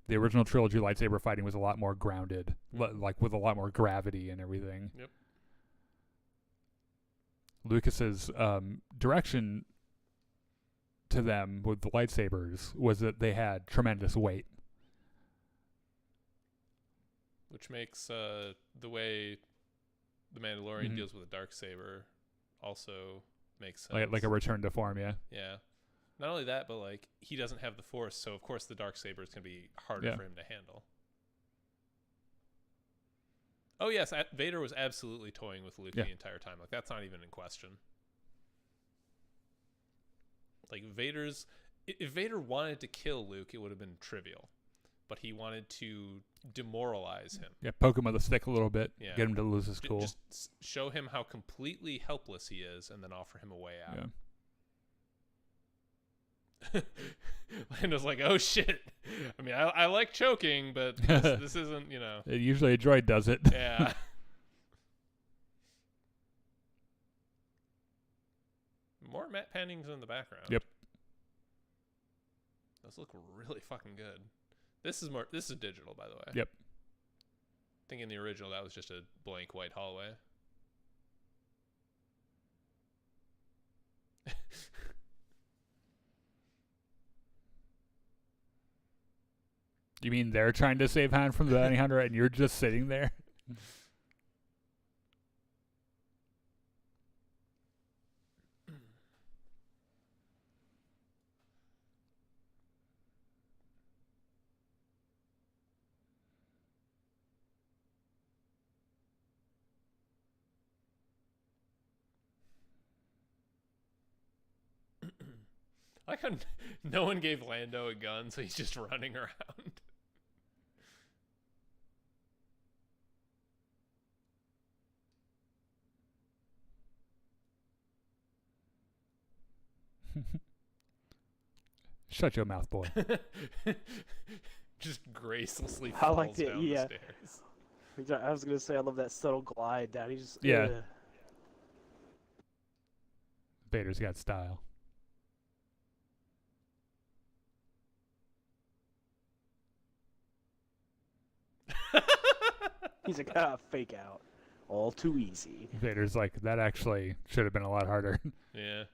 Speaker 2: the original trilogy lightsaber fighting was a lot more grounded, like with a lot more gravity and everything.
Speaker 3: Yep.
Speaker 2: Lucas's direction to them with the lightsabers was that they had tremendous weight.
Speaker 3: Which makes the way the Mandalorian
Speaker 2: Mhm.
Speaker 3: deals with a Darksaber also makes sense.
Speaker 2: Like a return to form, yeah.
Speaker 3: Yeah. Not only that, but like he doesn't have the Force, so of course the Darksaber is going to be harder
Speaker 2: Yeah.
Speaker 3: for him to handle. Oh yes, Vader was absolutely toying with Luke
Speaker 2: Yeah.
Speaker 3: the entire time. Like that's not even in question. Like if Vader wanted to kill Luke, it would have been trivial. But he wanted to demoralize him.
Speaker 2: Yeah, poke him with a stick a little bit,
Speaker 3: Yeah.
Speaker 2: get him to lose his cool.
Speaker 3: Just show him how completely helpless he is, and then offer him a way out.
Speaker 2: Yeah.
Speaker 3: Lando's like, oh shit. I mean, I like choking, but this isn't,
Speaker 2: Usually a droid does it.
Speaker 3: Yeah. More matte paintings in the background.
Speaker 2: Yep.
Speaker 3: Those look really fucking good. This is digital, by the way.
Speaker 2: Yep.
Speaker 3: I think in the original that was just a blank white hallway.
Speaker 2: You mean they're trying to save Han from the bounty hunter and you're just sitting there?
Speaker 3: I like how no one gave Lando a gun, so he's just running around.
Speaker 2: Shut your mouth, boy.
Speaker 3: Just gracelessly
Speaker 4: I
Speaker 3: falls
Speaker 4: liked it,
Speaker 3: down
Speaker 4: yeah.
Speaker 3: the stairs.
Speaker 4: I was gonna say I love that subtle glide down. He just
Speaker 2: Yeah. Vader's got style.
Speaker 4: He's like, fake out. All too easy.
Speaker 2: Vader's like, that actually should have been a lot harder.
Speaker 3: Yeah.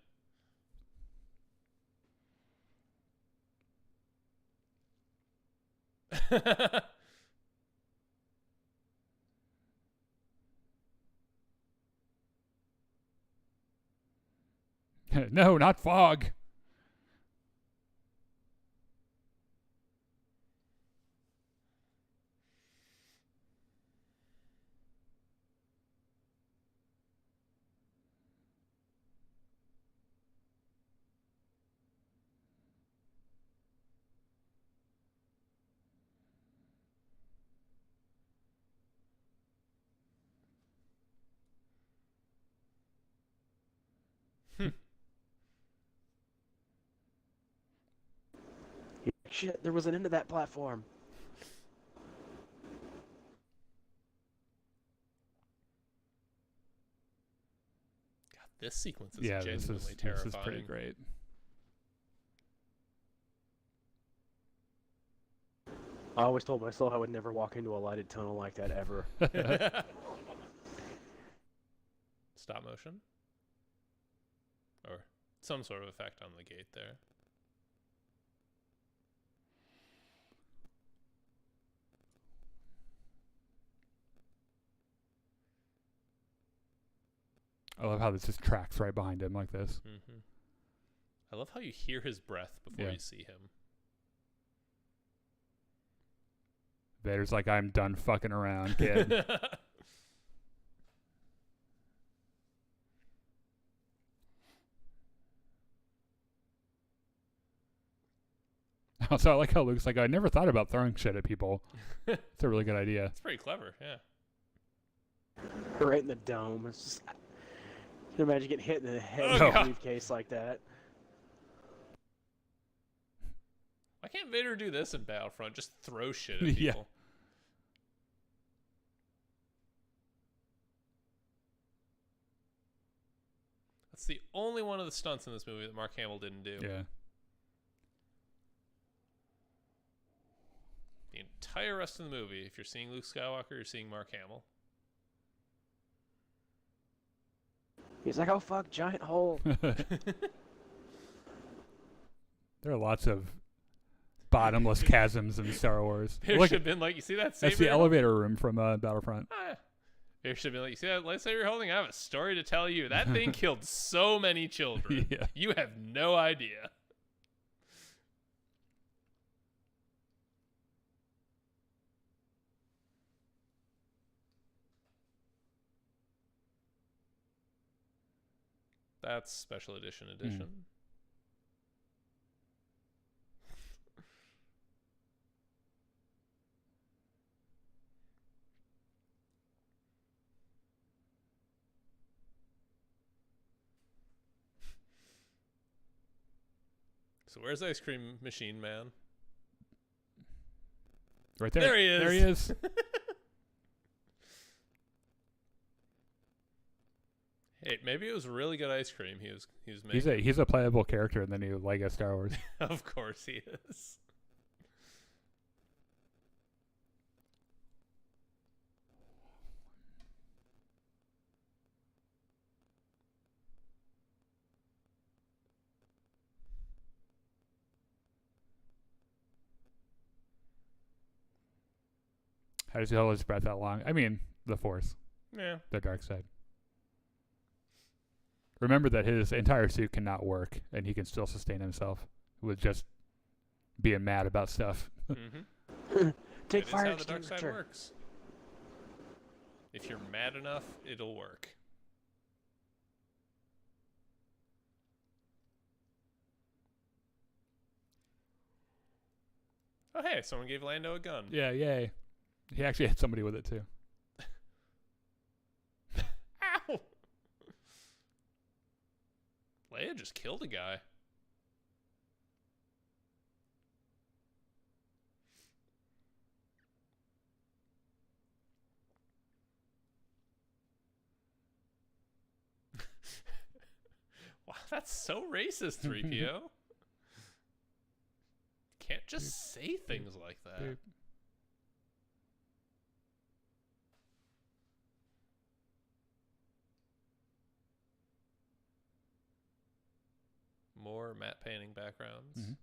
Speaker 2: No, not fog.
Speaker 4: Shit, there was an end to that platform.
Speaker 3: God, this sequence is
Speaker 2: Yeah,
Speaker 3: genuinely
Speaker 2: this
Speaker 3: terrifying.
Speaker 2: is pretty great.
Speaker 4: I always told myself I would never walk into a lighted tunnel like that ever.
Speaker 3: Stop motion? Or some sort of effect on the gate there.
Speaker 2: I love how this just tracks right behind him like this.
Speaker 3: Mm-hmm. I love how you hear his breath before
Speaker 2: Yeah.
Speaker 3: you see him.
Speaker 2: Vader's like, I'm done fucking around, kid. Also, I like how Luke's like, I never thought about throwing shit at people. It's a really good idea.
Speaker 3: It's pretty clever, yeah.
Speaker 4: Right in the dome. It's just. Can you imagine getting hit in the head
Speaker 3: Oh,
Speaker 4: with a
Speaker 3: God.
Speaker 4: briefcase like that?
Speaker 3: Why can't Vader do this in Battlefront? Just throw shit at
Speaker 2: Yeah.
Speaker 3: people. That's the only one of the stunts in this movie that Mark Hamill didn't do.
Speaker 2: Yeah.
Speaker 3: The entire rest of the movie, if you're seeing Luke Skywalker, you're seeing Mark Hamill.
Speaker 4: He's like, oh fuck, giant hole.
Speaker 2: There are lots of bottomless chasms in Star Wars.
Speaker 3: There
Speaker 2: Look,
Speaker 3: should have been like, you see that saber?
Speaker 2: that's the elevator room from Battlefront.
Speaker 3: Ah, yeah. There should have been like, you see that lightsaber you're holding? I have a story to tell you. That thing killed so many children.
Speaker 2: Yeah.
Speaker 3: You have no idea. That's special edition. So where's Ice Cream Machine Man?
Speaker 2: Right there.
Speaker 3: There he is.
Speaker 2: There he is.
Speaker 3: Hey, maybe it was really good ice cream he was making.
Speaker 2: He's a playable character in the new Lego Star Wars.
Speaker 3: Of course he is.
Speaker 2: How does he hold his breath that long? I mean, the Force,
Speaker 3: Yeah.
Speaker 2: the dark side. Remember that his entire suit cannot work, and he can still sustain himself with just being mad about stuff.
Speaker 3: Mm-hmm.
Speaker 4: Take
Speaker 3: That is
Speaker 4: fire
Speaker 3: how the dark side
Speaker 4: extinguisher.
Speaker 3: works. If you're mad enough, it'll work. Oh hey, someone gave Lando a gun.
Speaker 2: Yeah, yay. He actually hit somebody with it, too.
Speaker 3: Ow! Leia just killed a guy. Wow, that's so racist, 3PO. Can't just say things like that.
Speaker 2: Boop.
Speaker 3: More matte painting backgrounds.
Speaker 2: Mhm.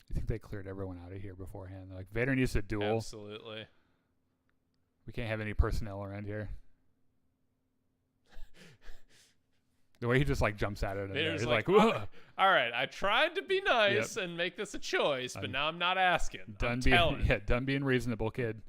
Speaker 2: You think they cleared everyone out of here beforehand? They're like, Vader needs to duel.
Speaker 3: Absolutely.
Speaker 2: We can't have any personnel around here. The way he just like jumps at it, and
Speaker 3: Vader's
Speaker 2: he's
Speaker 3: like,
Speaker 2: like, "Whoa."
Speaker 3: All right, I tried to be nice and make this a choice, but
Speaker 2: I'm
Speaker 3: now I'm not asking.
Speaker 2: done
Speaker 3: I'm
Speaker 2: being
Speaker 3: telling.
Speaker 2: done being reasonable, kid.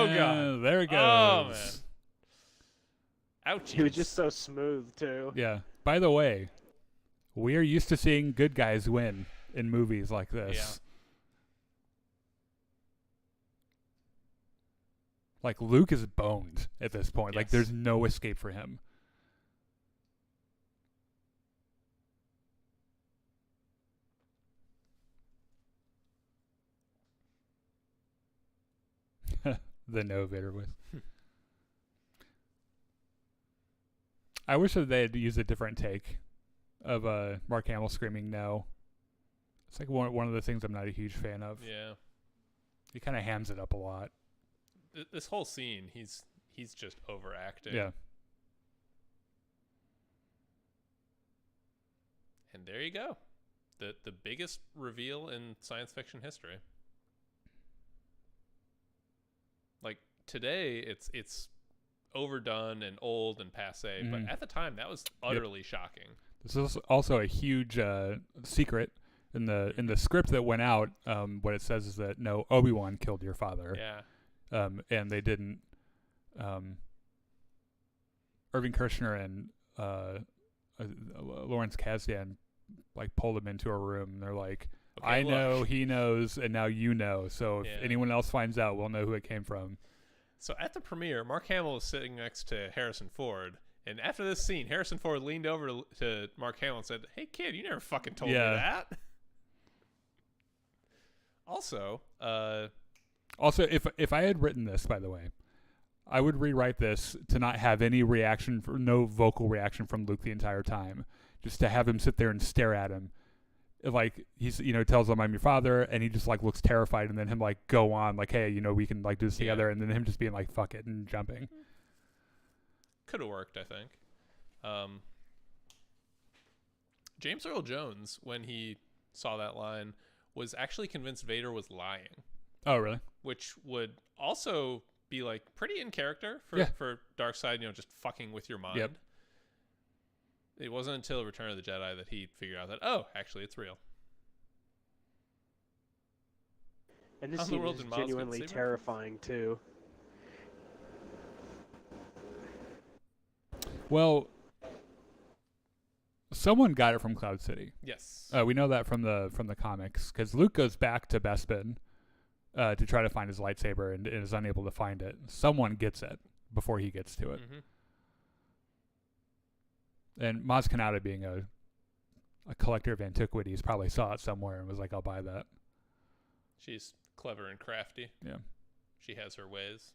Speaker 3: Oh god.
Speaker 2: There it goes.
Speaker 3: Oh man. Ouch.
Speaker 4: He was just so smooth too.
Speaker 2: Yeah. By the way, we are used to seeing good guys win in movies like this.
Speaker 3: Yeah.
Speaker 2: Like, Luke is boned at this point. Like,
Speaker 3: Yes.
Speaker 2: there's no escape for him. The no Vader voice. I wish that they had used a different take of Mark Hamill screaming no. It's like one of the things I'm not a huge fan of.
Speaker 3: Yeah.
Speaker 2: He kind of hams it up a lot.
Speaker 3: This whole scene, he's just overacting.
Speaker 2: Yeah.
Speaker 3: And there you go. The biggest reveal in science fiction history. Like, today it's overdone and old and passé, but at the time that was utterly shocking.
Speaker 2: This is also a huge secret in the script that went out. What it says is that no, Obi-Wan killed your father.
Speaker 3: Yeah.
Speaker 2: And they didn't. Irving Kershner and Lawrence Kasdan like pulled him into a room. And they're like,
Speaker 3: Okay,
Speaker 2: I know,
Speaker 3: look.
Speaker 2: he knows, and now you know. So if
Speaker 3: Yeah.
Speaker 2: anyone else finds out, we'll know who it came from.
Speaker 3: So at the premiere, Mark Hamill was sitting next to Harrison Ford. And after this scene, Harrison Ford leaned over to Mark Hamill and said, "Hey, kid, you never fucking told me that." Also,
Speaker 2: if I had written this, by the way, I would rewrite this to not have any reaction, no vocal reaction from Luke the entire time, just to have him sit there and stare at him, like he's tells him I'm your father, and he just like looks terrified, and then him like go on like, hey, we can like do this together, and then him just being like fuck it and jumping.
Speaker 3: could have worked, I think. James Earl Jones, when he saw that line, was actually convinced Vader was lying.
Speaker 2: Oh, really?
Speaker 3: Which would also be like pretty in character for Darkseid, just fucking with your mind.
Speaker 2: Yep.
Speaker 3: It wasn't until Return of the Jedi that he figured out that, oh, actually it's real.
Speaker 4: And this
Speaker 3: How in the
Speaker 4: scene
Speaker 3: world
Speaker 4: is
Speaker 3: did Miles get
Speaker 4: genuinely
Speaker 3: saber?
Speaker 4: terrifying too.
Speaker 2: Well, someone got it from Cloud City.
Speaker 3: Yes.
Speaker 2: We know that from the comics, because Luke goes back to Bespin to try to find his lightsaber and is unable to find it. Someone gets it before he gets to it.
Speaker 3: Mm-hmm.
Speaker 2: And Maz Kanata, being a collector of antiquities, probably saw it somewhere and was like, I'll buy that.
Speaker 3: She's clever and crafty.
Speaker 2: Yeah.
Speaker 3: She has her ways.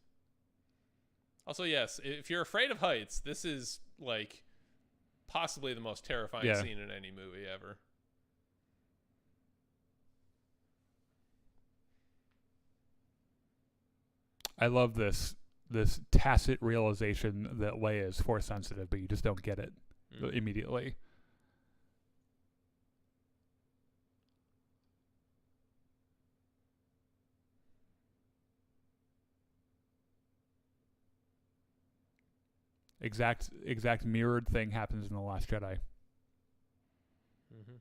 Speaker 3: Also, yes, if you're afraid of heights, this is like possibly the most terrifying scene in any movie ever.
Speaker 2: I love this tacit realization that Leia is force sensitive, but you just don't get it immediately. Exact mirrored thing happens in The Last Jedi.
Speaker 3: Mm-hmm.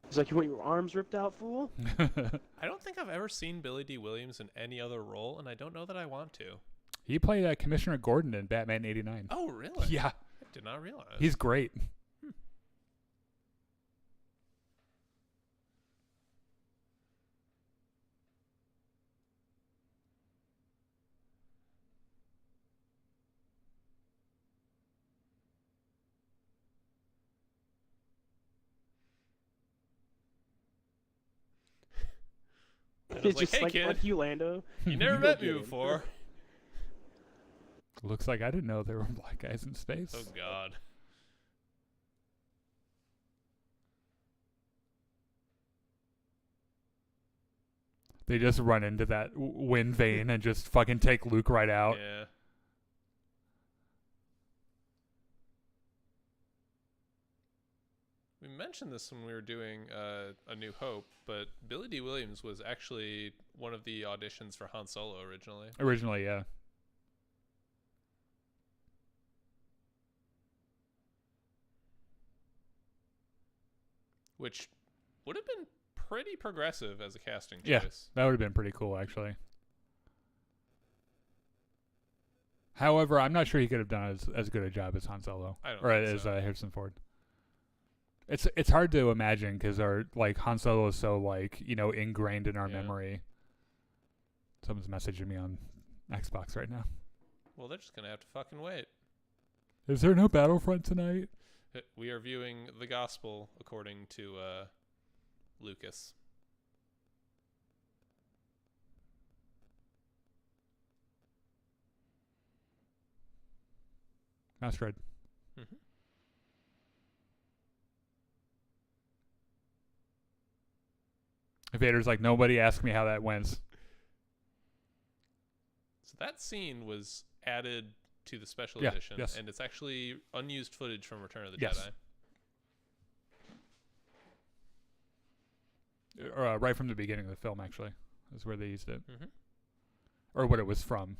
Speaker 4: It's like, you want your arms ripped out, fool?
Speaker 3: I don't think I've ever seen Billy D. Williams in any other role, and I don't know that I want to.
Speaker 2: He played Commissioner Gordon in Batman '89.
Speaker 3: Oh, really?
Speaker 2: Yeah.
Speaker 3: I did not realize.
Speaker 2: He's great.
Speaker 4: It's
Speaker 3: like,
Speaker 4: just
Speaker 3: hey,
Speaker 4: like,
Speaker 3: kid,
Speaker 4: like you, Lando.
Speaker 3: you never
Speaker 4: go
Speaker 3: met
Speaker 4: get
Speaker 3: me
Speaker 4: him.
Speaker 3: before.
Speaker 2: Looks like I didn't know there were black guys in space.
Speaker 3: Oh, God.
Speaker 2: They just run into that wind vane and just fucking take Luke right out.
Speaker 3: Yeah. We mentioned this when we were doing A New Hope, but Billy D. Williams was actually one of the auditions for Han Solo originally.
Speaker 2: Originally, yeah.
Speaker 3: which would have been pretty progressive as a casting choice.
Speaker 2: Yeah, that would have been pretty cool, actually. However, I'm not sure he could have done as good a job as Han Solo
Speaker 3: I don't
Speaker 2: or
Speaker 3: think
Speaker 2: as
Speaker 3: so.
Speaker 2: Harrison Ford. It's hard to imagine because our like Han Solo is so like ingrained in our
Speaker 3: Yeah.
Speaker 2: memory. Someone's messaging me on Xbox right now.
Speaker 3: Well, they're just gonna have to fucking wait.
Speaker 2: Is there no Battlefront tonight?
Speaker 3: We are viewing the Gospel according to Lucas.
Speaker 2: Asteroid.
Speaker 3: Mm-hmm.
Speaker 2: Vader's like, nobody asked me how that went.
Speaker 3: So that scene was added to the special edition,
Speaker 2: yes.
Speaker 3: and it's actually unused footage from Return of the
Speaker 2: Yes.
Speaker 3: Jedi.
Speaker 2: Right from the beginning of the film, actually, is where they used it.
Speaker 3: Mm-hmm.
Speaker 2: Or what it was from.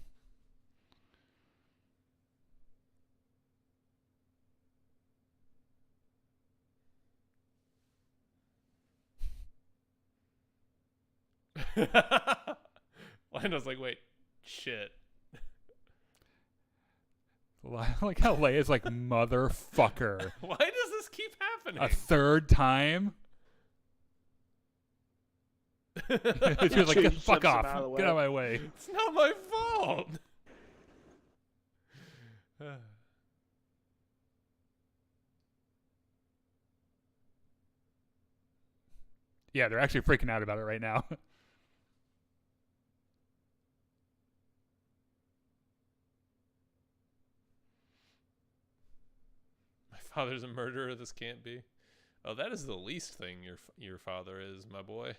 Speaker 3: Lando's like, wait, shit.
Speaker 2: Like how Leia's like, motherfucker.
Speaker 3: Why does this keep happening?
Speaker 2: A third time? She was like,
Speaker 4: She
Speaker 2: get the fuck
Speaker 4: shoves him
Speaker 2: off.
Speaker 4: out of the
Speaker 2: Get out of
Speaker 4: way.
Speaker 2: my way.
Speaker 3: It's not my fault.
Speaker 2: Yeah, they're actually freaking out about it right now.
Speaker 3: My father's a murderer. This can't be. Oh, that is the least thing your father is, my boy.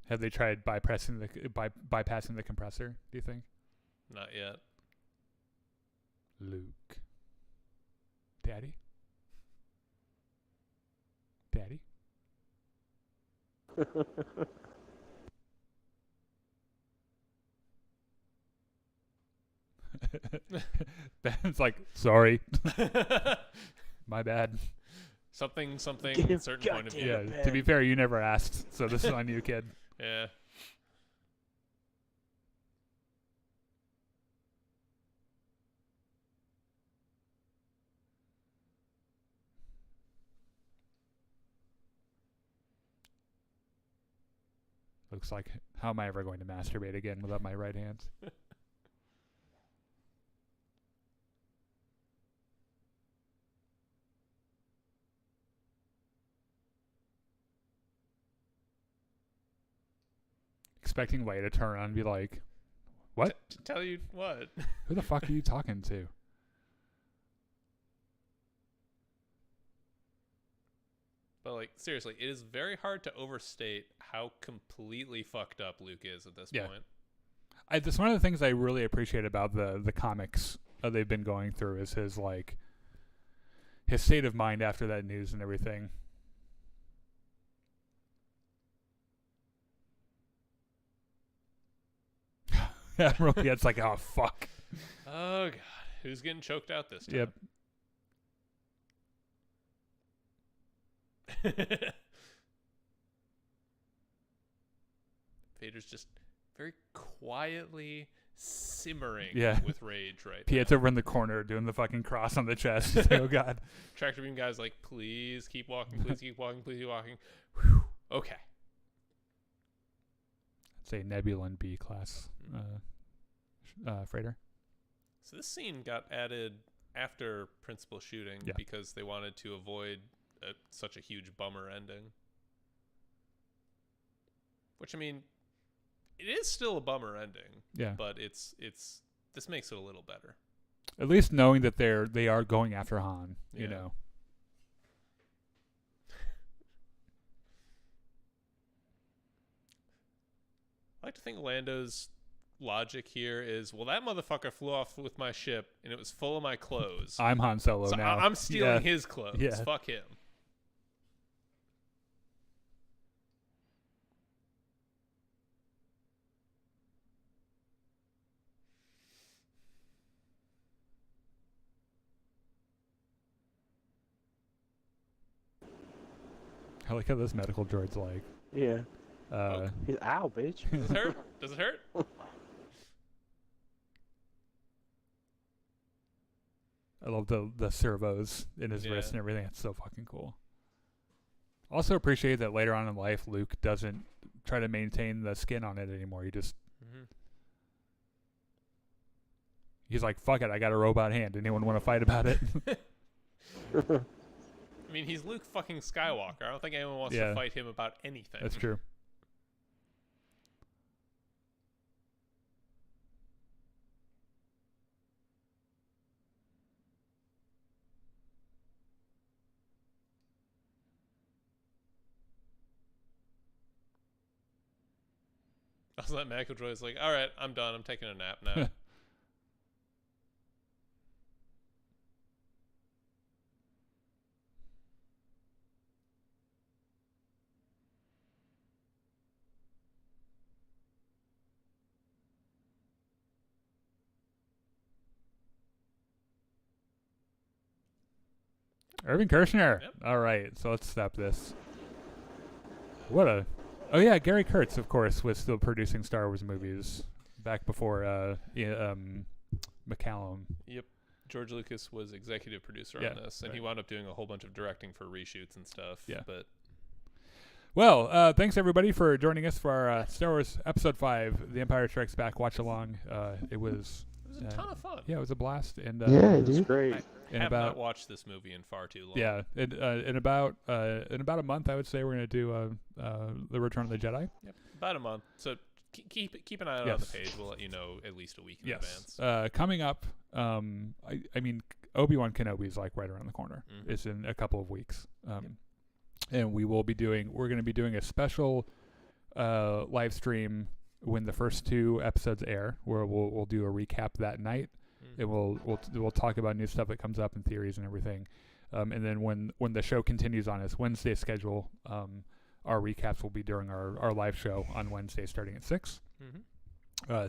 Speaker 2: Have they tried bypassing the compressor, do you think?
Speaker 3: Not yet.
Speaker 2: Luke. Daddy? Daddy? Ben's like, sorry. My bad.
Speaker 3: Something,
Speaker 4: Get him,
Speaker 3: certain point of view.
Speaker 2: Yeah,
Speaker 4: Ben.
Speaker 2: to be fair, you never asked, so this is on you, kid.
Speaker 3: Yeah.
Speaker 2: Looks like, how am I ever going to masturbate again without my right hand? Expecting Leia to turn around and be like, what?
Speaker 3: To tell you what?
Speaker 2: Who the fuck are you talking to?
Speaker 3: But like seriously, it is very hard to overstate how completely fucked up Luke is at this
Speaker 2: Yeah.
Speaker 3: point.
Speaker 2: That's one of the things I really appreciate about the comics they've been going through is his state of mind after that news and everything. Admiral gets like, oh fuck.
Speaker 3: Oh god, who's getting choked out this time?
Speaker 2: Yep.
Speaker 3: Vader's just very quietly simmering
Speaker 2: Yeah.
Speaker 3: with rage right
Speaker 2: Piet's
Speaker 3: now.
Speaker 2: over in the corner doing the fucking cross on the chest. He's like, oh god.
Speaker 3: Tractor beam guy's like, please keep walking, please keep walking, please keep walking. Whew. Okay.
Speaker 2: It's a Nebula and B class freighter.
Speaker 3: So this scene got added after principal shooting
Speaker 2: Yeah.
Speaker 3: because they wanted to avoid such a huge bummer ending. Which, I mean, it is still a bummer ending,
Speaker 2: Yeah.
Speaker 3: but it's this makes it a little better.
Speaker 2: At least knowing that they are going after Han, you
Speaker 3: Yeah.
Speaker 2: know.
Speaker 3: I like to think Lando's logic here is, well, that motherfucker flew off with my ship, and it was full of my clothes.
Speaker 2: I'm Han Solo
Speaker 3: So
Speaker 2: now.
Speaker 3: I'm stealing his clothes.
Speaker 2: Yeah.
Speaker 3: Fuck him.
Speaker 2: I like how this medical droid's like.
Speaker 4: Yeah.
Speaker 2: Uh,
Speaker 4: He's ow, bitch.
Speaker 3: Does it hurt? Does it hurt?
Speaker 2: I love the servos in his wrist and everything. It's so fucking cool. Also appreciate that later on in life, Luke doesn't try to maintain the skin on it anymore. He just he's like, fuck it, I got a robot hand. Anyone want to fight about it?
Speaker 3: I mean, he's Luke fucking Skywalker. I don't think anyone wants to fight him about anything.
Speaker 2: That's true.
Speaker 3: Also, that medical droid's like, all right, I'm done. I'm taking a nap now.
Speaker 2: Irving Kershner.
Speaker 3: Yep.
Speaker 2: All right, so let's stop this. Oh yeah, Gary Kurtz, of course, was still producing Star Wars movies back before McCallum.
Speaker 3: Yep. George Lucas was executive producer on this, and he wound up doing a whole bunch of directing for reshoots and stuff.
Speaker 2: Yeah.
Speaker 3: But
Speaker 2: thanks everybody for joining us for our Star Wars Episode 5, The Empire Strikes Back watch along. It was
Speaker 3: a ton of fun.
Speaker 2: Yeah, it was a blast. And
Speaker 1: yeah,
Speaker 4: It's
Speaker 1: dude.
Speaker 4: great.
Speaker 3: I have not watched this movie in far too long.
Speaker 2: Yeah, in about a month, I would say we're gonna do the Return of the Jedi.
Speaker 3: Yep. About a month. So keep an eye out on the page. We'll let you know at least a week in advance.
Speaker 2: Coming up, I mean, Obi-Wan Kenobi is like right around the corner.
Speaker 3: Mm-hmm.
Speaker 2: It's in a couple of weeks, and we're going to be doing a special live stream when the first 2 episodes air, where we'll do a recap that night. And we'll talk about new stuff that comes up and theories and everything, and then when the show continues on its Wednesday schedule, our recaps will be during our live show on Wednesday starting at 6.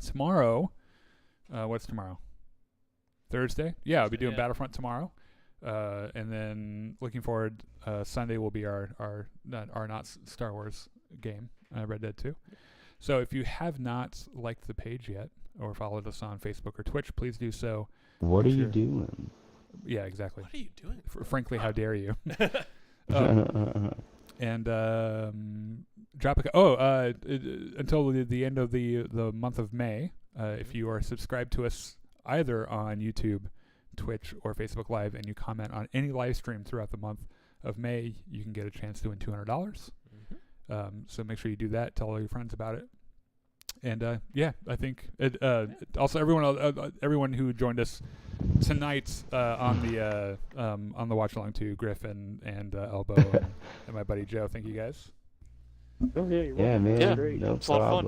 Speaker 2: Tomorrow, what's tomorrow? Thursday. Yeah, I'll be doing Battlefront tomorrow, and then looking forward. Sunday will be our not Star Wars game, Red Dead 2. So if you have not liked the page yet, or followed us on Facebook or Twitch, please do so.
Speaker 1: What are you doing?
Speaker 2: Yeah, exactly.
Speaker 3: What are you doing?
Speaker 2: Frankly, how dare you? And drop a until the end of the month of May. If you are subscribed to us either on YouTube, Twitch, or Facebook Live, and you comment on any live stream throughout the month of May, you can get a chance to win $200. So make sure you do that. Tell all your friends about it. And I think also everyone who joined us tonight on the watch along to Griffin and Elbow and my buddy Joe. Thank you guys.
Speaker 4: Oh yeah,
Speaker 1: Yeah, man.
Speaker 5: Yeah,
Speaker 1: No
Speaker 5: it's a lot of fun.
Speaker 1: problem.